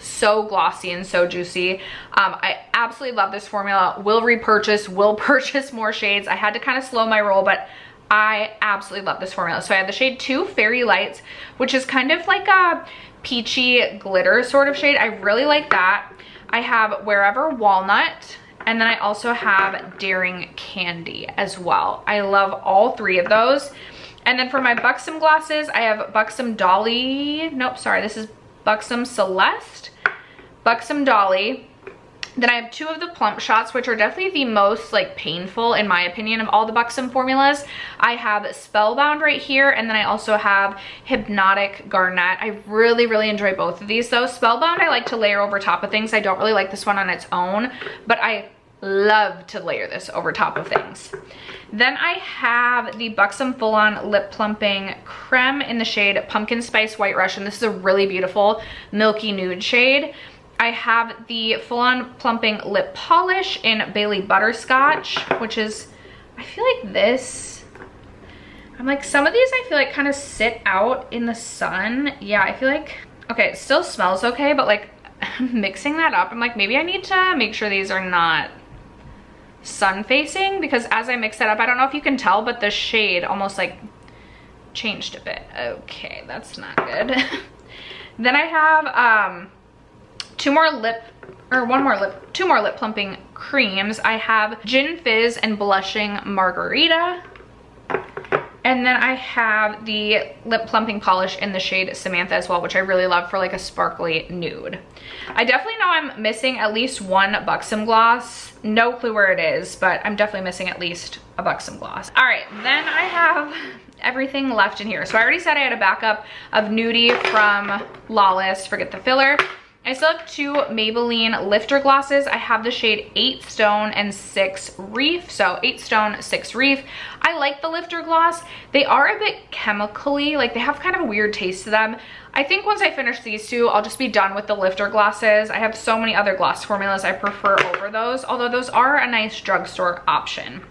Speaker 1: glossy and so juicy. I absolutely love this formula. Will repurchase, will purchase more shades. I had to kind of slow my roll, but I absolutely love this formula. So I have the shade 2 Fairy Lights, which is kind of like a peachy glitter sort of shade. I really like that. I have Wherever Walnut, and then I also have Daring Candy as well. I love all 3 of those. And then for my Buxom glosses, I have Buxom Dolly. Nope, sorry, this is Buxom Celeste, Buxom Dolly. Then I have 2 of the plump shots, which are definitely the most like painful in my opinion of all the Buxom formulas. I have Spellbound right here, and then I also have Hypnotic Garnet. I really enjoy both of these though. Spellbound I like to layer over top of things. I don't really like this one on its own, but I love to layer this over top of things. Then I have the Buxom Full On Lip Plumping Creme in the shade Pumpkin Spice White Russian. This is a really beautiful milky nude shade. I have the Full On Plumping Lip Polish in Bailey Butterscotch, which is, I feel like this, I'm like, some of these I feel like kind of sit out in the sun. Yeah, I feel like, okay, it still smells okay, but like mixing that up, I'm like, maybe I need to make sure these are not sun facing, because as I mix that up, I don't know if you can tell, but the shade almost like changed a bit. Okay, that's not good. Then I have two more lip plumping creams. I have Gin Fizz and Blushing Margarita. And then I have the lip plumping polish in the shade Samantha as well, which I really love for like a sparkly nude. I definitely know I'm missing at least one Buxom gloss. No clue where it is, but I'm definitely missing at least a Buxom gloss. All right, then I have everything left in here. So I already said I had a backup of Nudie from Lawless, forget the filler. I still have 2 Maybelline lifter glosses. I have the shade 8 Stone and 6 Reef. So 8 Stone, 6 Reef. I like the lifter gloss. They are a bit chemically, like they have kind of a weird taste to them. I think once I finish these 2, I'll just be done with the lifter glosses. I have so many other gloss formulas I prefer over those, although those are a nice drugstore option.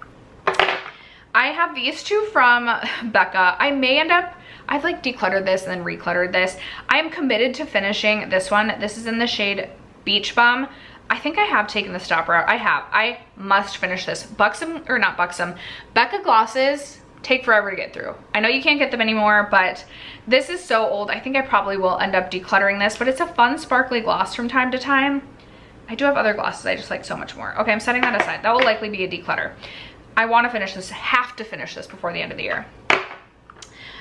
Speaker 1: I have these 2 from Becca. I may end up, I've like decluttered this and then recluttered this. I am committed to finishing this one. This is in the shade Beach Bum. I think I have taken the stopper out. I must finish this. Becca glosses take forever to get through. I know you can't get them anymore, but this is so old. I think I probably will end up decluttering this, but it's a fun sparkly gloss from time to time. I do have other glosses I just like so much more. Okay, I'm setting that aside. That will likely be a declutter. I want to finish this, have to finish this before the end of the year.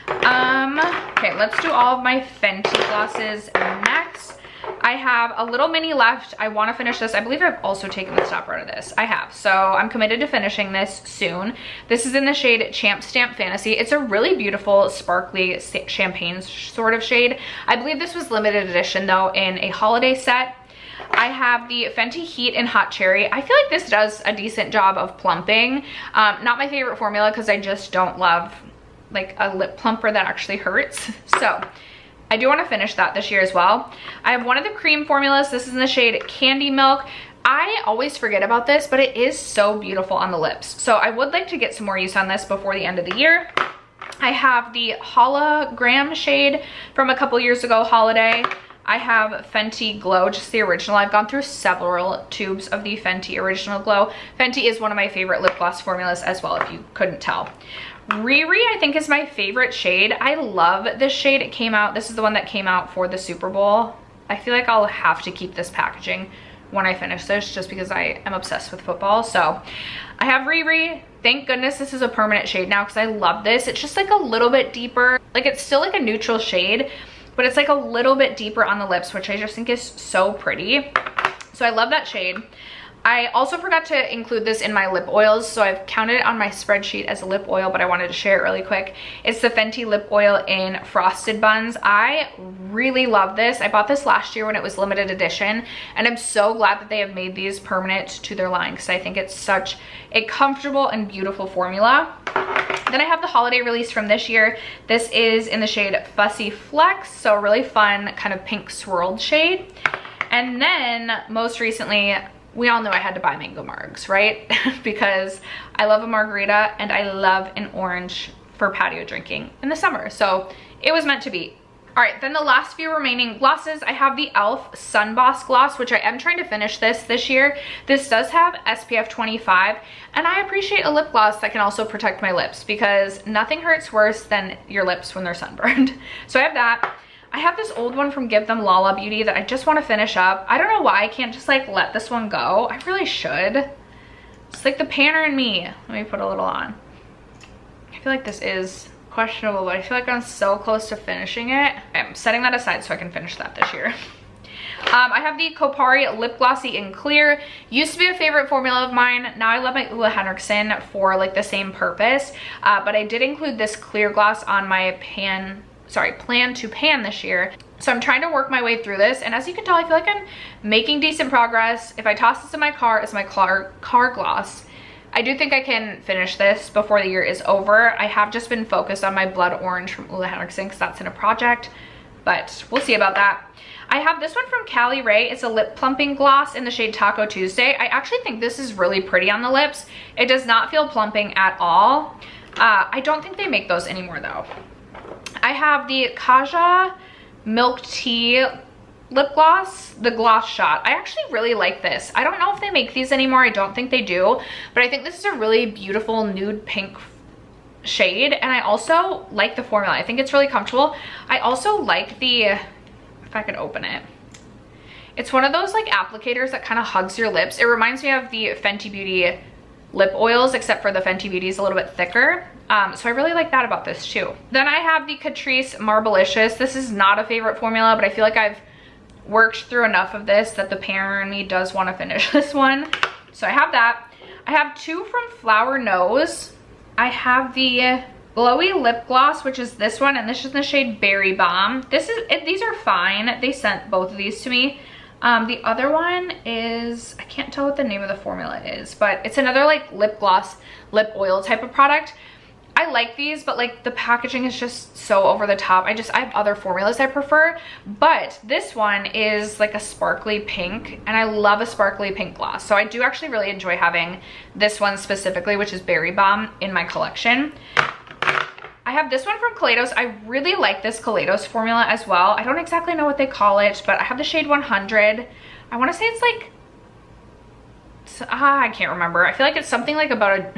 Speaker 1: Okay, let's do all of my Fenty glosses next. I have a little mini left. I want to finish this. I believe I've also taken the stopper out of this. I have. So I'm committed to finishing this soon. This is in the shade Champ Stamp Fantasy. It's a really beautiful, sparkly champagne sort of shade. I believe this was limited edition though in a holiday set. I have the Fenty Heat in Hot Cherry. I feel like this does a decent job of plumping. Not my favorite formula because I just don't love like a lip plumper that actually hurts. So I do want to finish that this year as well. I have one of the cream formulas. This is in the shade Candy Milk. I always forget about this, but it is so beautiful on the lips. So I would like to get some more use on this before the end of the year. I have the hologram shade from a couple years ago, holiday. I have Fenty Glow, just the original. I've gone through several tubes of the Fenty Original Glow. Fenty is one of my favorite lip gloss formulas as well, if you couldn't tell. Riri, I think, is my favorite shade. I love this shade. It came out, this is the one that came out for the Super Bowl. I feel like I'll have to keep this packaging when I finish this, just because I am obsessed with football. So I have Riri. Thank goodness this is a permanent shade now, because I love this. It's just like a little bit deeper. Like, it's still like a neutral shade, but it's like a little bit deeper on the lips, which I just think is so pretty. So I love that shade. I also forgot to include this in my lip oils, so I've counted it on my spreadsheet as a lip oil, but I wanted to share it really quick. It's the Fenty lip oil in Frosted Buns. I really love this. I bought this last year when it was limited edition, and I'm so glad that they have made these permanent to their line, because I think it's such a comfortable and beautiful formula. Then I have the holiday release from this year. This is in the shade Fussy Flex, so a really fun kind of pink swirled shade. And then most recently, we all know I had to buy mango margs, right? Because I love a margarita and I love an orange for patio drinking in the summer. So it was meant to be. All right, then the last few remaining glosses, I have the e.l.f. Sun Boss Gloss, which I am trying to finish this year. This does have SPF 25, and I appreciate a lip gloss that can also protect my lips, because nothing hurts worse than your lips when they're sunburned. So I have that. I have this old one from Give Them Lala Beauty that I just want to finish up. I don't know why I can't just like let this one go. I really should. It's like the panner in me. Let me put a little on. I feel like this is questionable, but I feel like I'm so close to finishing it. I'm setting that aside so I can finish that this year. I have the Kopari Lip Glossy in Clear. Used to be a favorite formula of mine. Now I love my Ulla Henriksen for like the same purpose. But I did include this clear gloss on my plan to pan this year. So I'm trying to work my way through this, and as you can tell, I feel like I'm making decent progress. If I toss this in my car as my car gloss, I do think I can finish this before the year is over. I have just been focused on my Blood Orange from Ulla Henriksen because that's in a project, but we'll see about that. I have this one from Cali Ray. It's a lip plumping gloss in the shade Taco Tuesday. I actually think this is really pretty on the lips. It does not feel plumping at all. I don't think they make those anymore though. I have the Kaja Milk Tea lip gloss, the Gloss Shot. I actually really like this. I don't know if they make these anymore. I don't think they do, but I think this is a really beautiful nude pink shade, and I also like the formula. I think it's really comfortable. I also like the, if I could open it, it's one of those like applicators that kind of hugs your lips. It reminds me of the Fenty Beauty lip oils, except for the Fenty Beauty is a little bit thicker. So I really like that about this too. Then I have the Catrice Marblicious. This is not a favorite formula, but I feel like I've worked through enough of this that the panner in me does want to finish this one. So I have that. I have two from Flower Nose. I have the Glowy Lip Gloss, which is this one, and this is in the shade Berry Bomb. These are fine. They sent both of these to me. The other one is, I can't tell what the name of the formula is, but it's another like lip gloss, lip oil type of product. I like these, but like the packaging is just so over the top. I have other formulas I prefer, but this one is like a sparkly pink, and I love a sparkly pink gloss. So I do actually really enjoy having this one specifically, which is Berry Bomb, in my collection. I have this one from Kaleidos. I really like this Kaleidos formula as well. I don't exactly know what they call it, but I have the shade 100. I want to say it's like, I can't remember. I feel like it's something like about a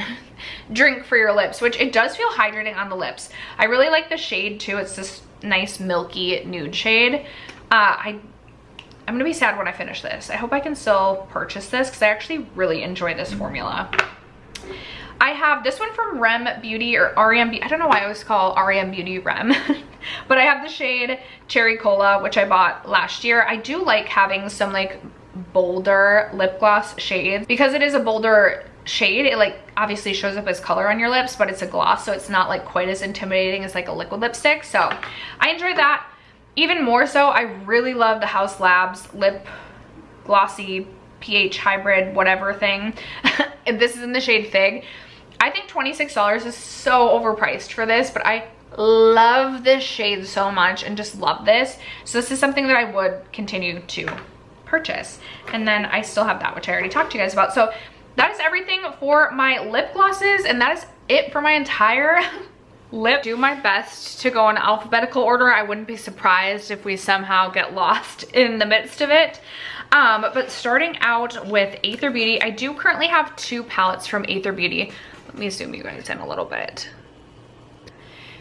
Speaker 1: drink for your lips, which it does feel hydrating on the lips. I really like the shade too. It's this nice milky nude shade. I'm gonna be sad when I finish this. I hope I can still purchase this because I actually really enjoy this formula. I have this one from Rem Beauty, or REM Beauty. I don't know why I always call REM Beauty Rem. But I have the shade Cherry Cola, which I bought last year. I do like having some like bolder lip gloss shades because it is a bolder shade. It like obviously shows up as color on your lips, but it's a gloss, so it's not like quite as intimidating as like a liquid lipstick. So I enjoy that. Even more so, I really love the Haus Labs Lip Glossy pH hybrid whatever thing. This is in the shade Fig. I think $26 is so overpriced for this, but I love this shade so much and just love this. So this is something that I would continue to purchase. And then I still have that, which I already talked to you guys about. So that is everything for my lip glosses, and that is it for my entire lip. Do my best to go in alphabetical order. I wouldn't be surprised if we somehow get lost in the midst of it. But starting out with Aether Beauty, I do currently have 2 palettes from Aether Beauty. Let me zoom you guys in a little bit.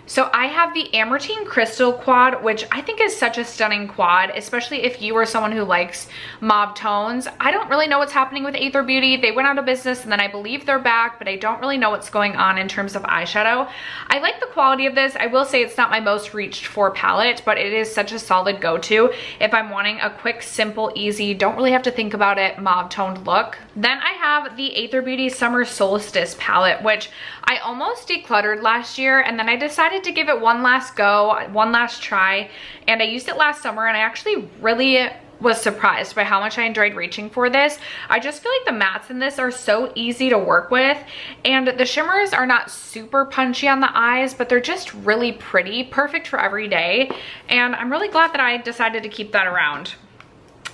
Speaker 1: So I have the Amartine Crystal Quad, which I think is such a stunning quad, especially if you are someone who likes mauve tones. I don't really know what's happening with Aether Beauty. They went out of business and then I believe they're back, but I don't really know what's going on in terms of eyeshadow. I like the quality of this. I will say it's not my most reached for palette, but it is such a solid go-to if I'm wanting a quick, simple, easy, don't really have to think about it, mauve toned look. Then I have the Aether Beauty Summer Solstice palette, which I almost decluttered last year, and then I decided to give it one last go, one last try, and I used it last summer, and I actually really was surprised by how much I enjoyed reaching for this. I just feel like the mattes in this are so easy to work with, and the shimmers are not super punchy on the eyes, but they're just really pretty, perfect for every day, and I'm really glad that I decided to keep that around.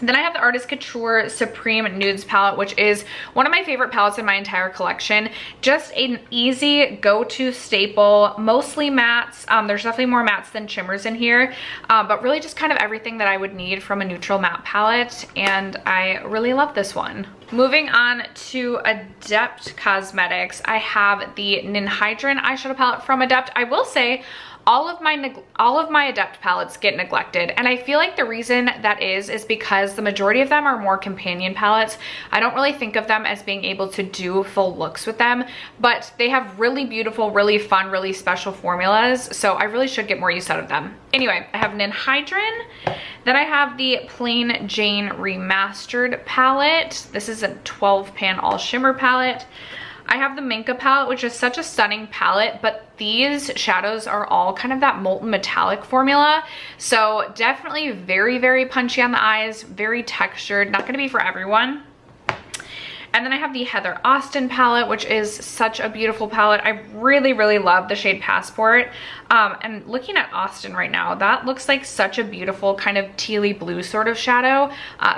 Speaker 1: Then I have the Artist Couture Supreme Nudes palette, which is one of my favorite palettes in my entire collection. Just an easy go-to staple, mostly mattes. There's definitely more mattes than shimmers in here, but really just kind of everything that I would need from a neutral matte palette, and I really love this one. Moving on to Adept Cosmetics, I have the Ninhydrin eyeshadow palette from Adept. I will say, all of my Adept palettes get neglected, and I feel like the reason that is because the majority of them are more companion palettes. I don't really think of them as being able to do full looks with them, but they have really beautiful, really fun, really special formulas, so I really should get more use out of them. Anyway, I have Ninhydrin. Then I have the Plain Jane Remastered palette. This is a 12-pan all shimmer palette. I have the Minka palette, which is such a stunning palette, but these shadows are all kind of that molten metallic formula. So definitely very, very punchy on the eyes, very textured, not gonna be for everyone. And then I have the Heather Austin palette, which is such a beautiful palette. I really, really love the shade Passport. And looking at Austin right now, that looks like such a beautiful kind of tealy blue sort of shadow.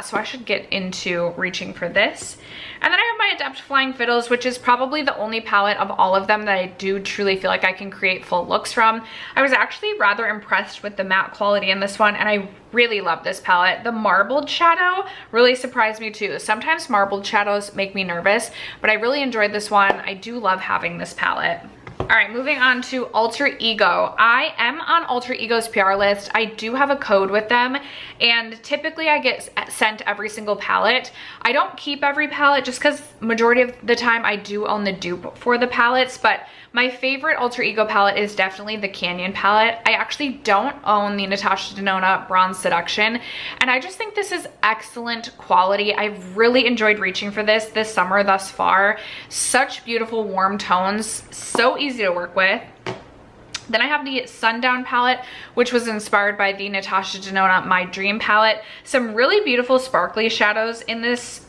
Speaker 1: So I should get into reaching for this. And then I have my Adept Flying Fiddles, which is probably the only palette of all of them that I do truly feel like I can create full looks from. I was actually rather impressed with the matte quality in this one, and I really love this palette. The marbled shadow really surprised me too. Sometimes marbled shadows make me nervous, but I really enjoyed this one. I do love having this palette. All right, moving on to Alter Ego. I am on Alter Ego's PR list. I do have a code with them, and typically I get sent every single palette. I don't keep every palette just because majority of the time I do own the dupe for the palettes, but my favorite Alter Ego palette is definitely the Canyon palette. I actually don't own the Natasha Denona Bronze Seduction, and I just think this is excellent quality. I've really enjoyed reaching for this summer thus far. Such beautiful warm tones, so easy to work with. Then I have the Sundown palette, which was inspired by the Natasha Denona My Dream palette. Some really beautiful sparkly shadows in this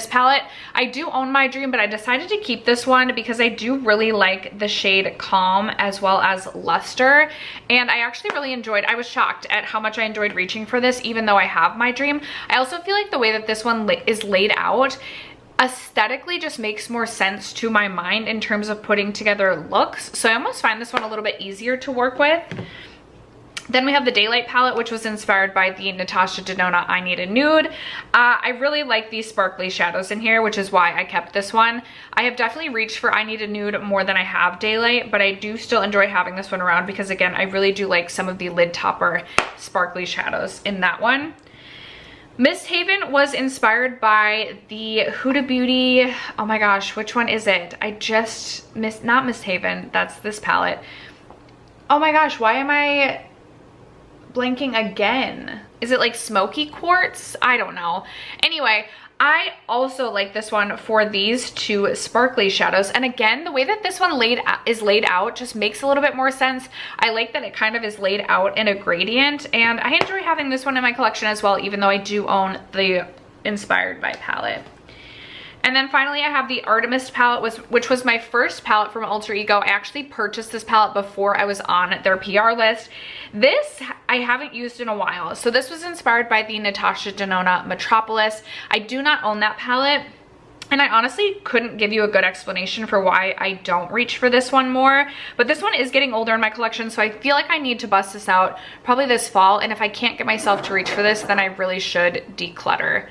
Speaker 1: palette. I do own My Dream, but I decided to keep this one because I do really like the shade Calm as well as Luster, and I actually really enjoyed, I was shocked at how much I enjoyed reaching for this even though I have My Dream. I also feel like the way that this one is laid out aesthetically just makes more sense to my mind in terms of putting together looks, so I almost find this one a little bit easier to work with. Then we have the Daylight palette, which was inspired by the Natasha Denona I Need a Nude. I really like these sparkly shadows in here, which is why I kept this one. I have definitely reached for I Need a Nude more than I have Daylight, but I do still enjoy having this one around because, again, I really do like some of the lid topper sparkly shadows in that one. Miss Haven was inspired by the Huda Beauty, oh my gosh, which one is it? Not Miss Haven, that's this palette. Oh my gosh, why am I blanking again? Is it like Smoky Quartz? I don't know. Anyway, I also like this one for these two sparkly shadows. And again, the way that this one is laid out just makes a little bit more sense. I like that it kind of is laid out in a gradient, and I enjoy having this one in my collection as well, even though I do own the Inspired by palette. And then finally I have the Artemis palette, which was my first palette from Alter Ego. I actually purchased this palette before I was on their PR list. This I haven't used in a while. So this was inspired by the Natasha Denona Metropolis. I do not own that palette. And I honestly couldn't give you a good explanation for why I don't reach for this one more. But this one is getting older in my collection, so I feel like I need to bust this out probably this fall. And if I can't get myself to reach for this, then I really should declutter.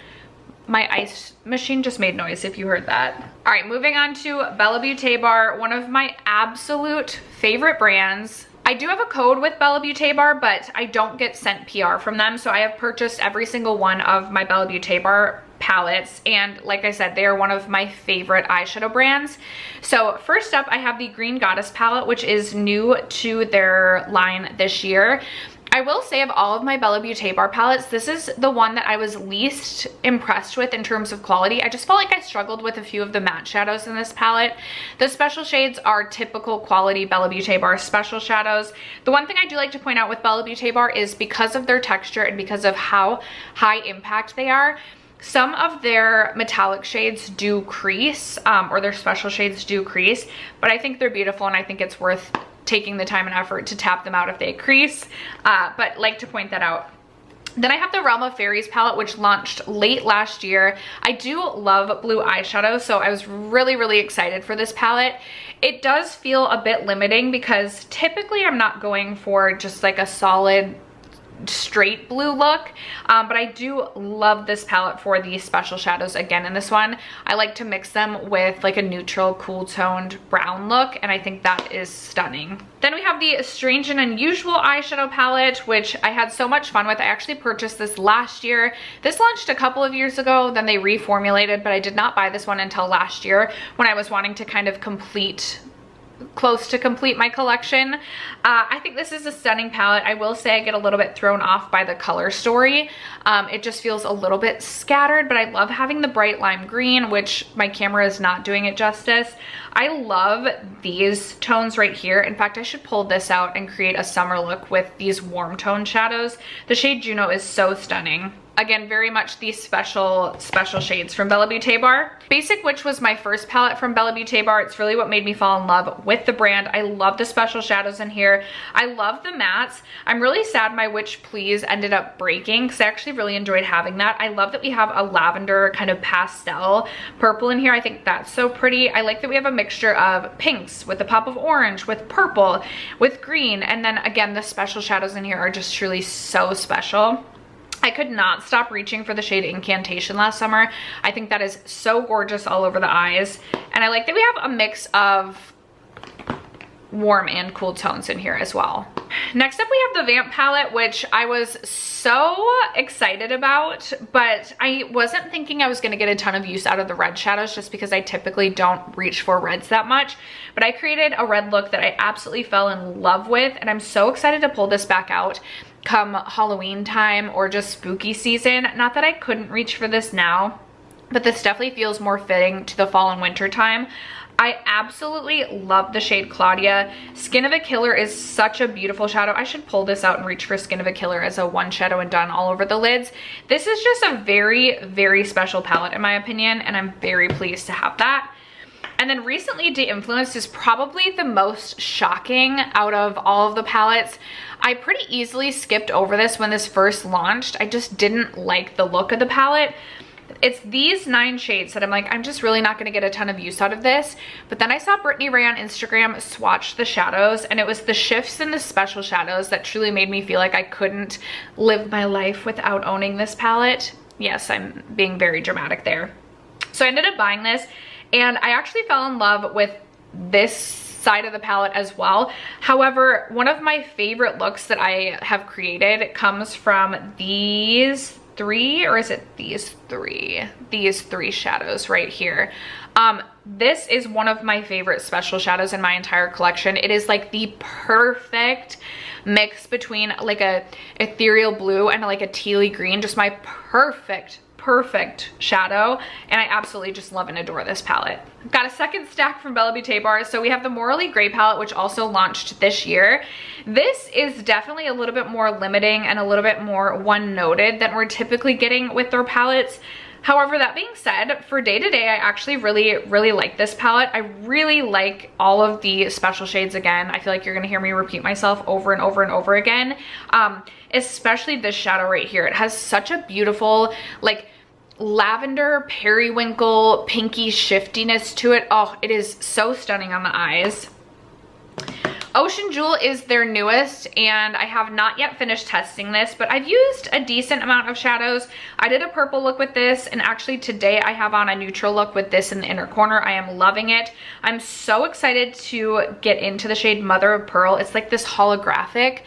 Speaker 1: My ice machine just made noise if you heard that. All right, moving on to Bella Beauté Bar, one of my absolute favorite brands. I do have a code with Bella Beauté Bar, but I don't get sent PR from them. So I have purchased every single one of my Bella Beauté Bar palettes, and like I said, they are one of my favorite eyeshadow brands. So first up, I have the Green Goddess palette, which is new to their line this year. I will say, of all of my Bella Beauté Bar palettes, this is the one that I was least impressed with in terms of quality. I just felt like I struggled with a few of the matte shadows in this palette. The special shades are typical quality Bella Beauté Bar special shadows. The one thing I do like to point out with Bella Beauté Bar is because of their texture and because of how high impact they are, some of their metallic shades do crease, or their special shades do crease, but I think they're beautiful and I think it's worth taking the time and effort to tap them out if they crease, but like to point that out. Then I have the Realm of Fairies palette, which launched late last year. I do love blue eyeshadow, so I was really excited for this palette. It does feel a bit limiting because typically I'm not going for just like a solid straight blue look, but I do love this palette for the special shadows. Again, in this one I like to mix them with like a neutral cool toned brown look, and I think that is stunning. Then we have the Strange and Unusual eyeshadow palette, which I had so much fun with. I actually purchased this last year. This launched a couple of years ago, then they reformulated, but I did not buy this one until last year when I was wanting to kind of close to complete my collection. I think this is a stunning palette. I will say I get a little bit thrown off by the color story. It just feels a little bit scattered, but I love having the bright lime green, which my camera is not doing it justice. I love these tones right here. In fact, I should pull this out and create a summer look with these warm tone shadows. The shade Juno is so stunning. Again, very much these special shades from Bella Beauté Bar. Basic Witch was my first palette from Bella Beauté Bar. It's really what made me fall in love with the brand. I love the special shadows in here. I love the mattes. I'm really sad my Witch Please ended up breaking because I actually really enjoyed having that. I love that we have a lavender kind of pastel purple in here. I think that's so pretty. I like that we have a mixture of pinks with a pop of orange, with purple, with green, and then again, the special shadows in here are just truly so special. I could not stop reaching for the shade Incantation last summer. I think that is so gorgeous all over the eyes. And I like that we have a mix of warm and cool tones in here as well. Next up, we have the Vamp palette, which I was so excited about, but I wasn't thinking I was going to get a ton of use out of the red shadows just because I typically don't reach for reds that much. But I created a red look that I absolutely fell in love with, and I'm so excited to pull this back out come Halloween time or just spooky season. Not that I couldn't reach for this now, but this definitely feels more fitting to the fall and winter time. I absolutely love the shade Claudia. Skin of a Killer is such a beautiful shadow. I should pull this out and reach for Skin of a Killer as a one shadow and done all over the lids. This is just a very special palette in my opinion, and I'm very pleased to have that. And then recently, De-Influenced is probably the most shocking out of all of the palettes. I pretty easily skipped over this when this first launched. I just didn't like the look of the palette. It's these 9 shades that I'm like, I'm just really not gonna get a ton of use out of this. But then I saw Brittany Ray on Instagram swatch the shadows, and it was the shifts in the special shadows that truly made me feel like I couldn't live my life without owning this palette. Yes, I'm being very dramatic there. So I ended up buying this, and I actually fell in love with this side of the palette as well. However, one of my favorite looks that I have created comes from these 3, or is it these 3? These 3 shadows right here. This is one of my favorite special shadows in my entire collection. It is like the perfect mix between like a ethereal blue and like a tealy green. Just my perfect shadow, and I absolutely just love and adore this palette. I've got a second stack from Bella Beauté Bar. So we have the Morally Grey palette, which also launched this year. This is definitely a little bit more limiting and a little bit more one-noted than we're typically getting with their palettes. However, that being said, for day to day, I actually really like this palette. I really like all of the special shades again. I feel like you're gonna hear me repeat myself over and over and over again. Especially this shadow right here. It has such a beautiful, like, lavender, periwinkle, pinky shiftiness to it. Oh, it is so stunning on the eyes. Ocean Jewel is their newest, and I have not yet finished testing this, but I've used a decent amount of shadows. I did a purple look with this, and actually today I have on a neutral look with this in the inner corner. I am loving it. I'm so excited to get into the shade Mother of Pearl. It's like this holographic,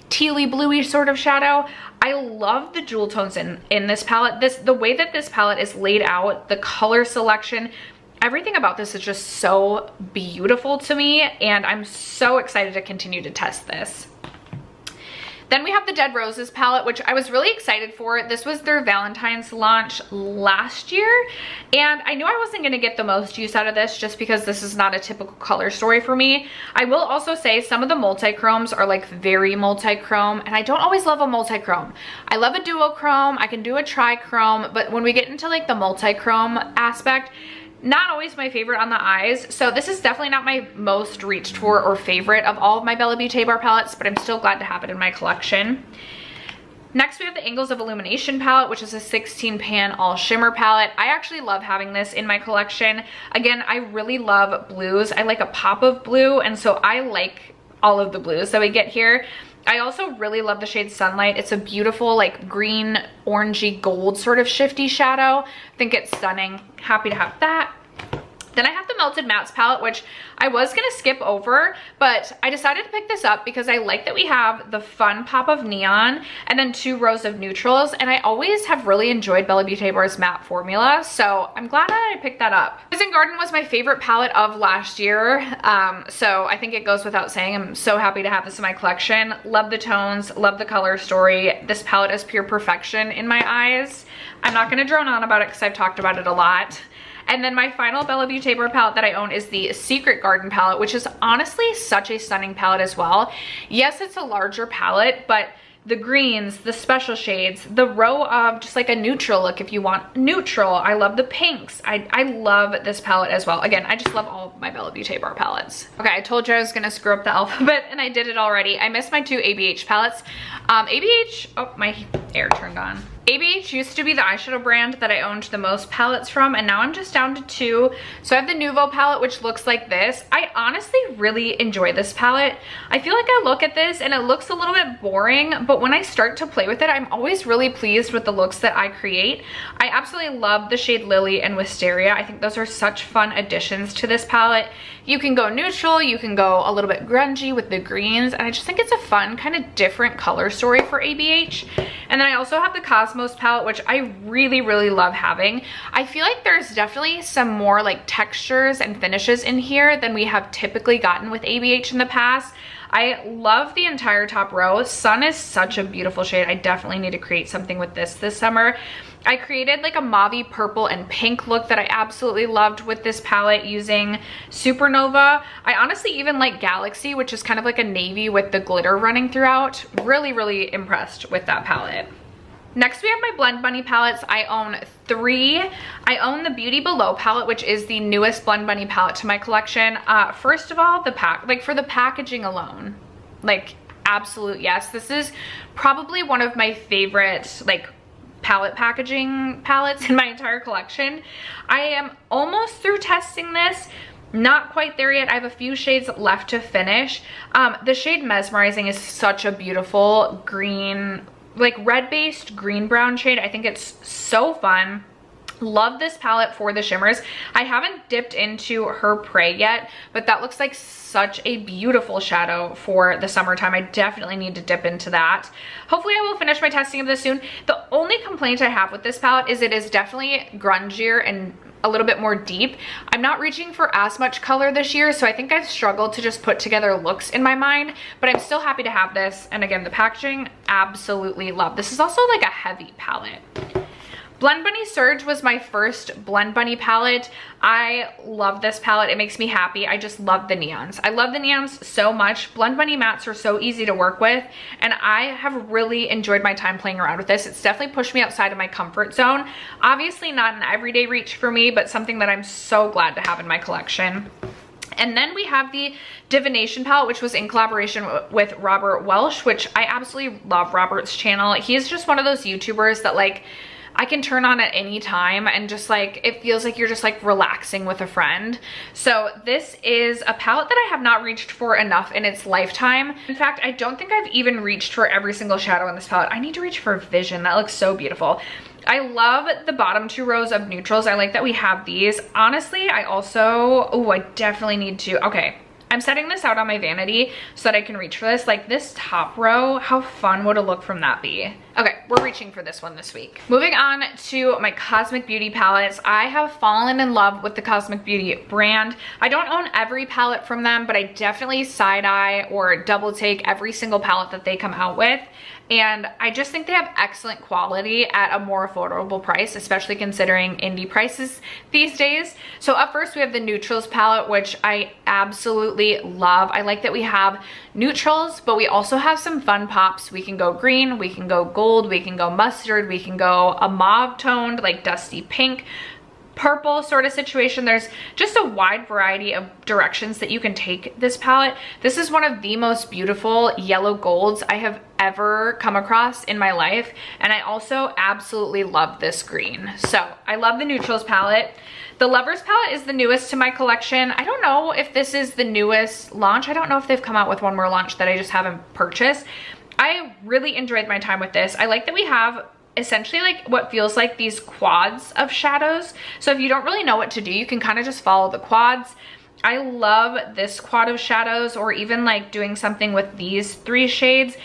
Speaker 1: tealy bluey sort of shadow. I love the jewel tones in this palette. The way that this palette is laid out, the color selection, everything about this is just so beautiful to me, and I'm so excited to continue to test this. Then we have the Dead Roses palette, which I was really excited for. This was their Valentine's launch last year, and I knew I wasn't gonna get the most use out of this just because this is not a typical color story for me. I will also say some of the multi-chromes are like very multi-chrome, and I don't always love a multi-chrome. I love a duochrome, I can do a tri-chrome, but when we get into like the multi-chrome aspect, not always my favorite on the eyes. So this is definitely not my most reached for or favorite of all of my Bella Beauté bar palettes, but I'm still glad to have it in my collection. Next, we have the Angles of Illumination palette, which is a 16 pan all shimmer palette. I actually love having this in my collection. Again, I really love blues. I like a pop of blue, and so I like all of the blues that we get here. I also really love the shade Sunlight. It's a beautiful like green, orangey gold sort of shifty shadow. I think it's stunning. Happy to have that. Then I have the Melted Mattes palette, which I was gonna skip over, but I decided to pick this up because I like that we have the fun pop of neon and then 2 rows of neutrals, and I always have really enjoyed Bella Beauté Bar's matte formula, so I'm glad that I picked that up. Poison Garden was my favorite palette of last year, so I think it goes without saying. I'm so happy to have this in my collection. Love the tones, love the color story. This palette is pure perfection in my eyes. I'm not gonna drone on about it because I've talked about it a lot. And then my final Bella Beauté bar palette that I own is the Secret Garden palette, which is honestly such a stunning palette as well. Yes, it's a larger palette, but the greens, the special shades, the row of just like a neutral look if you want neutral. I love the pinks. I love this palette as well. Again, I just love all of my Bella Beauté bar palettes. Okay, I told you I was gonna screw up the alphabet, and I did it already. I missed my 2 ABH palettes. ABH, oh, my air turned on. ABH used to be the eyeshadow brand that I owned the most palettes from, and now I'm just down to 2. So I have the Nouveau palette, which looks like this. I honestly really enjoy this palette. I feel like I look at this and it looks a little bit boring, but when I start to play with it, I'm always really pleased with the looks that I create. I absolutely love the shade Lily and Wisteria. I think those are such fun additions to this palette. You can go neutral, you can go a little bit grungy with the greens, and I just think it's a fun kind of different color story for ABH. And then I also have the Cosmos palette, which I really love having. I feel like there's definitely some more like textures and finishes in here than we have typically gotten with ABH in the past. I love the entire top row. Sun is such a beautiful shade. I definitely need to create something with this summer. I created like a mauve, purple, and pink look that I absolutely loved with this palette using Supernova. I honestly even like Galaxy, which is kind of like a navy with the glitter running throughout. Really impressed with that palette. Next, we have my Blend Bunny palettes. I own 3. I own the Beauty Below palette, which is the newest Blend Bunny palette to my collection. First of all, for the packaging alone, like absolute yes. This is probably one of my favorite like palette packaging palettes in my entire collection. I am almost through testing this. Not quite there yet. I have a few shades left to finish. The shade Mesmerizing is such a beautiful green, like red-based green brown shade. I think it's so fun. Love this palette for the shimmers. I haven't dipped into her Prey yet, but that looks like such a beautiful shadow for the summertime. I definitely need to dip into that. Hopefully I will finish my testing of this soon. The only complaint I have with this palette is it is definitely grungier and a little bit more deep. I'm not reaching for as much color this year, so I think I've struggled to just put together looks in my mind, but I'm still happy to have this. And again, the packaging, absolutely love. This is also like a heavy palette. Blend Bunny Surge was my first Blend Bunny palette. I love this palette. It makes me happy. I just love the neons. I love the neons so much. Blend Bunny mattes are so easy to work with, and I have really enjoyed my time playing around with this. It's definitely pushed me outside of my comfort zone. Obviously not an everyday reach for me, but something that I'm so glad to have in my collection. And then we have the Divination palette, which was in collaboration with Robert Welsh, which I absolutely love Robert's channel. He's just one of those YouTubers that like I can turn on at any time and just like, it feels like you're just like relaxing with a friend. So this is a palette that I have not reached for enough in its lifetime. In fact, I don't think I've even reached for every single shadow in this palette. I need to reach for Vision. That looks so beautiful. I love the bottom 2 rows of neutrals. I like that we have these. Honestly, I also, oh, I definitely need to, okay. I'm setting this out on my vanity so that I can reach for this. Like this top row, how fun would a look from that be? Okay, we're reaching for this one this week. Moving on to my Cosmic Beauty palettes. I have fallen in love with the Cosmic Beauty brand. I don't own every palette from them, but I definitely side-eye or double take every single palette that they come out with. And I just think they have excellent quality at a more affordable price, especially considering indie prices these days. So up first we have the Neutrals palette, which I absolutely love. I like that we have neutrals, but we also have some fun pops. We can go green, we can go gold, we can go mustard, we can go a mauve toned, like dusty pink, purple sort of situation. There's just a wide variety of directions that you can take this palette. This is one of the most beautiful yellow golds I have ever come across in my life, and I also absolutely love this green. So I love the Neutrals palette. The Lovers palette is the newest to my collection. I don't know if this is the newest launch. I don't know if they've come out with one more launch that I just haven't purchased. I really enjoyed my time with this. I like that we have essentially like what feels like these quads of shadows. So if you don't really know what to do, you can kind of just follow the quads. I love this quad of shadows, or even like doing something with these 3 shades.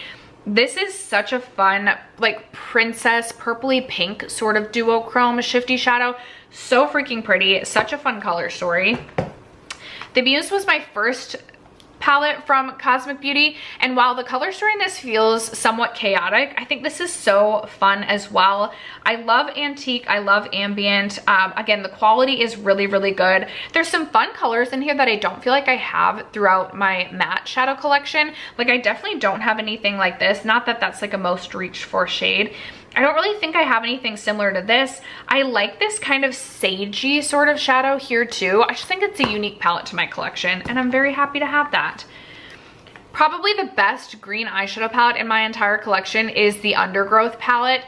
Speaker 1: This is such a fun, like princess purpley pink sort of duochrome shifty shadow. So freaking pretty. Such a fun color story. The Muse was my first palette from Cosmic Beauty, and while the color story in this feels somewhat chaotic, I think this is so fun as well. I love antique, I love ambient. Again, the quality is really, really good. There's some fun colors in here that I don't feel like I have throughout my matte shadow collection. Like I definitely don't have anything like this. Not that that's like a most reached for shade. I don't really think I have anything similar to this. I like this kind of sagey sort of shadow here too. I just think it's a unique palette to my collection, and I'm very happy to have that. Probably the best green eyeshadow palette in my entire collection is the Undergrowth palette.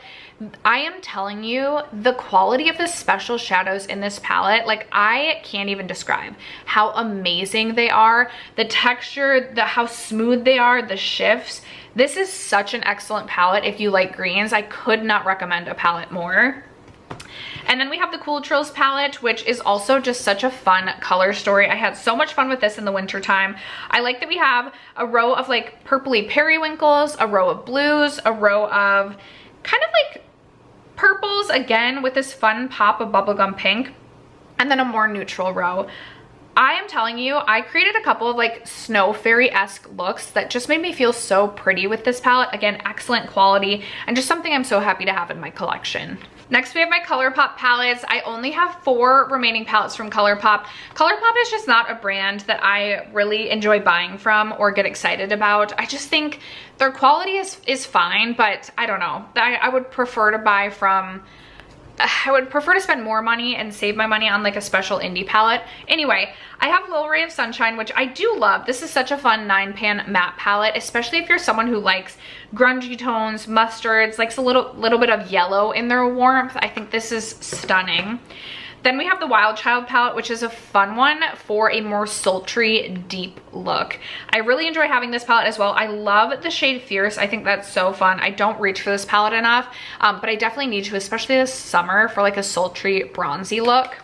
Speaker 1: I am telling you, the quality of the special shadows in this palette, like I can't even describe how amazing they are. The texture, how smooth they are, the shifts. This is such an excellent palette if you like greens. I could not recommend a palette more. And then we have the Cool Trills palette, which is also just such a fun color story. I had so much fun with this in the winter time. I like that we have a row of like purpley periwinkles, a row of blues, a row of kind of like purples again with this fun pop of bubblegum pink, and then a more neutral row. I am telling you, I created a couple of like snow fairy-esque looks that just made me feel so pretty with this palette. Again, excellent quality and just something I'm so happy to have in my collection. Next, we have my ColourPop palettes. I only have 4 remaining palettes from ColourPop. ColourPop is just not a brand that I really enjoy buying from or get excited about. I just think their quality is fine, but I don't know. I would prefer to buy from, I would prefer to spend more money and save my money on like a special indie palette. Anyway, I have Little Ray of Sunshine, which I do love. This is such a fun 9-pan matte palette, especially if you're someone who likes grungy tones, mustards, likes a little bit of yellow in their warmth. I think this is stunning. Then we have the Wild Child palette, which is a fun one for a more sultry, deep look. I really enjoy having this palette as well. I love the shade Fierce. I think that's so fun. I don't reach for this palette enough, but I definitely need to, especially this summer, for like a sultry, bronzy look.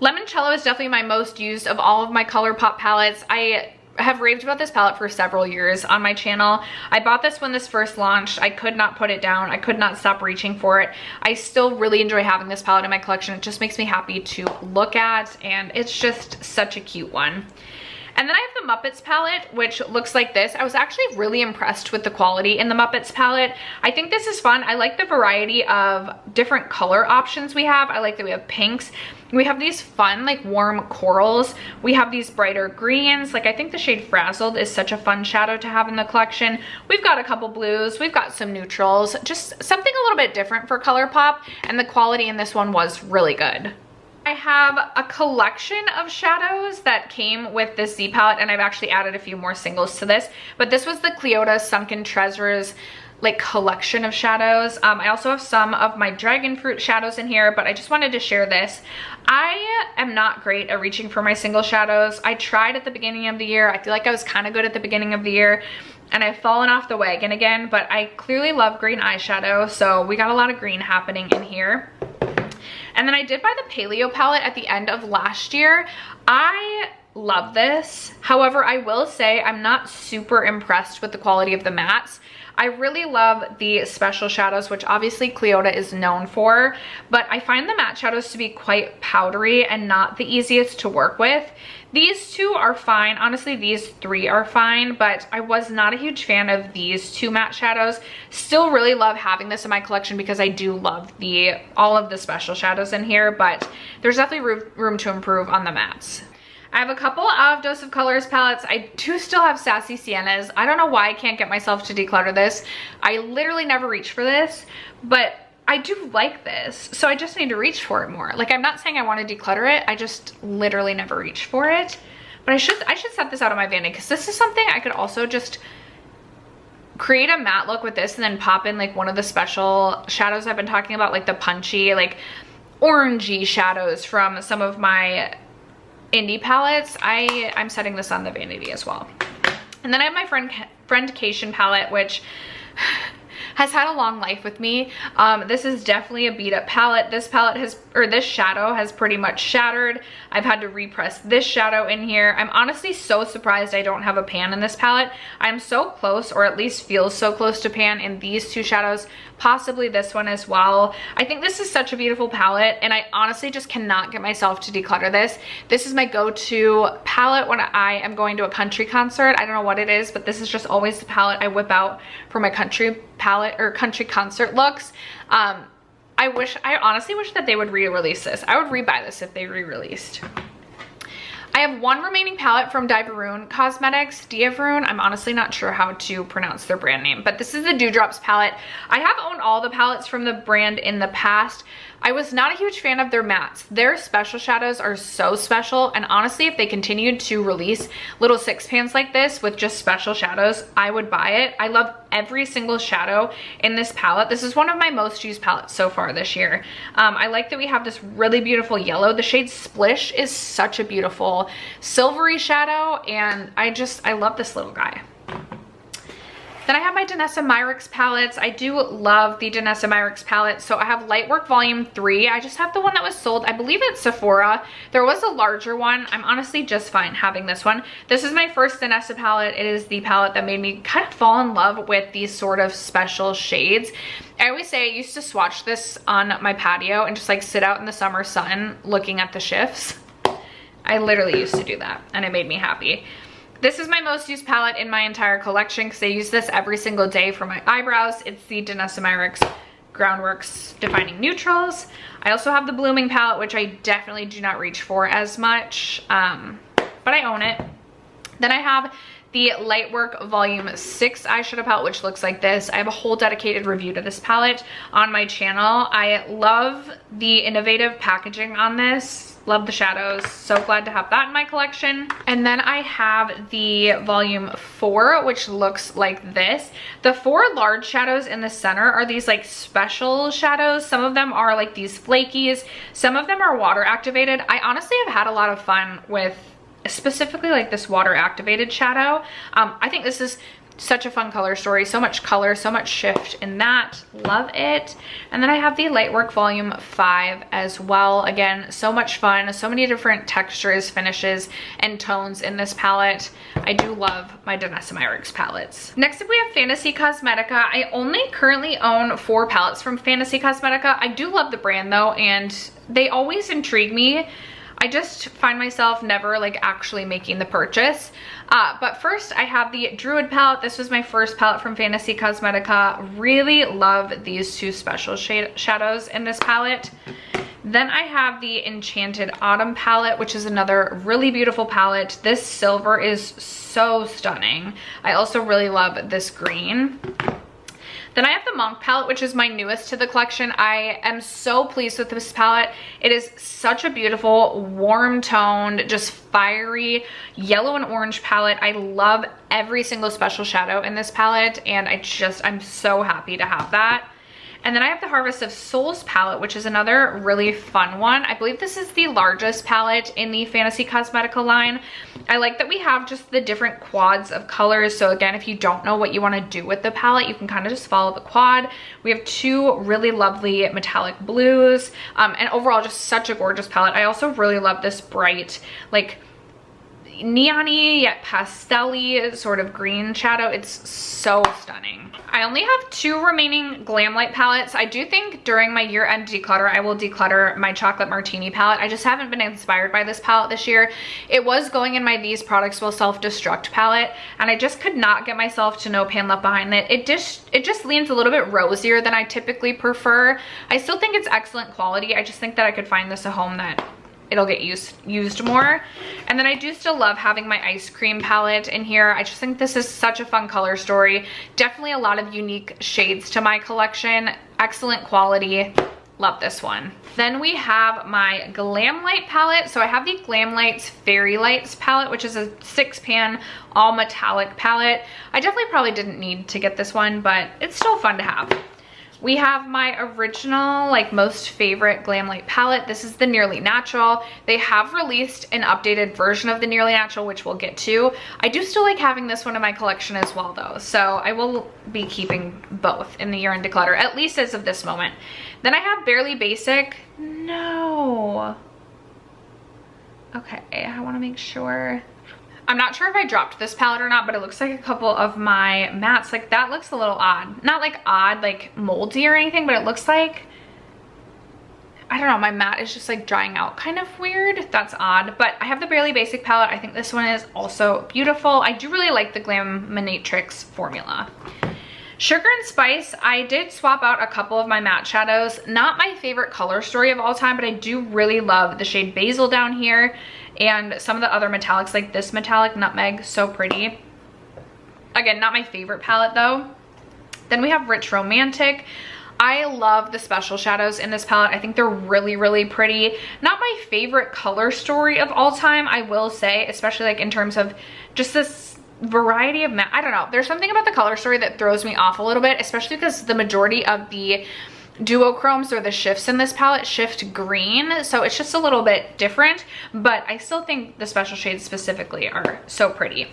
Speaker 1: Lemoncello is definitely my most used of all of my ColourPop palettes. I have raved about this palette for several years on my channel. I bought this when this first launched. I could not put it down. I could not stop reaching for it. I still really enjoy having this palette in my collection. It just makes me happy to look at, and it's just such a cute one. And then I have the Muppets palette, which looks like this. I was actually really impressed with the quality in the Muppets palette. I think this is fun. I like the variety of different color options we have. I like that we have pinks. We have these fun, like warm corals. We have these brighter greens. Like I think the shade Frazzled is such a fun shadow to have in the collection. We've got a couple blues. We've got some neutrals. Just something a little bit different for ColourPop. And the quality in this one was really good. I have a collection of shadows that came with this Z palette, and I've actually added a few more singles to this, but this was the Cleota Sunken Treasures like collection of shadows. I also have some of my dragon fruit shadows in here, but I just wanted to share this. I am not great at reaching for my single shadows. I tried at the beginning of the year. I feel like I was kind of good at the beginning of the year, and I've fallen off the wagon again, but I clearly love green eyeshadow, so we got a lot of green happening in here. And then I did buy the Paleo palette at the end of last year. I love this. However, I will say I'm not super impressed with the quality of the mattes. I really love the special shadows, which obviously Cleota is known for, but I find the matte shadows to be quite powdery and not the easiest to work with. These two are fine. Honestly, these three are fine, but I was not a huge fan of these two matte shadows. Still really love having this in my collection because I do love all of the special shadows in here, but there's definitely room to improve on the mattes. I have a couple of Dose of Colors palettes. I do still have Sassy Siennas. I don't know why I can't get myself to declutter this. I literally never reach for this, but I do like this, so I just need to reach for it more. Like, I'm not saying I want to declutter it, I just literally never reach for it. But I should set this out of my vanity, because this is something I could also just create a matte look with this and then pop in like one of the special shadows I've been talking about, like the punchy, like orangey shadows from some of my indie palettes. I'm setting this on the vanity as well. And then I have my Friendcation palette, which has had a long life with me. This is definitely a beat up palette. This shadow has pretty much shattered. I've had to repress this shadow in here. I'm honestly so surprised I don't have a pan in this palette. I'm so close, or at least feels so close to pan in these two shadows, possibly this one as well. I think this is such a beautiful palette, and I honestly just cannot get myself to declutter this. This is my go-to palette when I am going to a country concert. I don't know what it is, but this is just always the palette I whip out for my country palette or country concert looks. I honestly wish that they would re-release this. I would rebuy this if they re-released. I have one remaining palette from Divaroon Cosmetics. Divaroon, I'm honestly not sure how to pronounce their brand name, but this is the Dewdrops palette. I have owned all the palettes from the brand in the past. I was not a huge fan of their mattes. Their special shadows are so special, and honestly, if they continued to release little 6 pans like this with just special shadows, I would buy it. I love every single shadow in this palette. This is one of my most used palettes so far this year. I like that we have this really beautiful yellow. The shade Splish is such a beautiful silvery shadow, and I love this little guy. Then I have my Danessa Myricks palettes. I do love the Danessa Myricks palette. So I have Lightwork Volume 3. I just have the one that was sold, I believe it's Sephora. There was a larger one. I'm honestly just fine having this one. This is my first Danessa palette. It is the palette that made me kind of fall in love with these sort of special shades. I always say I used to swatch this on my patio and just like sit out in the summer sun looking at the shifts. I literally used to do that, and it made me happy. This is my most used palette in my entire collection because I use this every single day for my eyebrows. It's the Danessa Myricks Groundworks Defining Neutrals. I also have the Blooming palette, which I definitely do not reach for as much, but I own it. Then I have the Lightwork Volume 6 eyeshadow palette, which looks like this. I have a whole dedicated review to this palette on my channel. I love the innovative packaging on this. Love the shadows. So glad to have that in my collection. And then I have the Volume 4, which looks like this. The 4 large shadows in the center are these like special shadows. Some of them are like these flakies. Some of them are water activated. I honestly have had a lot of fun with specifically like this water activated shadow. I think this is such a fun color story. So much color, so much shift in that. Love it. And then I have the Lightwork Volume 5 as well. Again, so much fun. So many different textures, finishes, and tones in this palette. I do love my Danessa Myricks palettes. Next up we have Fantasy Cosmetica. I only currently own 4 palettes from Fantasy Cosmetica. I do love the brand though, and they always intrigue me. I just find myself never like actually making the purchase. But first I have the Druid palette. This was my first palette from Fantasy Cosmetica. Really love these two special shadows in this palette. Then I have the Enchanted Autumn palette, which is another really beautiful palette. This silver is so stunning. I also really love this green. Then I have the Monk palette, which is my newest to the collection. I am so pleased with this palette. It is such a beautiful, warm toned, just fiery yellow and orange palette. I love every single special shadow in this palette, and I'm so happy to have that. And then I have the Harvest of Souls palette, which is another really fun one. I believe this is the largest palette in the Fantasy Cosmetica line. I like that we have just the different quads of colors. So again, if you don't know what you want to do with the palette, you can kind of just follow the quad. We have two really lovely metallic blues, and overall just such a gorgeous palette. I also really love this bright, like neon-y yet pastel-y sort of green shadow. It's so stunning. I only have two remaining Glam Light palettes. I do think during my year-end declutter, I will declutter my Chocolate Martini palette. I just haven't been inspired by this palette this year. It was going in my These Products Will Self-Destruct palette, and I just could not get myself to No Pan Left Behind it. It just leans a little bit rosier than I typically prefer. I still think it's excellent quality. I just think that I could find this a home that it'll get used more. And then I do still love having my Ice Cream palette in here. I just think this is such a fun color story. Definitely a lot of unique shades to my collection. Excellent quality. Love this one. Then we have my Glam Light palette. So I have the Glam Lights Fairy Lights palette, which is a 6-pan all metallic palette. I definitely probably didn't need to get this one, but it's still fun to have. We have my original, like, most favorite Glam Light palette. This is the Nearly Natural. They have released an updated version of the Nearly Natural, which we'll get to. I do still like having this one in my collection as well, though. So I will be keeping both in the year-end declutter, at least as of this moment. Then I have Barely Basic. No. Okay, I want to make sure. I'm not sure if I dropped this palette or not, but it looks like a couple of my mattes. Like, that looks a little odd. Not like odd, like moldy or anything, but it looks like, I don't know, my matte is just like drying out kind of weird. That's odd. But I have the Barely Basic palette. I think this one is also beautiful. I do really like the Glaminatrix formula. Sugar and Spice, I did swap out a couple of my matte shadows. Not my favorite color story of all time, but I do really love the shade Basil down here and some of the other metallics, like this metallic Nutmeg, so pretty. Again, not my favorite palette though. Then we have Rich Romantic. I love the special shadows in this palette. I think they're really, really pretty. Not my favorite color story of all time, I will say, especially like in terms of just this variety of matte. I don't know. There's something about the color story that throws me off a little bit, especially because the majority of the duochromes or the shifts in this palette shift green, so it's just a little bit different, but I still think the special shades specifically are so pretty.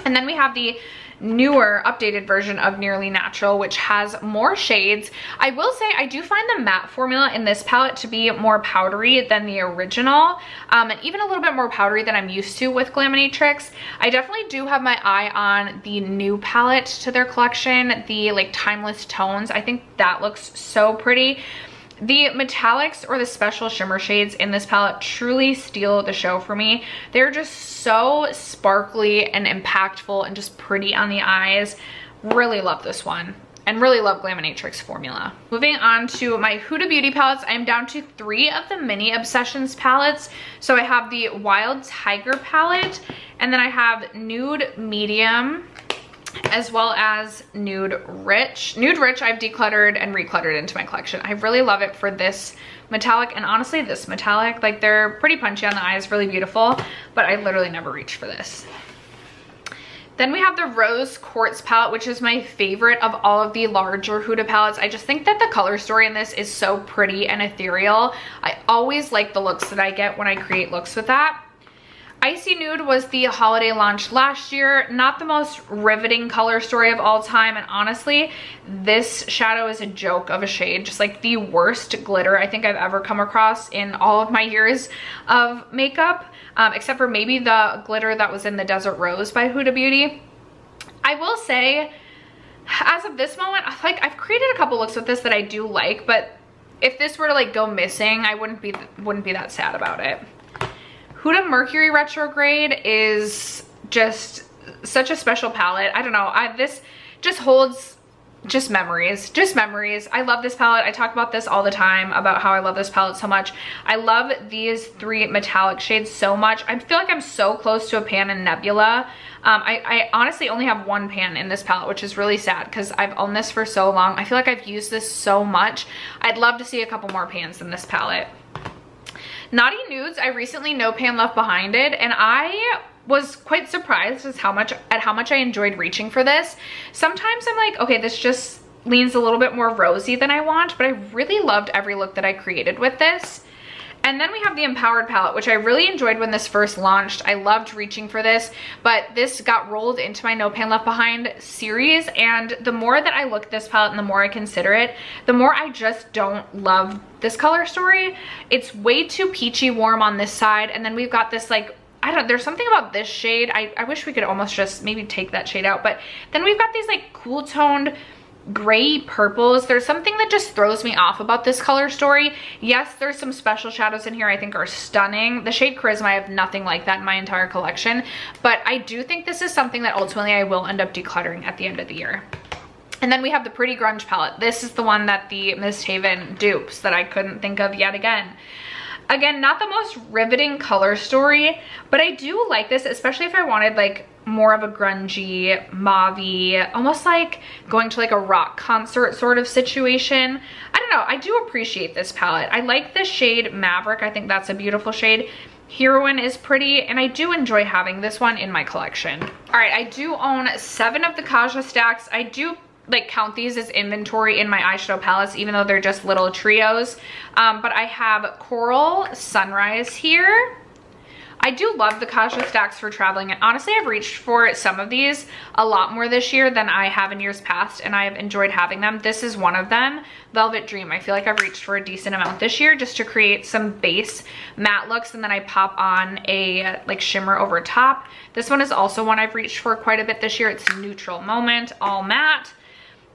Speaker 1: And then we have the newer updated version of Nearly Natural, which has more shades. I will say I do find the matte formula in this palette to be more powdery than the original, and even a little bit more powdery than I'm used to with Glaminatrix. I definitely do have my eye on the new palette to their collection, the like Timeless Tones. I think that looks so pretty. The metallics or the special shimmer shades in this palette truly steal the show for me. They're just so sparkly and impactful and just pretty on the eyes. Really love this one and really love Glaminatrix formula. Moving on to my Huda Beauty palettes, I'm down to 3 of the Mini Obsessions palettes. So I have the Wild Tiger palette, and then I have Nude Medium, as well as Nude Rich. Nude Rich I've decluttered and recluttered into my collection. I really love it for this metallic, and honestly this metallic, like, they're pretty punchy on the eyes, really beautiful, but I literally never reach for this. Then we have the Rose Quartz palette, which is my favorite of all of the larger Huda palettes. I just think that the color story in this is so pretty and ethereal. I always like the looks that I get when I create looks with that. Icy Nude was the holiday launch last year. Not the most riveting color story of all time, and honestly, this shadow is a joke of a shade. Just like the worst glitter I think I've ever come across in all of my years of makeup, except for maybe the glitter that was in the Desert Rose by Huda Beauty. I will say, as of this moment, like, I've created a couple looks with this that I do like, but if this were to like go missing, I wouldn't be that sad about it. Huda Mercury Retrograde is just such a special palette. I don't know, this just holds just memories. I love this palette. I talk about this all the time about how I love this palette so much. I love these 3 metallic shades so much. I feel like I'm so close to a pan in Nebula. I honestly only have 1 pan in this palette, which is really sad because I've owned this for so long. I feel like I've used this so much. I'd love to see a couple more pans in this palette. Naughty Nudes, I recently no pan left behind it, and I was quite surprised at how much I enjoyed reaching for this. Sometimes I'm like, okay, this just leans a little bit more rosy than I want, but I really loved every look that I created with this. And then we have the Empowered palette, which I really enjoyed when this first launched. I loved reaching for this, but this got rolled into my No Pan Left Behind series, and the more that I look at this palette and the more I consider it, the more I just don't love this color story. It's way too peachy warm on this side, and then we've got this like, I don't know, there's something about this shade. I wish we could almost just maybe take that shade out, but then we've got these like cool toned gray purples. There's something that just throws me off about this color story. Yes, there's some special shadows in here I think are stunning. The shade Charisma, I have nothing like that in my entire collection, but I do think this is something that ultimately I will end up decluttering at the end of the year. And then we have the Pretty Grunge palette. This is the one that the Miss Haven dupes that I couldn't think of yet again. Again, not the most riveting color story, but I do like this, especially if I wanted like more of a grungy, mauve-y, almost like going to like a rock concert sort of situation. I don't know, I do appreciate this palette. I like the shade Maverick. I think that's a beautiful shade. Heroine is pretty, and I do enjoy having this one in my collection. All right, I do own 7 of the Kaja stacks. I do like count these as inventory in my eyeshadow palettes, even though they're just little trios. But I have Coral Sunrise here. I do love the Kaja stacks for traveling, and honestly I've reached for some of these a lot more this year than I have in years past, and I have enjoyed having them. This is one of them, Velvet Dream. I feel like I've reached for a decent amount this year just to create some base matte looks, and then I pop on a like shimmer over top. This one is also one I've reached for quite a bit this year. It's Neutral Moment, all matte.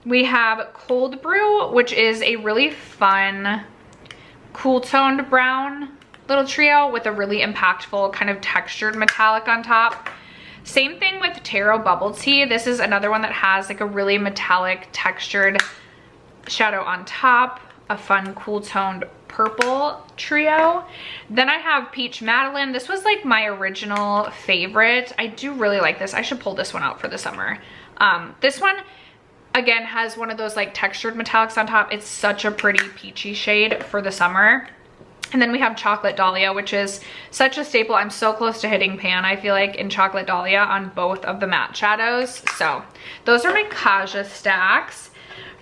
Speaker 1: We have Cold Brew, which is a really fun, cool toned brown little trio with a really impactful kind of textured metallic on top. Same thing with Taro Bubble Tea. This is another one that has like a really metallic textured shadow on top, a fun cool toned purple trio. Then I have Peach Madeline. This was like my original favorite. I do really like this. I should pull this one out for the summer. This one again has one of those like textured metallics on top. It's such a pretty peachy shade for the summer. And then we have Chocolate Dahlia, which is such a staple. I'm so close to hitting pan, I feel like, in Chocolate Dahlia on both of the matte shadows. So those are my Kaja stacks.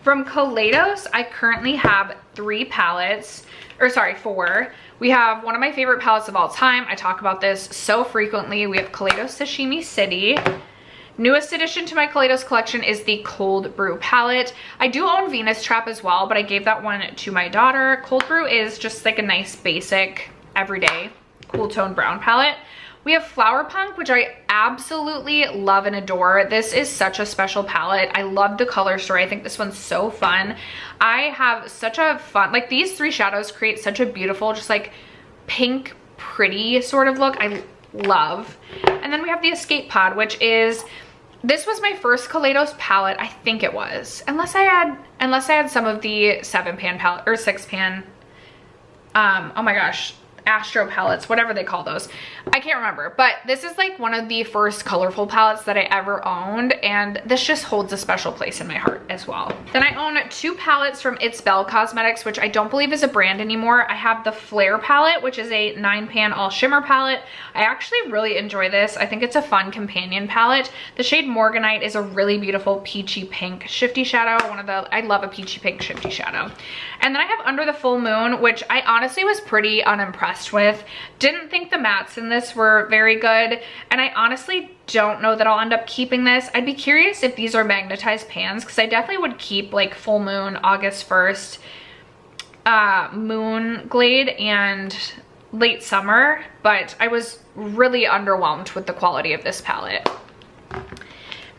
Speaker 1: From Kaleidos, I currently have 3 palettes, or sorry, 4. We have one of my favorite palettes of all time. I talk about this so frequently. We have Kaleidos Sashimi City. Newest addition to my Kaleidos collection is the Cold Brew palette. I do own Venus Trap as well, but I gave that one to my daughter. Cold Brew is just like a nice basic everyday cool tone brown palette. We have Flower Punk, which I absolutely love and adore. This is such a special palette. I love the color story. I think this one's so fun. I have such a fun, like these 3 shadows create such a beautiful, just like pink, pretty sort of look. I love. And then we have the Escape Pod, which is, this was my first Kaleidos palette, I think it was. Unless I had some of the 7-pan palette or 6-pan, oh my gosh, Astro palettes, whatever they call those. I can't remember, but this is like one of the first colorful palettes that I ever owned, and this just holds a special place in my heart as well. Then I own 2 palettes from It's Belle Cosmetics, which I don't believe is a brand anymore. I have the Flare palette, which is a 9-pan all shimmer palette. I actually really enjoy this. I think it's a fun companion palette. The shade Morganite is a really beautiful peachy pink shifty shadow. I love a peachy pink shifty shadow. And then I have Under the Full Moon, which I honestly was pretty unimpressed with. Didn't think the mattes in this were very good, and I honestly don't know that I'll end up keeping this. I'd be curious if these are magnetized pans, because I definitely would keep like Full Moon, August 1st, Moon Glade, and Late Summer, but I was really underwhelmed with the quality of this palette.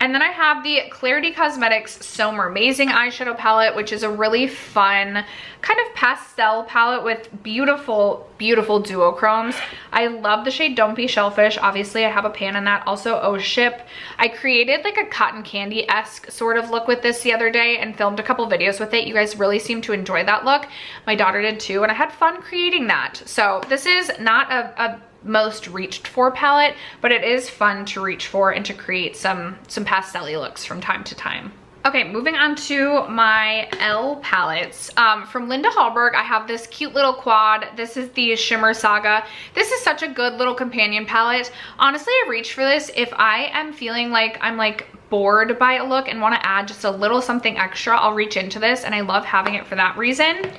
Speaker 1: And then I have the Clarity Cosmetics So Amazing eyeshadow palette, which is a really fun kind of pastel palette with beautiful, beautiful duochromes. I love the shade Don't Be Shellfish. Obviously, I have a pan in that. Also, Oh Ship. I created like a cotton candy-esque sort of look with this the other day and filmed a couple videos with it. You guys really seem to enjoy that look. My daughter did too, and I had fun creating that. So this is not a most reached for palette, but it is fun to reach for and to create some pastel-y looks from time to time. Okay, moving on to my L palettes. From Linda Hallberg, I have this cute little quad. This is the Shimmer Saga. This is such a good little companion palette. Honestly, I reach for this if I am feeling like I'm like bored by a look and want to add just a little something extra. I'll reach into this, and I love having it for that reason.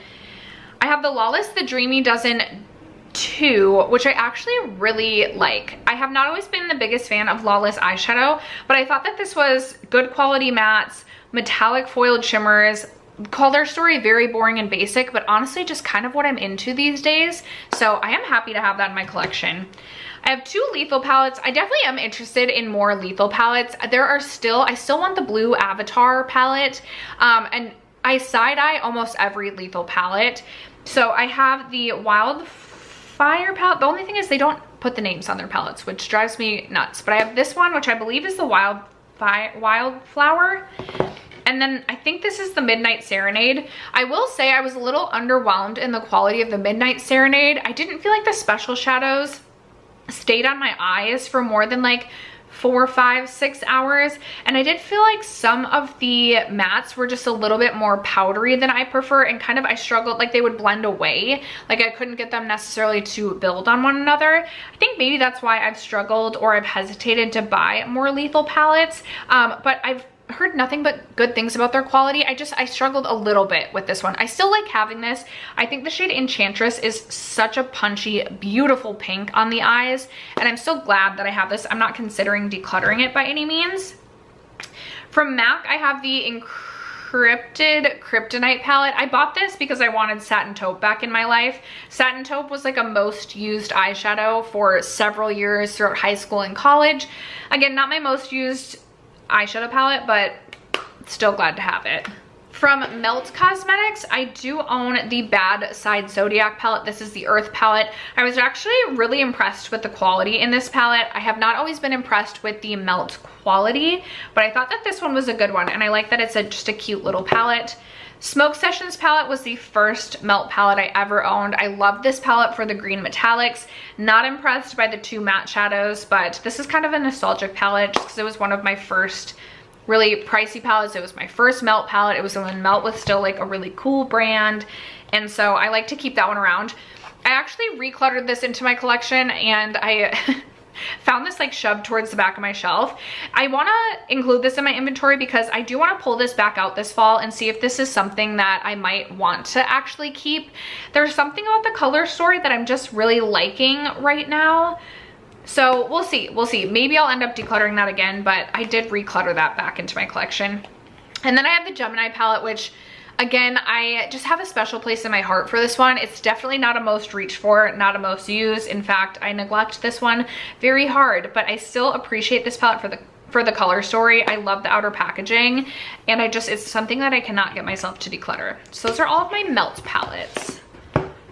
Speaker 1: I have the Lawless the Dreamy Dozen 2, which I actually really like. I have not always been the biggest fan of Lawless eyeshadow, but I thought that this was good quality mattes, metallic foiled shimmers, color story very boring and basic, but honestly just kind of what I'm into these days. So I am happy to have that in my collection. I have 2 lethal palettes. I definitely am interested in more lethal palettes. I still want the blue Avatar palette, and I side-eye almost every lethal palette. So I have the Wildfire palette. The only thing is they don't put the names on their palettes, which drives me nuts. But I have this one, which I believe is the Wildflower. And then I think this is the Midnight Serenade. I will say I was a little underwhelmed in the quality of the Midnight Serenade. I didn't feel like the special shadows stayed on my eyes for more than like 4, 5, 6 hours, and I did feel like some of the mattes were just a little bit more powdery than I prefer, and kind of I struggled, like they would blend away, like I couldn't get them necessarily to build on one another. I think maybe that's why I've struggled or I've hesitated to buy more lethal palettes, but I've heard nothing but good things about their quality. I struggled a little bit with this one. I still like having this. I think the shade Enchantress is such a punchy, beautiful pink on the eyes, and I'm so glad that I have this. I'm not considering decluttering it by any means. From MAC, I have the Encrypted Kryptonite palette. I bought this because I wanted Satin Taupe back in my life. Satin Taupe was like a most used eyeshadow for several years throughout high school and college. Again, not my most used eyeshadow palette, but still glad to have it. From Melt Cosmetics, I do own the Bad Side Zodiac palette. This is the Earth palette. I was actually really impressed with the quality in this palette. I have not always been impressed with the Melt quality, but I thought that this one was a good one, and I like that it's just a cute little palette. Smoke Sessions palette was the first Melt palette I ever owned. I love this palette for the green metallics. Not impressed by the 2 matte shadows, but this is kind of a nostalgic palette just because it was one of my first really pricey palettes. It was my first Melt palette. It was when Melt was still like a really cool brand, and so I like to keep that one around. I actually recluttered this into my collection, and I found this like shoved towards the back of my shelf. I want to include this in my inventory because I do want to pull this back out this fall and see if this is something that I might want to actually keep. There's something about the color story that I'm just really liking right now. So we'll see, Maybe I'll end up decluttering that again, but I did reclutter that back into my collection. And then I have the Gemini palette, which again, I just have a special place in my heart for this one. It's definitely not a most reach for, not a most use. In fact, I neglect this one very hard, but I still appreciate this palette for the color story. I love the outer packaging, and it's something that I cannot get myself to declutter. So those are all of my Melt palettes.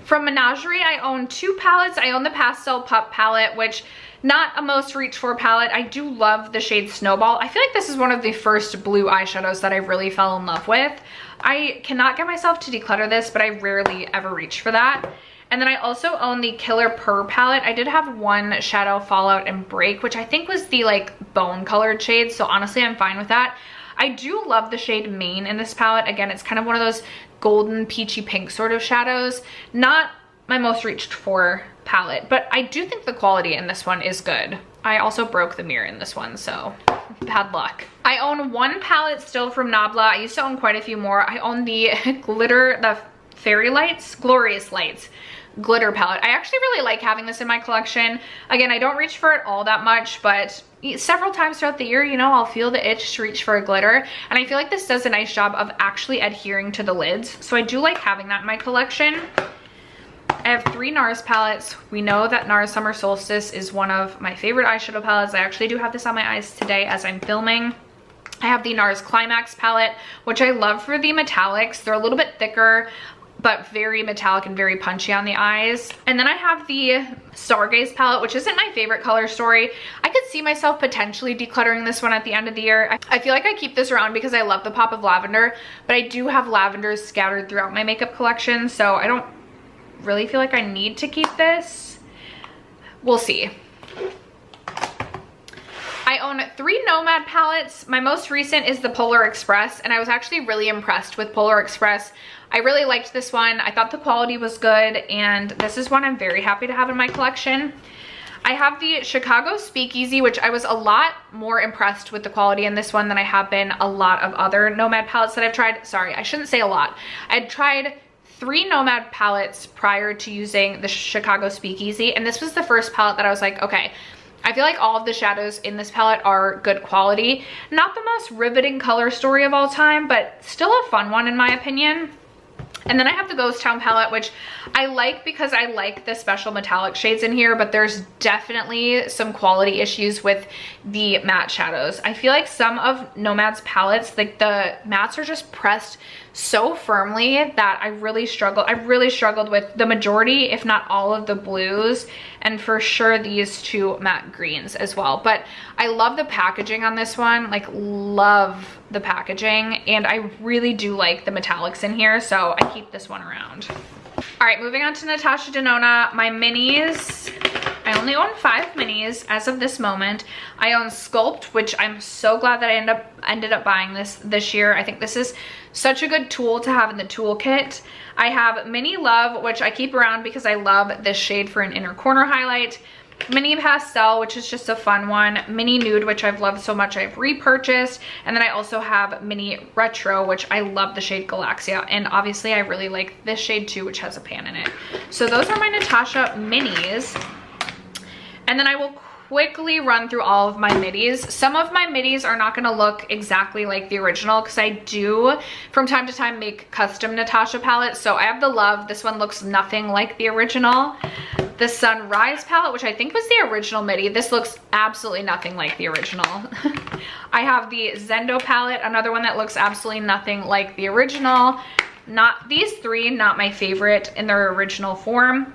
Speaker 1: From Menagerie, I own 2 palettes. I own the Pastel Pup palette, which not a most reach for palette. I do love the shade Snowball. I feel like this is one of the first blue eyeshadows that I really fell in love with. I cannot get myself to declutter this, but I rarely ever reach for that. And then I also own the Killer Purr palette. I did have one shadow Fallout and Break, which I think was the like bone colored shade. So honestly, I'm fine with that. I do love the shade Maine in this palette. Again, it's kind of one of those golden peachy pink sort of shadows. Not my most reached for palette, but I do think the quality in this one is good. I also broke the mirror in this one, so bad luck. I own 1 palette still from Nabla. I used to own quite a few more. I own the the Fairy Lights, Glorious Lights glitter palette. I actually really like having this in my collection. Again, I don't reach for it all that much, but several times throughout the year, you know, I'll feel the itch to reach for a glitter, and I feel like this does a nice job of actually adhering to the lids, so I do like having that in my collection. I have 3 NARS palettes. We know that NARS Summer Solstice is one of my favorite eyeshadow palettes. I actually do have this on my eyes today as I'm filming. I have the NARS Climax palette, which I love for the metallics. They're a little bit thicker, but very metallic and very punchy on the eyes. And then I have the Stargaze palette, which isn't my favorite color story. I could see myself potentially decluttering this one at the end of the year. I feel like I keep this around because I love the pop of lavender, but I do have lavenders scattered throughout my makeup collection, so I don't really feel like I need to keep this. We'll see. I own 3 Nomad palettes. My most recent is the Polar Express, and I was actually really impressed with Polar Express. I really liked this one. I thought the quality was good, and this is one I'm very happy to have in my collection. I have the Chicago Speakeasy, which I was a lot more impressed with the quality in this one than I have been a lot of other Nomad palettes that I've tried. Sorry, I shouldn't say a lot. I'd tried 3 Nomad palettes prior to using the Chicago Speakeasy, and this was the first palette that I was like, okay, I feel like all of the shadows in this palette are good quality. Not the most riveting color story of all time, but still a fun one in my opinion. And then I have the Ghost Town palette, which I like because I like the special metallic shades in here, but there's definitely some quality issues with the matte shadows. I feel like some of Nomad's palettes, like the mattes are just pressed so firmly that I really struggled with the majority, if not all of the blues, and for sure these 2 matte greens as well. But I love the packaging on this one, like love the packaging, and I really do like the metallics in here, so I keep this one around. All right, moving on to Natasha Denona, my minis. I only own 5 minis as of this moment. I own Sculpt, which I'm so glad that I ended up buying this year. I think this is such a good tool to have in the toolkit. I have Mini Love, which I keep around because I love this shade for an inner corner highlight. Mini Pastel, which is just a fun one. Mini Nude, which I've loved so much I've repurchased. And then I also have Mini Retro, which I love the shade Galaxia. And obviously I really like this shade too, which has a pan in it. So those are my Natasha minis. And then I will quickly run through all of my middies. Some of my middies are not gonna look exactly like the original because I do from time to time make custom Natasha palettes. So I have the Love. This one looks nothing like the original. The Sunrise palette, which I think was the original midi. This looks absolutely nothing like the original. I have the Zendo palette, another one that looks absolutely nothing like the original. Not these 3, not my favorite in their original form.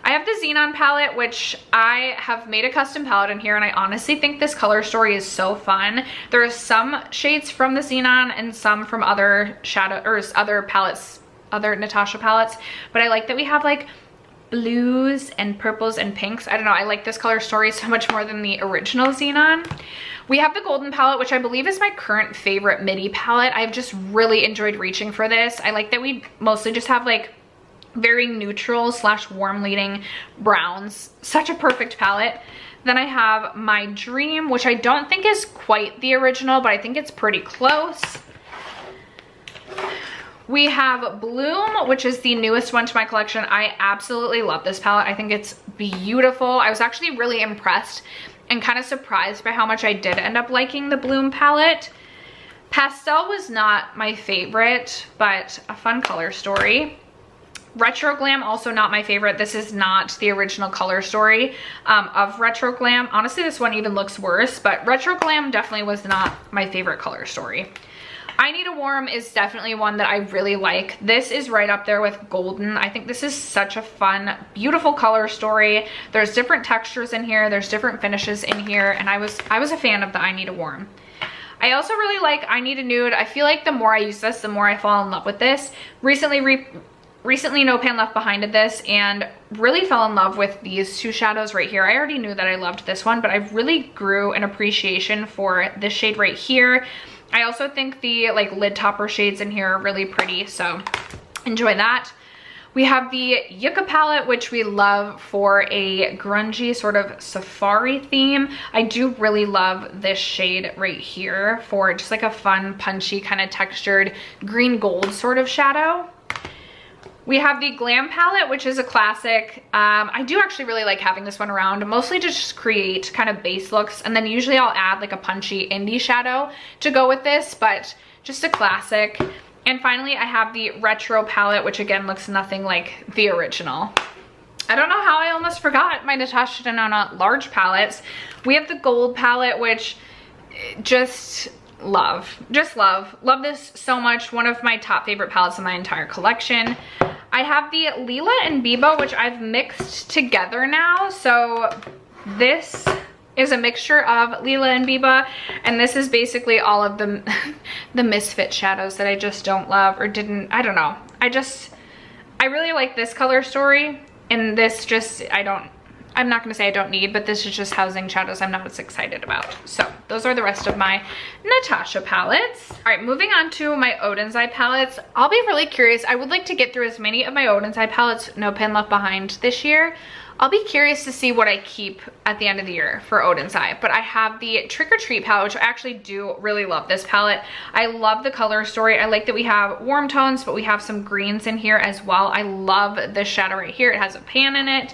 Speaker 1: I have the Xenon palette, which I have made a custom palette in here, and I honestly think this color story is so fun. There are some shades from the Xenon and some from other palettes, other Natasha palettes, but I like that we have like blues and purples and pinks. I don't know, I like this color story so much more than the original Xenon. We have the Golden palette, which I believe is my current favorite midi palette. I've just really enjoyed reaching for this. I like that we mostly just have like very neutral / warm leading browns. Such a perfect palette. Then I have my Dream, which I don't think is quite the original, but I think it's pretty close. We have Bloom, which is the newest one to my collection. I absolutely love this palette. I think it's beautiful. I was actually really impressed and kind of surprised by how much I did end up liking the Bloom palette. Pastel was not my favorite, but a fun color story. Retro Glam, also not my favorite. This is not the original color story of Retro Glam. Honestly, this one even looks worse, but Retro Glam definitely was not my favorite color story. I Need a Warm is definitely one that I really like. This is right up there with Golden. I think this is such a fun, beautiful color story. There's different textures in here. There's different finishes in here, and I was a fan of the I Need a Warm. I also really like I Need a Nude. I feel like the more I use this, the more I fall in love with this. Recently No Pan Left Behind did this and really fell in love with these 2 shadows right here. I already knew that I loved this one, but I really grew an appreciation for this shade right here. I also think the like lid topper shades in here are really pretty, so enjoy that. We have the Yucca palette, which we love for a grungy sort of safari theme. I do really love this shade right here for just like a fun, punchy, kind of textured green gold sort of shadow. We have the Glam palette, which is a classic. I do actually really like having this one around, mostly to just create kind of base looks. And then usually I'll add like a punchy indie shadow to go with this, but just a classic. And finally, I have the Retro palette, which again looks nothing like the original. I don't know how I almost forgot my Natasha Denona large palettes. We have the Gold palette, which just love, just love this so much. One of my top favorite palettes in my entire collection. I have the Lila and Biba, which I've mixed together now. So this is a mixture of Lila and Biba, and this is basically all of the the misfit shadows that I just don't love or didn't, I don't know. I really like this color story, and this just, I'm not gonna say I don't need, but this is just housing shadows I'm not as excited about. So those are the rest of my Natasha palettes. All right, moving on to my Odin's Eye palettes. I'll be really curious. I would like to get through as many of my Odin's Eye palettes, no pen left behind, this year. I'll be curious to see what I keep at the end of the year for Odin's Eye. But I have the Trick or Treat palette, which I actually do really love this palette. I love the color story. I like that we have warm tones, but we have some greens in here as well. I love this shadow right here. It has a pan in it.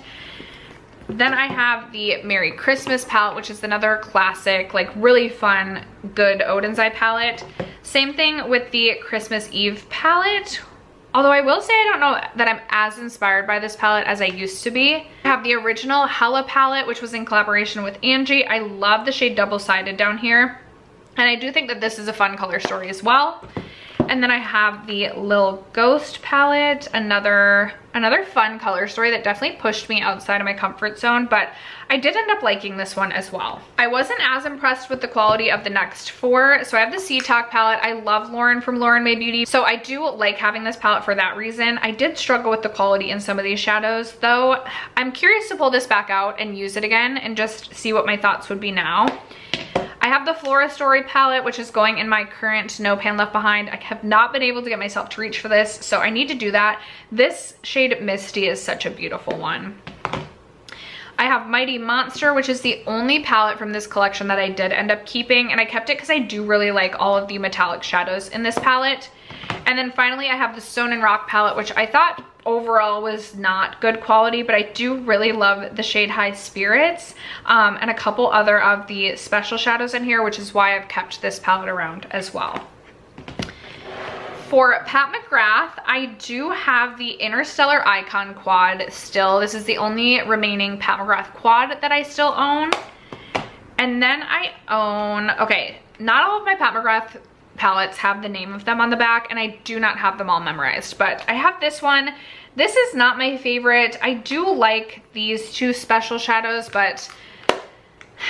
Speaker 1: Then I have the Merry Christmas palette, which is another classic, like really fun, good Odin's Eye palette. Same thing with the Christmas Eve palette. Although I will say I don't know that I'm as inspired by this palette as I used to be. I have the original Hella palette, which was in collaboration with Angie. I love the shade Double Sided down here. And I do think that this is a fun color story as well. And then I have the Lil Ghost palette, another fun color story that definitely pushed me outside of my comfort zone, but I did end up liking this one as well. I wasn't as impressed with the quality of the next four. So I have the Sea Talk palette. I love Lauren from Lauren May Beauty, so I do like having this palette for that reason. I did struggle with the quality in some of these shadows though. I'm curious to pull this back out and use it again and just see what my thoughts would be now. I have the Flora Story palette, which is going in my current No Pan Left Behind. I have not been able to get myself to reach for this, so I need to do that. This shade Misty is such a beautiful one. I have Mighty Monster, which is the only palette from this collection that I did end up keeping, and I kept it because I do really like all of the metallic shadows in this palette. And then finally I have the Stone and Rock palette, which I thought overall was not good quality, but I do really love the shade High Spirits and a couple other of the special shadows in here, which is why I've kept this palette around as well. For Pat McGrath, I do have the Interstellar Icon quad still. This is the only remaining Pat McGrath quad that I still own. And then I own, okay, not all of my Pat McGrath palettes have the name of them on the back, and I do not have them all memorized, but I have this one. This is not my favorite. I do like these two special shadows, but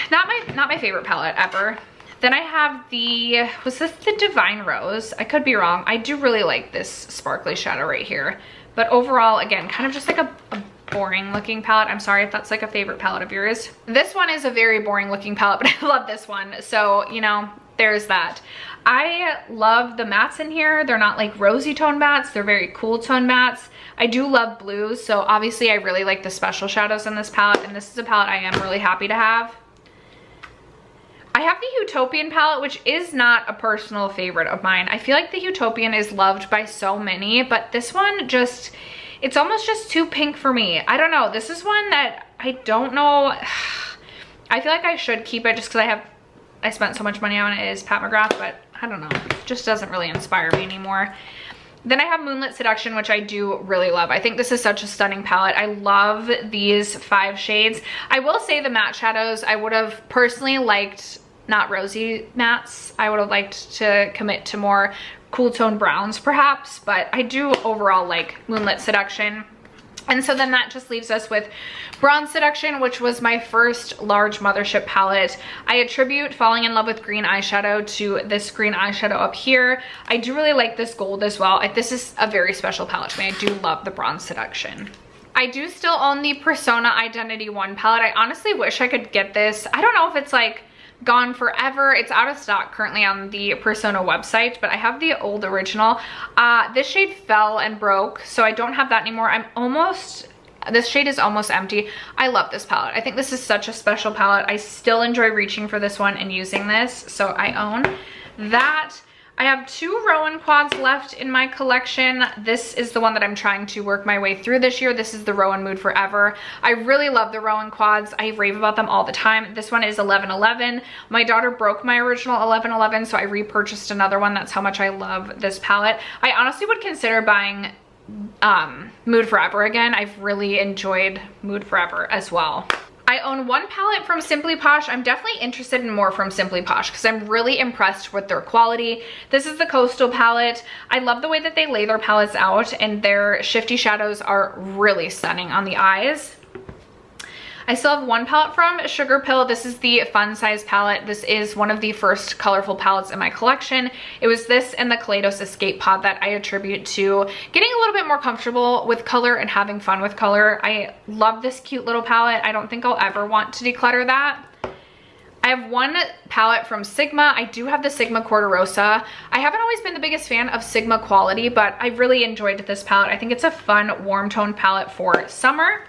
Speaker 1: not my favorite palette ever. Then I have the, was this the Divine Rose? I could be wrong. I do really like this sparkly shadow right here, but overall, again, kind of just like a boring looking palette. I'm sorry if that's like a favorite palette of yours. This one is a very boring looking palette, but I love this one, so you know, there's that. I love the mattes in here. They're not like rosy tone mattes, they're very cool tone mattes. I do love blues, so obviously I really like the special shadows in this palette, and this is a palette I am really happy to have. I have the Utopian palette, which is not a personal favorite of mine. I feel like the Utopian is loved by so many, but this one just, it's almost just too pink for me. I don't know, this is one that I don't know. I feel like I should keep it just because I spent so much money on it. It is Pat McGrath, but I don't know, it just doesn't really inspire me anymore. Then I have Moonlit Seduction, which I do really love. I think this is such a stunning palette. I love these 5 shades. I will say the matte shadows, I would have personally liked not rosy mattes. I would have liked to commit to more cool tone browns perhaps, but I do overall like Moonlit Seduction. And so then that just leaves us with Bronze Seduction, which was my first large mothership palette. I attribute falling in love with green eyeshadow to this green eyeshadow up here. I do really like this gold as well. This is a very special palette to me. I do love the Bronze Seduction. I do still own the Persona Identity 1 palette. I honestly wish I could get this. I don't know if it's like gone forever. It's out of stock currently on the Persona website, but I have the old original. This shade fell and broke, so I don't have that anymore. This shade is almost empty. I love this palette. I think this is such a special palette. I still enjoy reaching for this one and using this, so I own that. I have 2 Rowan quads left in my collection. This is the one that I'm trying to work my way through this year. This is the Rowan Mood Forever. I really love the Rowan quads. I rave about them all the time. This one is 1111. My daughter broke my original 1111, so I repurchased another one. That's how much I love this palette. I honestly would consider buying Mood Forever again. I've really enjoyed Mood Forever as well. I I own one palette from Simply Posh. I'm definitely interested in more from Simply Posh because I'm really impressed with their quality. This is the Coastal palette. I love the way that they lay their palettes out, and their shifty shadows are really stunning on the eyes. I still have one palette from Sugar Pill. This is the Fun Size palette. This is one of the first colorful palettes in my collection. It was this and the Kaleidos Escape Pod that I attribute to getting a little bit more comfortable with color and having fun with color. I love this cute little palette. I don't think I'll ever want to declutter that. I have one palette from Sigma. I do have the Sigma Corderosa. I haven't always been the biggest fan of Sigma quality, but I really enjoyed this palette. I think it's a fun warm tone palette for summer.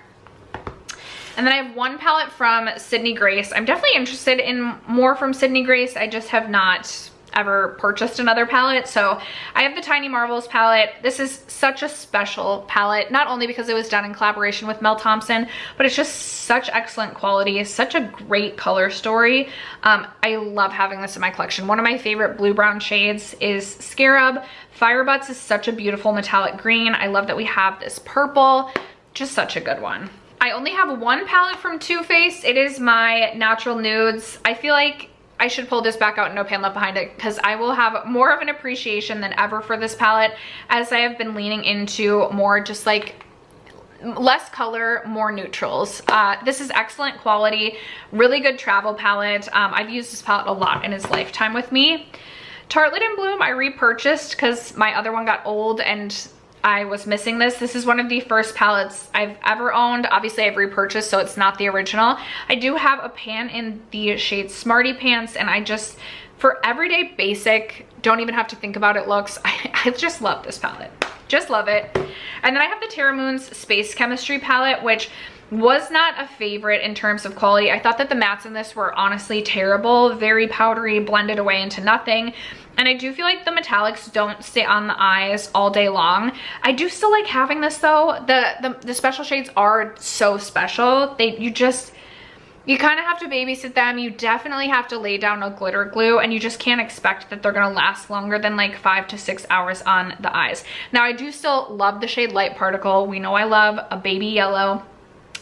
Speaker 1: And then I have one palette from Sydney Grace. I'm definitely interested in more from Sydney Grace. I just have not ever purchased another palette. So I have the Tiny Marvels palette. This is such a special palette, not only because it was done in collaboration with Mel Thompson, but it's just such excellent quality, such a great color story. I love having this in my collection. One of my favorite blue-brown shades is Scarab. Firebutts is such a beautiful metallic green. I love that we have this purple. Just such a good one. I only have one palette from Too Faced. It is my Natural Nudes. I feel like I should pull this back out and no pan left behind it because I will have more of an appreciation than ever for this palette as I have been leaning into more just like less color, more neutrals. This is excellent quality, really good travel palette. I've used this palette a lot in its lifetime with me. Tartelette in Bloom I repurchased because my other one got old and I was missing this. This is one of the first palettes I've ever owned. Obviously I've repurchased, so it's not the original. I do have a pan in the shade Smarty Pants, and I just, for everyday basic, don't even have to think about it looks, I just love this palette. Just love it. And then I have the Terra Moon's Space Chemistry palette, which was not a favorite in terms of quality. I thought that the mattes in this were honestly terrible, very powdery, blended away into nothing. And I do feel like the metallics don't stay on the eyes all day long. I do still like having this though. The special shades are so special. You kind of have to babysit them. You definitely have to lay down a glitter glue, and you just can't expect that they're gonna last longer than like 5 to 6 hours on the eyes. Now I do still love the shade Light Particle. We know I love a baby yellow.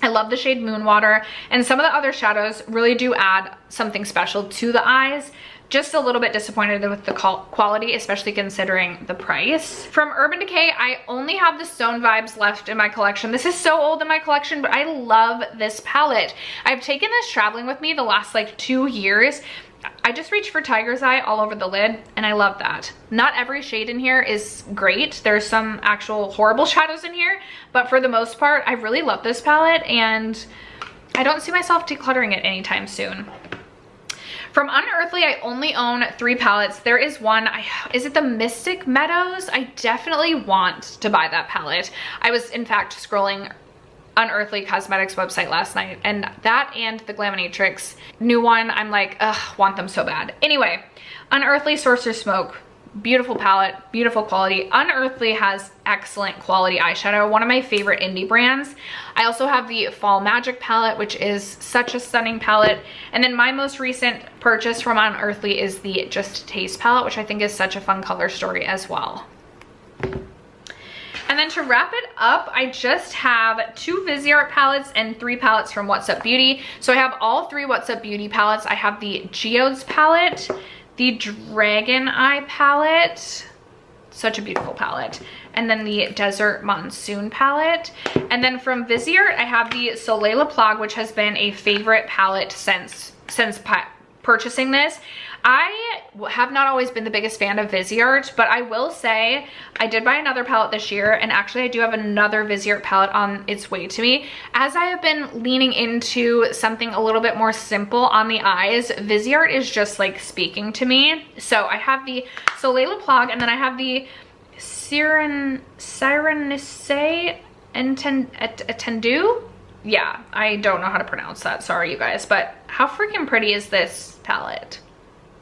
Speaker 1: I love the shade Moonwater, and some of the other shadows really do add something special to the eyes. Just a little bit disappointed with the quality, especially considering the price. From Urban Decay, I only have the Stone Vibes left in my collection. This is so old in my collection, but I love this palette. I've taken this traveling with me the last like 2 years. I just reached for Tiger's Eye all over the lid, and I love that. Not every shade in here is great. There's some actual horrible shadows in here, but for the most part, I really love this palette, and I don't see myself decluttering it anytime soon. From Unearthly, I only own 3 palettes. There is one, is it the Mystic Meadows? I definitely want to buy that palette. I was in fact scrolling Unearthly Cosmetics website last night, and that and the Glaminatrix new one, I'm like, ugh, want them so bad. Anyway, Unearthly Sorcerer's Smoke. Beautiful palette, beautiful quality. Unearthly has excellent quality eyeshadow, one of my favorite indie brands. I also have the Fall Magic palette, which is such a stunning palette. And then my most recent purchase from Unearthly is the Just Taste palette, which I think is such a fun color story as well. And then to wrap it up, I just have 2 Viseart palettes and 3 palettes from What's Up Beauty. So I have all 3 What's Up Beauty palettes. I have the Geodes palette, the Dragon Eye palette, such a beautiful palette, and then the Desert Monsoon palette. And then from Viseart, I have the Soleil La Plague, which has been a favorite palette since purchasing this. I have not always been the biggest fan of Viseart, but I will say I did buy another palette this year, and actually I do have another Viseart palette on its way to me. As I have been leaning into something a little bit more simple on the eyes, Viseart is just like speaking to me. So I have the Soleil La Plague, and then I have the Cyrenisse Attendu. Yeah, I don't know how to pronounce that, sorry you guys, but how freaking pretty is this palette?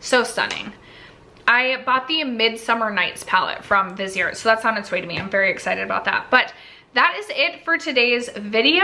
Speaker 1: So stunning. I bought the Midsummer Nights palette from Viseart, so that's on its way to me. I'm very excited about that. But that is it for today's video.